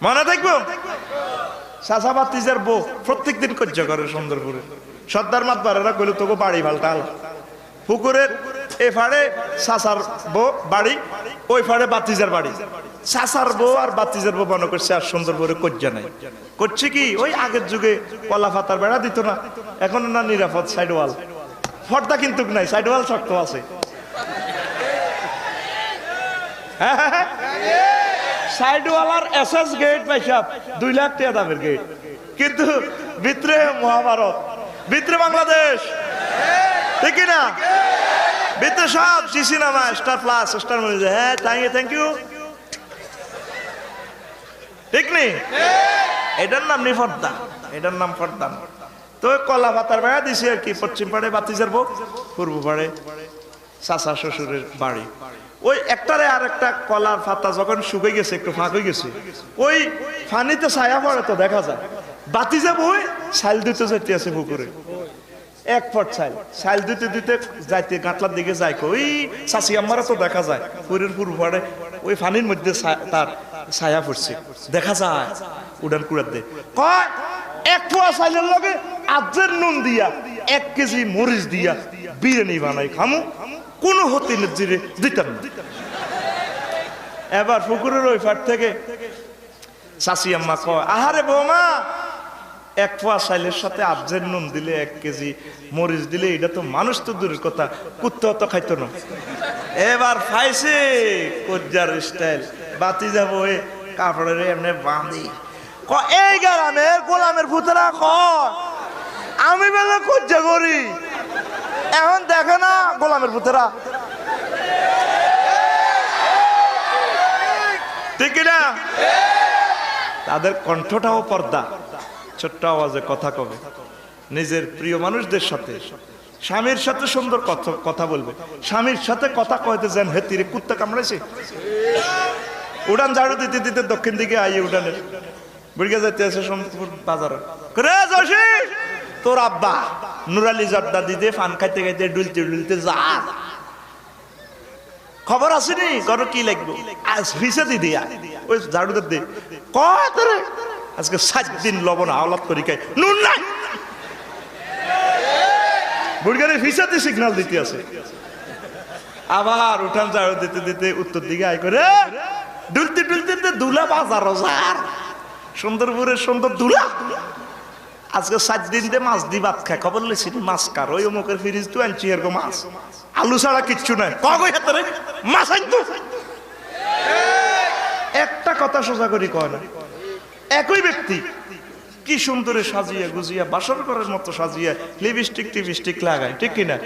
মনে থাকবো। চাচা বাতিজার বউ প্রত্যেকদিন কজ্জা করে সুন্দরপুরে। সর্দার মাত বারেরা কইল তোকে বাড়ি ভালটাল, পুকুরের এ ফাড়ে চাচার বউ বাড়ি, ওই ফাড়ে বাতিজার বাড়ি। চাচার বউ আর বাতিজার বউ মনে করছে আর সুন্দরপুরে কজ্জা নাই। করছে কি, ওই আগের যুগে কলা পাতার বেড়া দিত না, এখন না নিরাপদ সাইড ওয়াল, পর্দা কিন্তু নাই, সাইড ওয়াল শক্ত আছে। সাইড ওয়ালার এসএস গেট পাইসাব 2 লাখ টাকা দামের গেট, কিন্তু ভিতরে মহাভারত, ভিতরে বাংলাদেশ, ঠিক না? ভিতরে সব Zee Cinema, Star Plus, Star Movies. হ্যাঁ থ্যাংক ইউ, ঠিক নেই? এটার নাম নেই পর্দা, এটার নাম পর্দা। তো কলা পাতার বেড়া দিছি আর কি, পশ্চিম পাড়ে বাতিজার বউ, পূর্ব পাড়ে চাচা শ্বশুরের বাড়ি। ওই একটারে আর একটা কলার পাতা যখন শুকিয়ে গেছে, একটু ফাঁক হয়ে গেছে, ওই ফানিতে ছায়া পড়ে তো দেখা যায়। বাতিজা বই ছাইল দিতে যেতে আছে পুকুরে, 1 ফুট ছাইল দিতে দিতে যাইতে গাঁটলার দিকে যায়, ওই চাষি আমারও তো দেখা যায় পুরের পূর্ব পাড়ে ওই ফানির মধ্যে তার ছায়া পড়ছে, দেখা যায় উড়ান কুড়ার দে। কয় 1 পোয়া ছাইলের লগে আজের নুন দিয়া 1 কেজি মরিচ দিয়া বিরিয়ানি বানাই খামু, কোনো হতিনের জিরে দিতাম না। এবার পুকুরের ওই ফাট থেকে চাষি আম্মা কয়, আহারে বৌমা, 1 পোয়া চাইলের সাথে আবজের নুন দিলে 1 কেজি মরিচ দিলে এটা তো মানুষ তো দূরের কথা, কুত্তে তো খাইতো না। এবার ফাইছে কজ্জার স্টাইল, বাতি যাবো এ কাপড়ের এমনি বাঁধি, এই গ্রামের গোলামের ভূতেরা কয় আমি বেলা খুঁজে করি এখন দেখে না গোলামের পুতেরা, ঠিক না? তাদের কণ্ঠটাও পর্দা, ছোট্ট আওয়াজে কথা কবে, নিজের প্রিয় মানুষদের সাথে, স্বামীর সাথে সুন্দর কথা বলবে। স্বামীর সাথে কথা কইতে যান হেতিরে কুত্তা কামড়াইছে, উড়ান ঝাড়ু দিতে দিতে দক্ষিণ দিকে আইয়ে উড়ানের বুড়িয়া যাইতে আছে সোমপুর বাজার করে যাসি তোর আব্বা নুরালি জর্দা দিতে ফান খাইতে খাইতে ডুলতে ডুলতে যা খবর আসেনি করো কি লাগবে ফিসে দিদি ওই ঝাড়ু দে কত রে আজকে 7 দিন লবণ আওলাদ করি খাই নুন নাই বুড়িয়ারে ফিসাতে সিগন্যাল দিতে আছে। আবার উঠান ঝাড়ু দিতে দিতে উত্তর দিকে আয় করে ডুলতে ডুলতে দুলা বাজার রোজার সুন্দরপুরের সুন্দর দুলা আজকে 7 দিন দিয়ে মাছ দি ভাত খায়। খবর লেছি মাছ কার ওই মুখের ফ্রিজ তো আনছি এরকম মাছ আলু ছাড়া কিচ্ছু নাই কই হাতে রে মাছ আনতো একটা কথা সোজা করি কয় না। একই ব্যক্তি কি সুন্দরে সাজিয়ে গুজিয়া বাসর করার মতো সাজিয়ে লিপস্টিক টিপস্টিক লাগায়, ঠিক কিনা?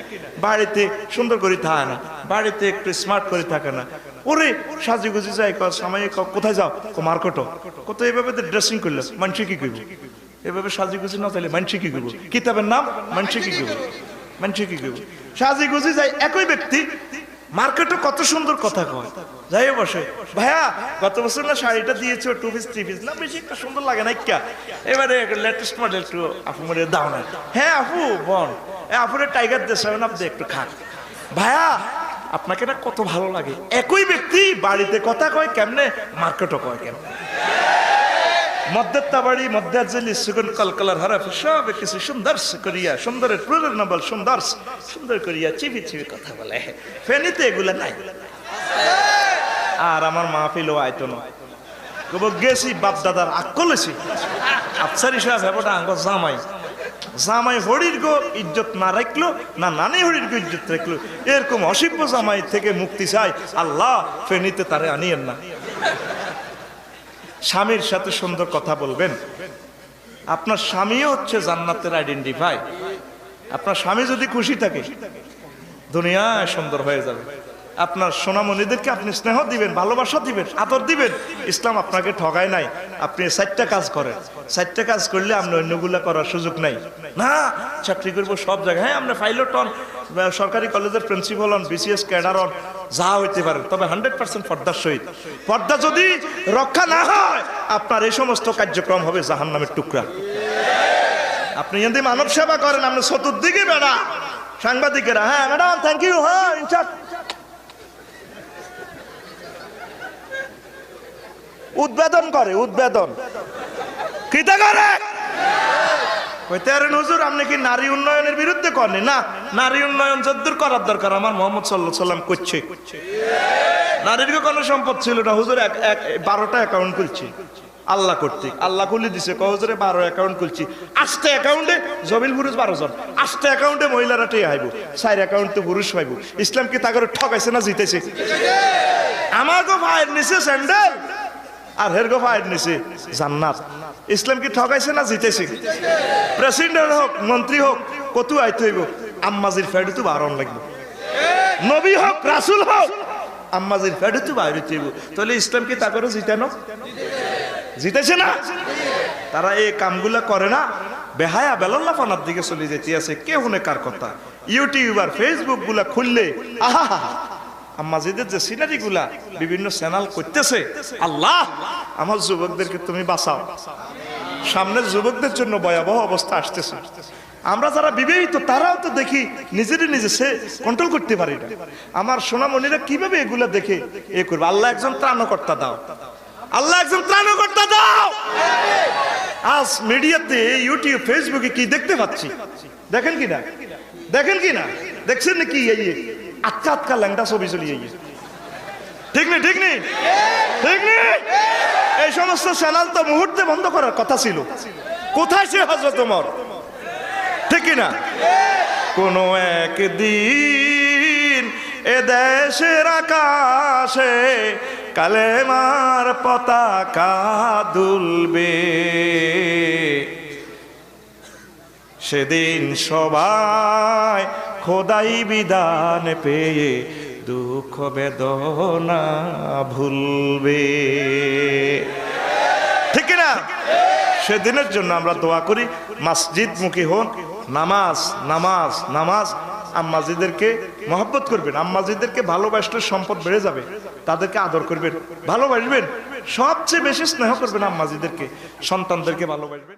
বাড়িতে সুন্দর করে থাকে না, বাড়িতে একটু স্মার্ট করে থাকে না। ওরে সাজি গুজি যায় সময় কোথায় যাও মার্কেটও কোথায় এভাবে ড্রেসিং করলো মানুষে কি করবো, এভাবে সাজি গুজি না চাইলে মানুষে কি করবো, কিতাবের নাম মানুষে কি করবো, মানুষে কি করবো সাজি গুজি যায়। একই ব্যক্তি মার্কেটে কত সুন্দর কথা কয়, যাই বসে ভাইয়া গত বছর না শাড়িটা দিয়েছো 2 পিস 3 পিস না বেশি একটা সুন্দর লাগে না ইকা এবারে লেটেস্ট মডেল একটু আপু মনে দাও না। হ্যাঁ আপু বোন আপুরে টাইগার দেশ আপনি একটু খান ভাইয়া আপনাকে না কত ভালো লাগে। একই ব্যক্তি বাড়িতে কথা কয় কেমনে, মার্কেটও কয় কেমনে। মধ্যের তাবাড়ি মধ্যের জেলি সুগুন কলকলার হরফ সব কিছু সুন্দর করিয়া সুন্দরের প্রয়োজন না বল সুন্দর সুন্দর করিয়া চিবি চিবি কথা বলে ফেনিতে এগুলা নাই। আর আমার মাহফিলও আইতো না কব গেছি বাপ দাদার আকলেছি আফসারি সাহেব হেবটা আঙ্গ জামাই জামাই হরির গো ইজ্জত না রাখলো না নানি হরির গো ইজ্জত রাখলো এরকম অসিব্য জামাই থেকে মুক্তি চাই আল্লাহ ফেনিতে তারে আনিয়েন না। স্বামীর সাথে সুন্দর কথা বলবেন। আপনার স্বামীও হচ্ছে জান্নাতের আইডেন্টিফাই। আপনার স্বামী যদি খুশি থাকে দুনিয়ায় সুন্দর হয়ে যাবে। আপনার সোনামণিদেরকে আপনি স্নেহ দিবেন, ভালোবাসা দিবেন, আদর দিবেন। ইসলাম আপনাকে ঠগায় নাই। আপনি 4টা কাজ করেন, 4টা কাজ করলে আপনি অন্যগুলা করার সুযোগ নাই। না চাকরি করবো সব জায়গায়, হ্যাঁ আমরা পাইলট হন, সরকারি কলেজের প্রিন্সিপাল হন, বিসিএস ক্যাডার হন, যা হইতে পারে, তবে 100% পর্দার সহিত। পর্দা যদি রক্ষা না হয় আপনার এই সমস্ত কার্যক্রম হবে জাহান্নামের টুকরা। আপনি যদি মানব সেবা করেন, আপনি চতুর্দিকে বেড়া সাংবাদিকেরা হ্যাঁ ম্যাডাম থ্যাংক ইউ হ্যাঁ ইনচার্জ উদ্বোধন করে, উদ্বোধন কিতা করে কইতে আরেন হুজুর আপনি কি নারী উন্নয়নের বিরুদ্ধে করেন? না, নারী উন্নয়ন যদ্দূর করার দরকার আমার মুহাম্মদ সাল্লাল্লাহু আলাইহি ওয়াসাল্লাম করছে। নারীর কোনো সম্পদ ছিল না, হুজুর 12টা অ্যাকাউন্ট খুলছি আল্লাহ কর্তৃক, আল্লাহ খুলে দিছে হুজুরে 12 অ্যাকাউন্ট খুলছি। 8টা অ্যাকাউন্টে জমিল পুরুষ 12 জন, 8টা অ্যাকাউন্টে মহিলারা টিয়া আইব, 4 অ্যাকাউন্টে পুরুষ পাইব। ইসলাম কি তাগরে ঠকাইছে না জিতেছে? আমার গো ভাইয়ের নিচে স্যান্ডেল আর হের গো ভাইয়ের নিচে জান্নাত। ইসলাম কি ঠকাইছে না জিতেছে? প্রেসিডেন্ট হোক মন্ত্রী হোক কত আইতে হইব আম্মাজির ফেডে তো বারণ লাগবে, নবী হোক রাসূল হোক আম্মাজির ফেডে তো বাইরে হইব। তাহলে ইসলাম কি তাগরে জিতানো জিতেছে না? তারা এই কামগুলা করে না, বেহায়া বেলাল্লাহ ফানার দিকে চলে যেতে আছে। কে হুনে কার কথা? ইউটিউব আর ফেসবুক গুলা খুললে আহা আম্মাজিদের যে সিনারি গুলা বিভিন্ন চ্যানেল করতেছে, আল্লাহ আমার যুবকদেরকে তুমি বাঁচাও, সামনের যুবকদের জন্য ভয়াবহ অবস্থা আসতেছে। আমরা যারা বিবাহিত তারাও তো দেখি নিজেরই নিজে সে কন্ট্রোল করতে পারি না। আমার সোনামণিরা কিভাবে এগুলা দেখে এ করবে? আল্লাহ একজন ত্রাণকর্তা দাও, আল্লাহ একজন ত্রাণকর্তা দাও। আজ মিডিয়াতে ইউটিউব ফেসবুকে কি দেখতে পাচ্ছি দেখেন কিনা, দেখেন কিনা, দেখছেন নাকি? আটকা আটকা ল্যাংটা ছবি চলিয়ে ঠিক নেই, ঠিক নেই, ঠিক নেই। এই সমস্ত চ্যানেল তো মুহূর্তে বন্ধ করার কথা ছিল। কোথায় সে হযরত ওমর, ঠিক না? কোন একদিন এ দেশের আকাশে কালেমার পতাকা দুলবে, সেদিন সবাই খোদাই বিধান পেয়ে দুঃখ বেদনা ভুলবে, ঠিক না? সেদিনের জন্য আমরা দোয়া করি, মসজিদ মুখী হন, নামাজ নামাজ নামাজ। আম্মাজিদেরকে মহব্বত করবেন, আম্মাজিদেরকে ভালোবাসলে সম্পদ বেড়ে যাবে। তাদেরকে আদর করবেন, ভালোবাসবেন, সবচেয়ে বেশি স্নেহ করবেন আম্মাজিদেরকে, সন্তানদেরকে ভালোবাসবেন।